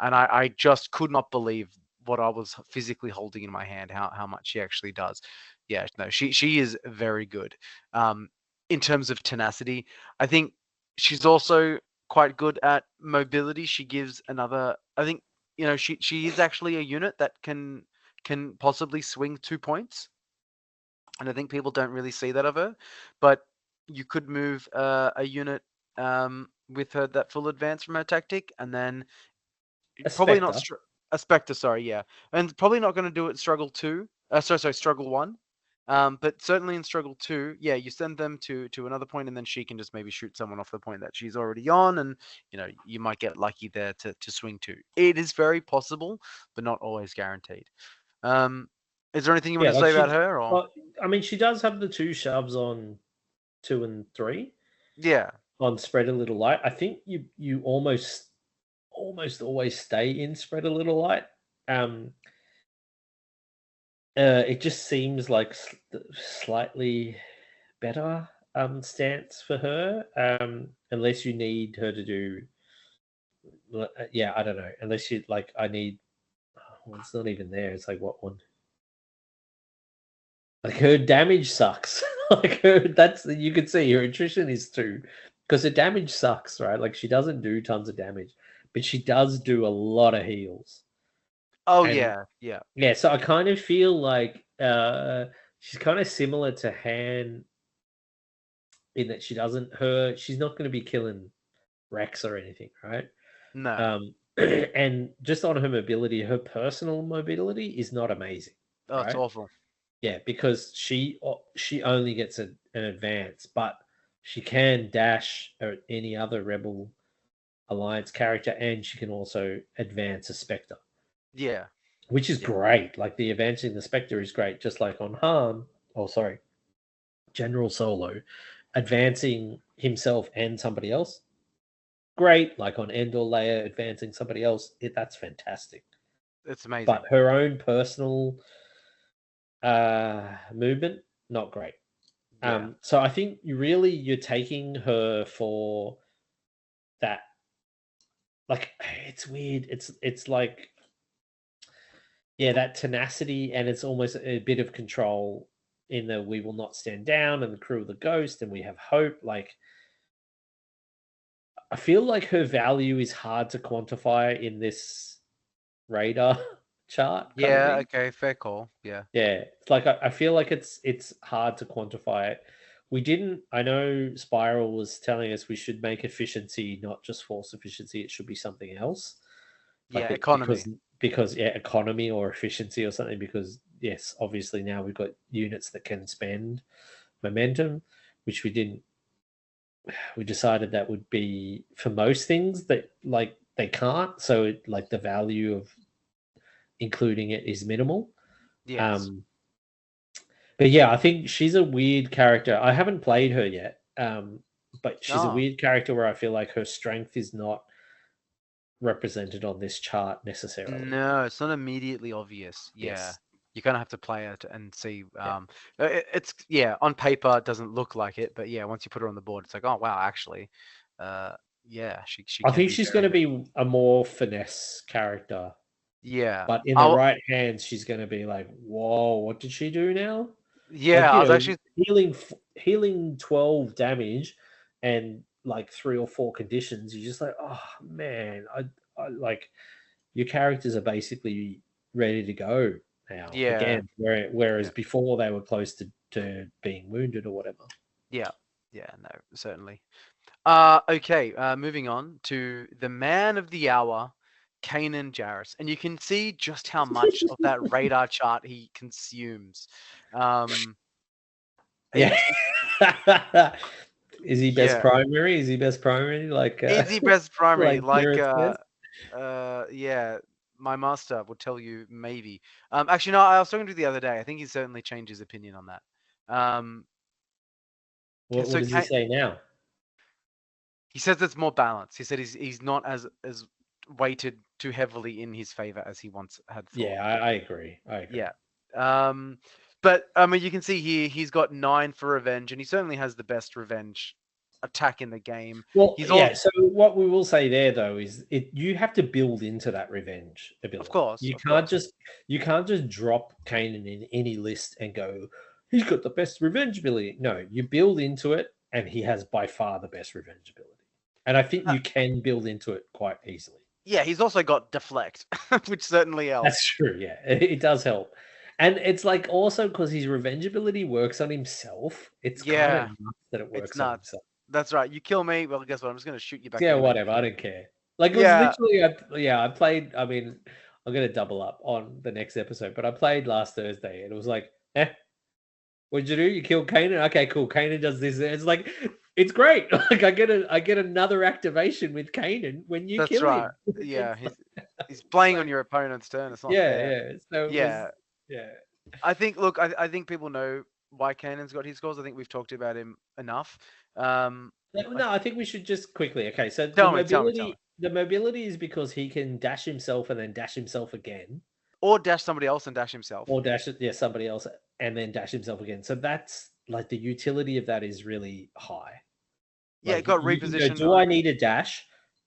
And I just could not believe what I was physically holding in my hand, how much she actually does. Yeah, no, she is very good. In terms of tenacity, I think she's also quite good at mobility. She gives another. I think she is actually a unit that can possibly swing 2 points, and I think people don't really see that of her. But you could move a unit with her that full advance from her tactic, and then probably not a Spectre. Sorry, yeah, and probably not going to do it struggle 2. Struggle 1. But certainly in struggle 2, yeah, you send them to another point, and then she can just maybe shoot someone off the point that she's already on, and you might get lucky there to swing 2. It is very possible, but not always guaranteed. Is there anything you want to say about her? Or? Well, I mean, she does have the 2 shoves on 2 and 3. Yeah. On Spread a Little Light, I think you almost always stay in Spread a Little Light. It just seems like slightly better stance for her, unless you need her to do. I don't know. Unless you like, I need. Well, it's not even there. It's like what one? Like her damage sucks. Like you can see her attrition is 2 because her damage sucks, right? Like she doesn't do tons of damage, but she does do a lot of heals. Oh, and, yeah. So I kind of feel like she's kind of similar to Han in that she's not going to be killing Rex or anything, right? No. And just on her mobility, her personal mobility is not amazing. Oh, right? It's awful. Yeah, because she only gets an advance, but she can dash any other Rebel Alliance character, and she can also advance a Spectre. Yeah. Which is great. Like the advancing the Spectre is great, just like on General Solo, advancing himself and somebody else. Great. Like on Endor Leia, advancing somebody else. That's fantastic. It's amazing. But her own personal movement, not great. Yeah. So I think you're taking her for that like it's weird. It's like that tenacity, and it's almost a bit of control in the we will not stand down and the crew of the ghost and we have hope. Like I feel like her value is hard to quantify in this radar chart kind of Yeah. thing. Okay. Fair call. Yeah. Yeah, it's like I feel like it's hard to quantify it. We didn't. I know Spiral was telling us we should make efficiency not just force efficiency; it should be something else, Yeah. like it Economy. because economy or efficiency or something. Because yes, obviously now we've got units that can spend momentum, which we didn't. We decided that would be for most things that like they can't. So like the value of including it is minimal. Yes. Um, But yeah, I think she's a weird character. I haven't played her yet, but she's a Oh. weird character where I feel like her strength is not represented on this chart necessarily. No, it's not immediately obvious. Yeah. Yes. You kind of have to play it and see. Yeah. It's on paper it doesn't look like it, but yeah, once you put her on the board, it's like, oh wow, actually, yeah, she I can think be she's very going to good. be a more finesse character, Yeah. but in the I'll, right hands, she's going to be like, "Whoa, what did she do now?" Like yeah, I was actually healing 12 damage, and like 3 or 4 conditions. You're just like, oh man, I like your characters are basically ready to go now yeah, again. Whereas yeah, before they were close to being wounded or whatever. yeah, yeah. No, certainly. Okay. Moving on to the man of the hour, Kanan Jarrus, and you can see just how much of that radar chart he consumes. Yeah. It's Is he best yeah. primary? Is he best primary? Like Easy best primary, like like Garrett's best? yeah, my master would tell you maybe. Actually, no, I was talking to the other day. I think he certainly changed his opinion on that. What So does he say now? he says it's more balanced. He said he's not as weighted too heavily in his favor as he once had thought. Yeah, I agree. I agree. Yeah. But I mean, you can see here he's got 9 for revenge, and he certainly has the best revenge attack in the game. Well, He's yeah. all, So what we will say there, though, is you have to build into that revenge of ability. course, of course. You can't just drop Kanan in any list and go, he's got the best revenge ability. No, you build into it, and he has by far the best revenge ability. And I think Uh, you can build into it quite easily. Yeah, he's also got deflect, which certainly helps. That's true. Yeah, it does help. And it's like also because his revenge ability works on himself. It's kind Yeah, of nuts that it it's works on nuts. himself. That's right. You kill me, well, guess what? I'm just gonna shoot you back Yeah, anyway. whatever. I don't care. Like it was Yeah, literally, I played. I mean, I'm gonna double up on the next episode, but I played last Thursday, and it was like, what'd you do? You killed Kanan? Okay, cool. Kanan does this. It's like, it's great. Like I get another activation with Kanan when you that's kill right. him. Yeah, It's he's playing on like, your opponent's turn. It's not yeah, fair. yeah. So it Yeah, was, yeah. I think. Look, I think people know why Kanan's got his scores. I think we've talked about him enough. No, I think we should just quickly. Okay, so Tell me, tell me, tell me. the mobility is because he can dash himself and then dash himself again, Or dash somebody else and dash himself. or dash somebody else and then dash himself again. So that's like the utility of that is really high. Yeah, Like got you can go, reposition. do I need a dash?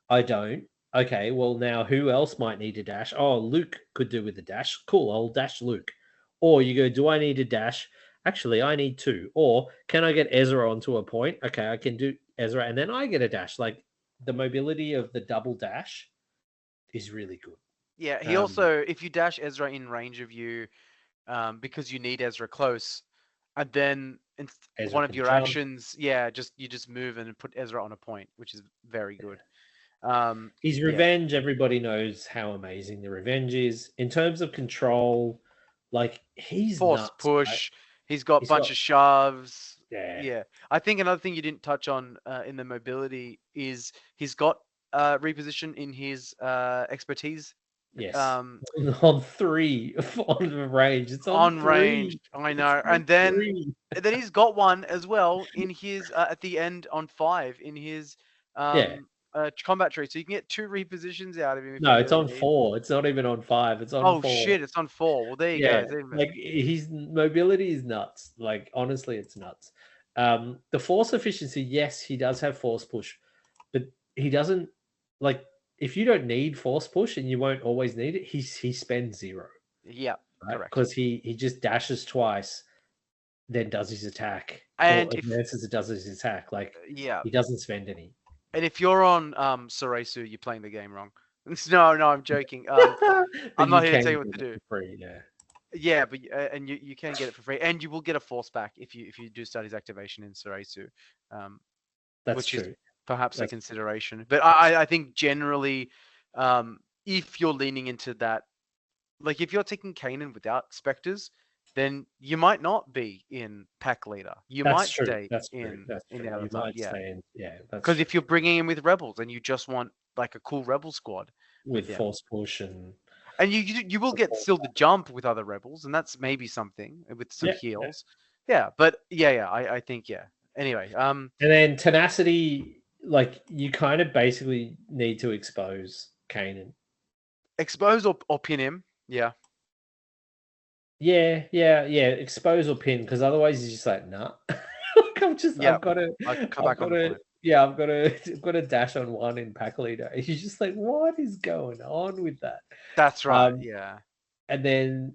I don't. Okay, well now who else might need a dash? Oh, Luke could do with a dash. Cool, I'll dash Luke. Or you go, do I need a dash? Actually, I need 2. Or can I get Ezra onto a point? Okay, I can do Ezra, and then I get a dash. Like the mobility of the double dash is really good. Yeah, he also, if you dash Ezra in range of you, because you need Ezra close, and then Ezra one of can your jump. actions, yeah, you just move and put Ezra on a point, which is very good. His revenge, everybody knows how amazing the revenge is. In terms of control, like he's Force nuts. push. Right? He's got a bunch of shoves. Yeah. Yeah. I think another thing you didn't touch on in the mobility is he's got reposition in his expertise. Yes. Um, on 3 on the range. It's on range. 3. I know. And then he's got one as well in his at the end on 5 in his combat tree. So you can get 2 repositions out of him if No, you it's really on need. 4. It's not even on 5. It's on 4. Oh shit, it's on 4. Well, there you go. It's even... Like his mobility is nuts. Like honestly, it's nuts. The force efficiency, yes, he does have force push, but he doesn't like if you don't need force push and you won't always need it, he spends 0, Yeah, right? correct. Because he just dashes twice, then does his attack, And or if advances and does his attack. Like yeah, he doesn't spend any. and if you're on Soresu, you're playing the game wrong. No, I'm joking. But I'm you not here to can tell you what get to it do. for free, yeah. Yeah, but and you can get it for free, and you will get a force back if you do start his activation in Soresu, That's which is true. perhaps a That's consideration. But I think generally, if you're leaning into that, like if you're taking Kanan without Spectres, then you might not be in pack leader. You might true. stay That's true. in That's the true. other You side. might Yeah, stay in. Yeah, that's because true. if you're bringing him with rebels and you just want like a cool rebel squad With him. force push and you will get still the jump with other rebels, and that's maybe something with some Yeah, heals. Yeah, but I think Anyway, and then tenacity, like you kind of basically need to expose Kanan. expose or pin him. Yeah, Yeah. Expose or pin, because otherwise he's just like, nah. yeah. I've got to, I come back on the point. yeah, I've got to dash on 1 in pack leader. He's just like, what is going on with that? That's right. Yeah. And then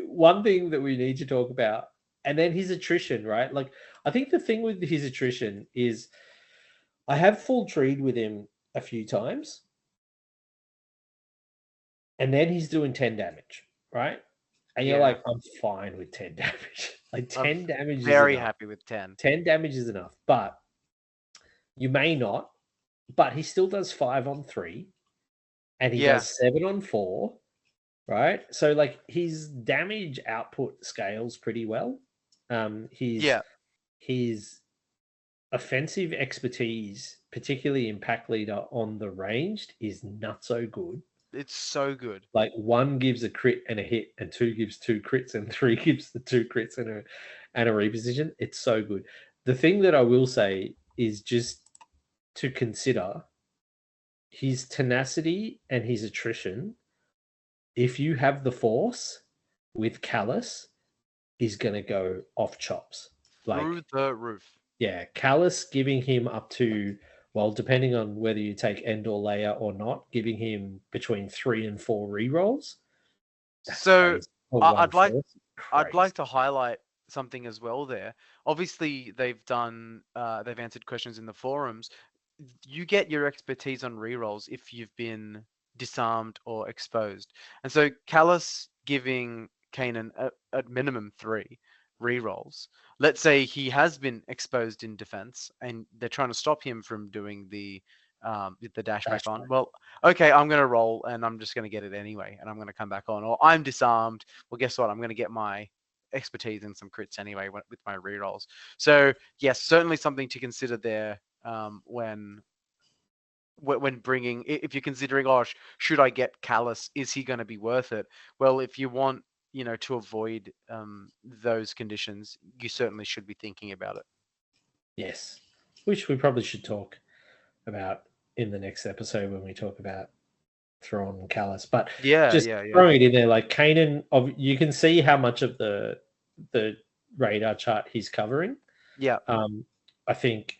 one thing that we need to talk about, and then his attrition, right? Like, I think the thing with his attrition is I have full treed with him a few times, and then he's doing 10 damage, right? And you're Yeah. like, I'm fine with 10 damage. Like, I'm 10 damage is very enough. happy with 10. 10 damage is enough, but you may not. But he still does 5 on 3, and he Yeah. does 7 on 4, right? So, like, his damage output scales pretty well. Yeah. His offensive expertise, particularly in pack leader on the ranged, is not so good. It's so good. Like 1 gives a crit and a hit, and 2 gives 2 crits, and 3 gives the 2 crits and a reposition. It's so good. The thing that I will say is just to consider his tenacity and his attrition. If you have the force with Callus, he's gonna go off chops. Through Like, the roof. yeah, Callus giving him up to, well, depending on whether you take End or Leia or not, giving him between 3 and 4 rerolls. That's So crazy. For I- one I'd like force, I'd like crazy. to highlight something as well there. Obviously, they've answered questions in the forums. You get your expertise on rerolls if you've been disarmed or exposed. And so Callus giving Kanan at minimum 3 rerolls. Let's say he has been exposed in defense and they're trying to stop him from doing the dash back Dash on. back. Well, okay, I'm going to roll and I'm just going to get it anyway and I'm going to come back on. Or I'm disarmed. Well, guess what? I'm going to get my expertise and some crits anyway with my rerolls. So yes, certainly something to consider there when bringing, if you're considering, oh, should I get Callus? Is he going to be worth it? Well, if you want, to avoid those conditions, you certainly should be thinking about it. Yes, which we probably should talk about in the next episode when we talk about Thrawn and Callus. But Yeah. throwing it in there, like Kanan, you can see how much of the radar chart he's covering. Yeah. I think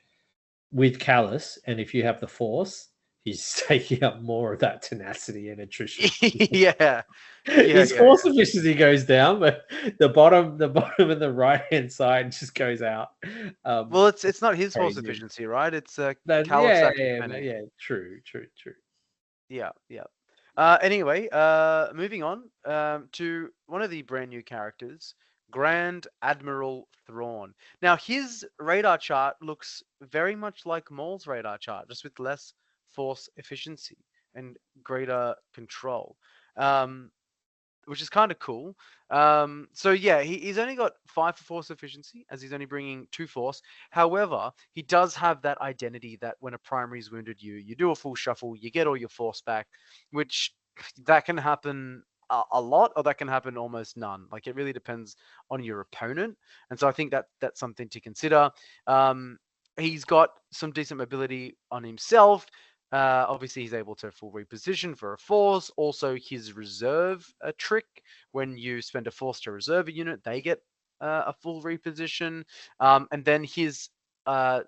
with Callus, and if you have the Force, he's taking up more of that tenacity and attrition. Yeah. His force efficiency goes down, but the bottom and the right hand side just goes out. Well, it's not his force crazy. efficiency, right? It's yeah, Callus actually spending. yeah, true. Yeah. Anyway, moving on to one of the brand new characters, Grand Admiral Thrawn. Now, his radar chart looks very much like Maul's radar chart, just with less force efficiency and greater control, which is kind of cool. So yeah, he's only got 5 for force efficiency, as he's only bringing 2 force. However, he does have that identity that when a primary's wounded you do a full shuffle, you get all your force back, which that can happen a lot, or that can happen almost none. Like, it really depends on your opponent, and so I think that's something to consider. He's got some decent mobility on himself. Obviously, he's able to full reposition for a force. Also, his reserve trick, when you spend a force to reserve a unit, they get a full reposition. And then his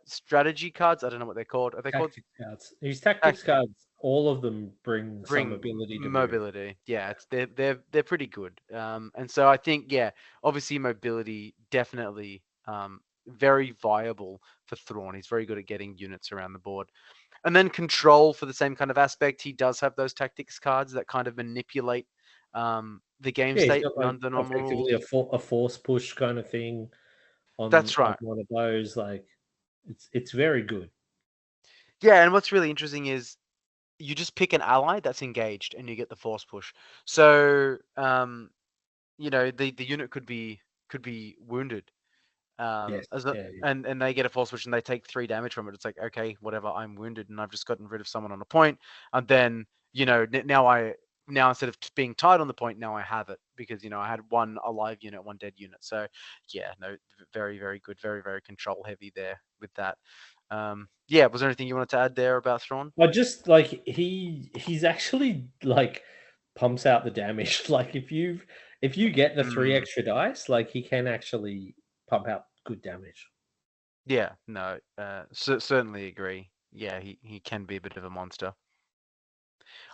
strategy cards, I don't know what they're called. Are they called Tactics cards? His tactics cards all of them bring some ability to move. mobility. Yeah, it's they're pretty good. And so I think obviously mobility definitely very viable for Thrawn. He's very good at getting units around the board. And then control for the same kind of aspect. He does have those tactics cards that kind of manipulate the game Yeah, he's state got like under normal rules. effectively a force push kind of thing on That's right. one of those. Like it's very good. Yeah, and what's really interesting is you just pick an ally that's engaged and you get the force push. So the unit could be wounded. Yes. As Yeah. and they get a force push and they take 3 damage from it. It's like, okay, whatever, I'm wounded and I've just gotten rid of someone on a point. And then, now instead of being tied on the point, now I have it because, I had one alive unit, one dead unit. So yeah, no, very, very good. Very, very control heavy there with that. Was there anything you wanted to add there about Thrawn? I just like he's actually like pumps out the damage. Like if you get the 3 extra dice, like he can actually pump out good damage. Yeah, no, certainly agree. Yeah, he can be a bit of a monster.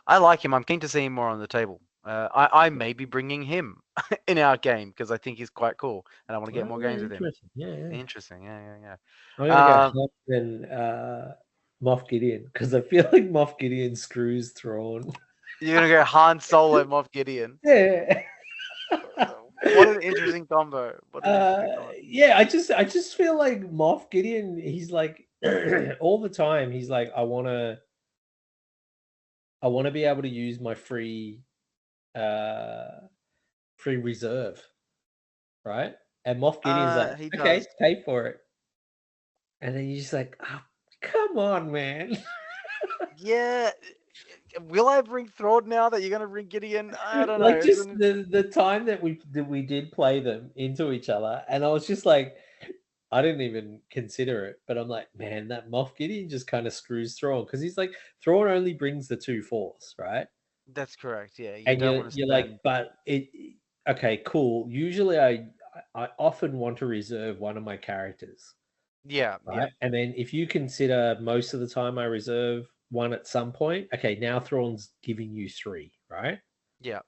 I like him. I'm keen to see him more on the table. I may be bringing him in our game because I think he's quite cool, and I want to get more games with him. Yeah. Interesting. Yeah. I'm gonna go Hunt and Moff Gideon because I feel like Moff Gideon screws Thrawn. You're gonna go Han Solo, Moff Gideon. Yeah. What an interesting combo. Yeah, I just feel like Moff Gideon. He's like all the time. He's like, I want to be able to use my free reserve, right? And Moff Gideon's like, okay, does. pay for it. And then you're just like, oh, come on, man. Yeah. Will I bring Thrawn now that you're gonna bring Gideon? I don't know. Like just the time that we did play them into each other, and I was just like, I didn't even consider it, but I'm like, man, that Moff Gideon just kind of screws Thrawn because he's like, Thrawn only brings the 2 force, right? That's correct. Yeah, And you're like, but okay, cool. Usually, I often want to reserve one of my characters. Yeah, right. yeah. And then if you consider most of the time I reserve one at some point, okay, now Thrawn's giving you 3, right? Yeah.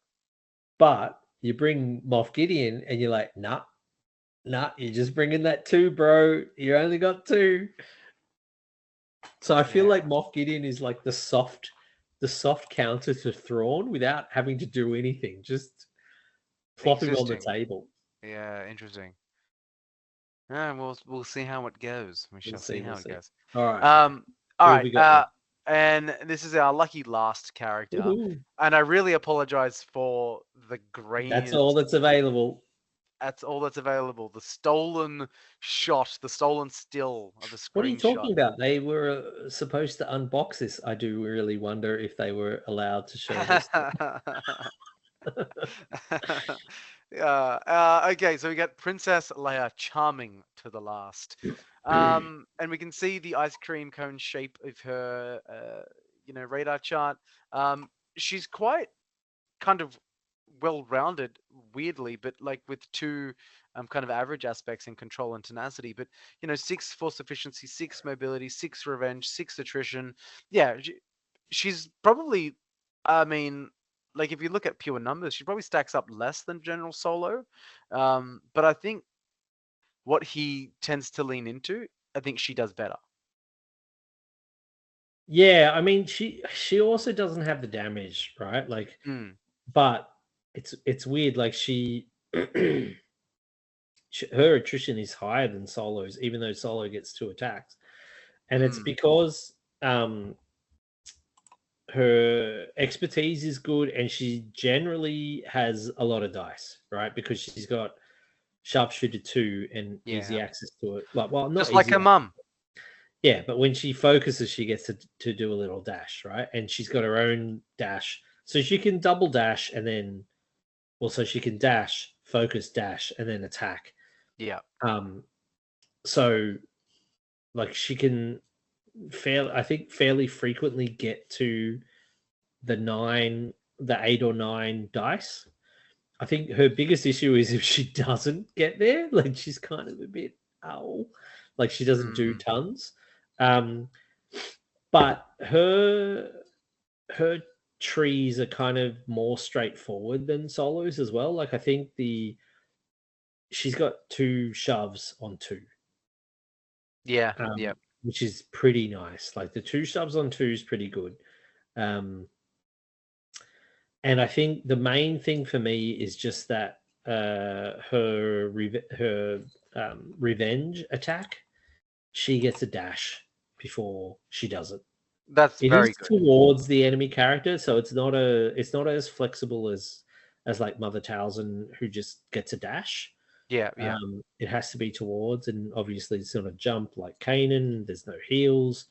But you bring Moff Gideon and you're like, nah, you're just bringing that 2, bro. You only got 2. So I feel like Moff Gideon is like the soft counter to Thrawn without having to do anything, just plopping on the table. Yeah, interesting. Yeah, we'll see how it goes. We shall see how it goes. All right. All right. And this is our lucky last character. Woohoo. And I really apologize for the grain. That's all that's available. That's all that's available. The stolen shot, the stolen still of a screenshot. What are you talking about? They were supposed to unbox this. I do really wonder if they were allowed to show this. Okay, so we got Princess Leia charming to the last. And we can see the ice cream cone shape of her radar chart. She's quite kind of well-rounded, weirdly, but like with 2 kind of average aspects in control and tenacity. But 6 force efficiency, 6 mobility, 6 revenge, 6 attrition. Yeah, she's probably, I mean, like if you look at pure numbers, she probably stacks up less than General Solo. But I think what he tends to lean into, I think she does better. Yeah, I mean, she also doesn't have the damage, right? Like, but it's weird. Like her attrition is higher than Solo's, even though Solo gets 2 attacks, and it's because her expertise is good, and she generally has a lot of dice, right? Because she's got sharpshooter 2 and easy access to it. Like, well, not just like her mum. Yeah, but when she focuses, she gets to do a little dash, right? And she's got her own dash, so she can double dash, and then also she can dash, focus, dash, and then attack. Yeah. So like she can fairly frequently get to the 8 or 9 dice. I think her biggest issue is if she doesn't get there, like she's kind of a bit like she doesn't do tons. But her her trees are kind of more straightforward than Solo's as well. Like I think she's got 2 shoves on 2. Yeah. Um, Yeah. which is pretty nice. Like the 2 shoves on 2 is pretty good. And I think the main thing for me is just that her revenge attack, she gets a dash before she does it. That's It very is good. towards the enemy character, so it's not as flexible as like Mother Townsend, who just gets a dash. Yeah. Yeah. It has to be towards, and obviously it's not a jump like Kanan. There's no heals,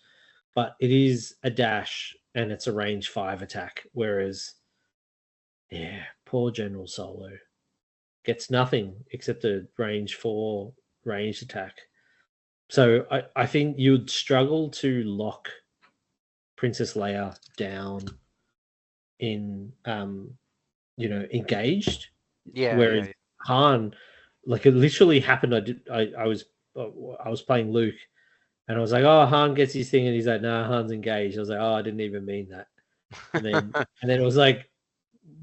but it is a dash and it's a range 5 attack. Whereas, yeah, poor General Solo gets nothing except a range 4 ranged attack. So I think you'd struggle to lock Princess Leia down in engaged. Yeah. Whereas Yeah. Han, like it literally happened. I was playing Luke, and I was like, "Oh, Han gets his thing," and he's like, "Nah, Han's engaged." I was like, "Oh, I didn't even mean that." And then it was like,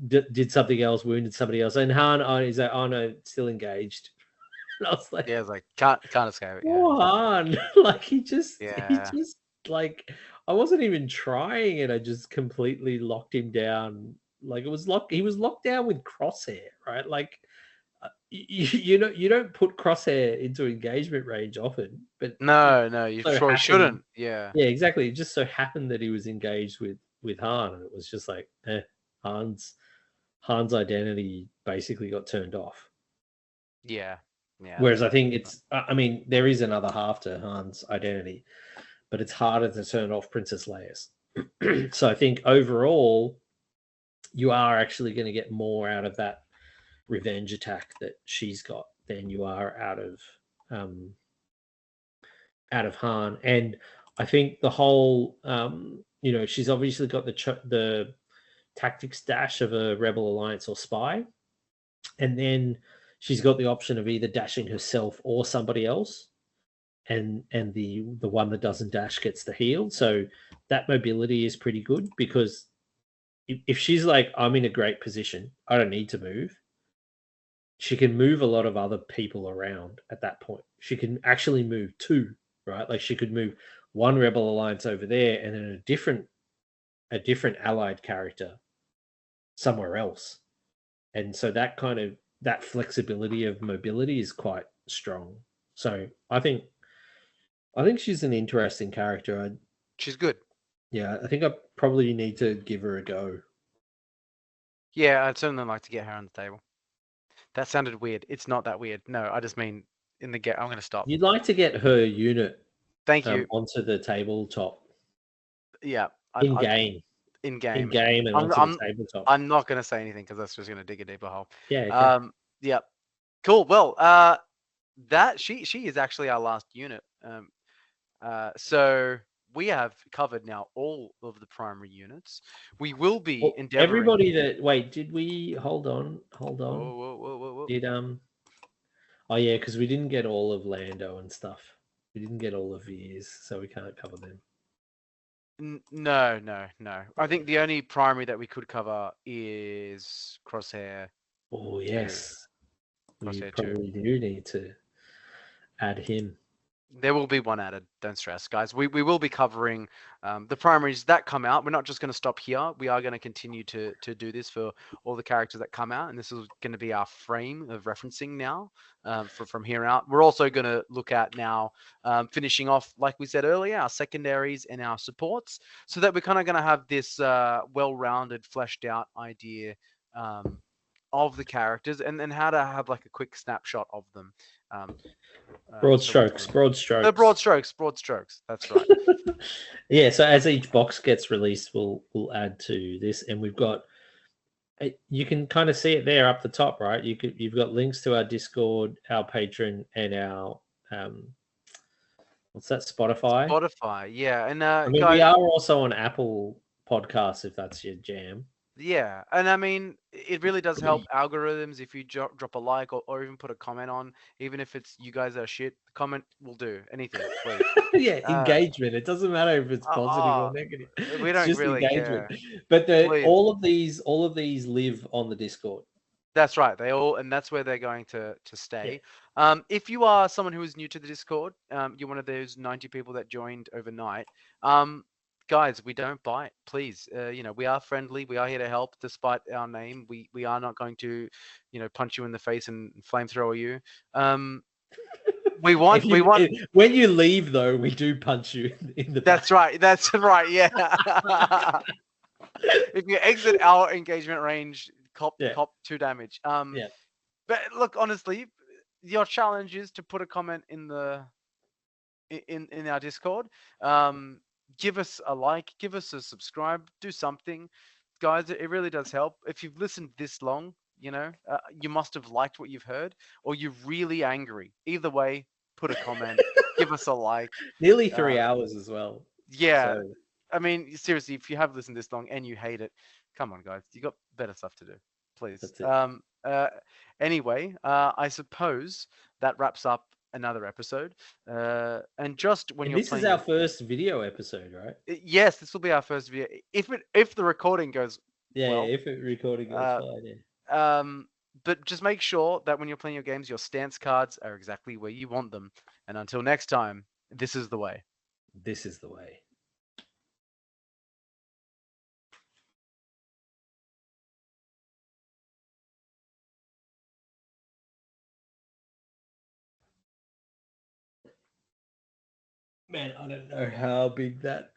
did something else, wounded somebody else, and Han, he's like, "Oh no, still engaged." And I was like, Yeah. It's like can't escape it. Yeah. "Oh, Han!" Like he just Yeah. like I wasn't even trying, and I just completely locked him down. Like it was locked. He was locked down with Crosshair, right? Like you don't put Crosshair into engagement range often, but it No, you so probably happened. shouldn't. Yeah. Yeah, exactly. It just so happened that he was engaged with Han, and it was just like Han's identity basically got turned off. Yeah. Yeah. Whereas I think I mean, there is another half to Han's identity, but it's harder to turn off Princess Leia's. So I think overall, you are actually going to get more out of that revenge attack that she's got than you are out of Han. And I think the whole, she's obviously got the tactics dash of a Rebel Alliance or spy, and then she's got the option of either dashing herself or somebody else, and the one that doesn't dash gets the heal. So that mobility is pretty good, because if she's like, I'm in a great position, I don't need to move, she can move a lot of other people around at that point. She can actually move 2, right? Like she could move one Rebel Alliance over there and then a different allied character somewhere else. And so that flexibility of mobility is quite strong. So I think she's an interesting character. She's good. Yeah, I think I probably need to give her a go. Yeah, I'd certainly like to get her on the table. That sounded weird. It's not that weird. No, I just mean in the game. I'm going to stop. You'd like to get her unit Thank you. onto the tabletop. Yeah. In game. In game. And onto the tabletop. I'm not going to say anything because that's just going to dig a deeper hole. Yeah. Okay. Yeah. Cool. Well, that she is actually our last unit. So we have covered now all of the primary units. We will be endeavoring. Everybody that did we hold on? Whoa. Did Oh yeah, because we didn't get all of Lando and stuff. We didn't get all of Veers, so we can't cover them. No. I think the only primary that we could cover is Crosshair. Oh yes, Crosshair we probably do need to add him. There will be one added. Don't stress, guys. We will be covering the primaries that come out. We're not just going to stop here. We are going to continue to do this for all the characters that come out, and this is going to be our frame of referencing now from here out. We're also going to look at now finishing off, like we said earlier, our secondaries and our supports, so that we're kind of going to have this well-rounded, fleshed-out idea of the characters and how to have like a quick snapshot of them. Broad strokes. Broad strokes. That's right. Yeah. So as each box gets released, we'll add to this, and we've got. You can kind of see it there up the top, right? You've got links to our Discord, our Patreon, and our what's that? Spotify. Yeah, and we are also on Apple Podcasts if that's your jam. Yeah, and I mean, it really does help algorithms if you drop a like or even put a comment on, even if it's you guys are shit. Comment will do anything, please. Yeah, engagement. It doesn't matter if it's positive or Oh, negative. we It's don't just really engagement. care. But Please. all of these live on the Discord. That's right. And that's where they're going to stay. Yeah. If you are someone who is new to the Discord, you're one of those 90 people that joined overnight. Guys, we don't bite. Please, we are friendly. We are here to help, despite our name. We are not going to, punch you in the face and flamethrower you. We want. When you leave, though, we do punch you in the back. That's right. That's right. Yeah. If you exit our engagement range, cop 2 damage. Yeah. But look, honestly, your challenge is to put a comment in the in our Discord. Give us a like, give us a subscribe, do something, guys. It really does help. If you've listened this long, you must have liked what you've heard, or you're really angry. Either way, put a comment, give us a like. Nearly 3 hours as well. Yeah. So. I mean, seriously, if you have listened this long and you hate it, come on, guys. You got better stuff to do. Please. That's it. Anyway, I suppose that wraps up another episode. And just when you're this playing, is our first video episode, right? Yes, this will be our first video. If the recording goes well, if it recording goes fine. Yeah. But just make sure that when you're playing your games, your stance cards are exactly where you want them. And until next time, this is the way. This is the way. Man, I don't know how big that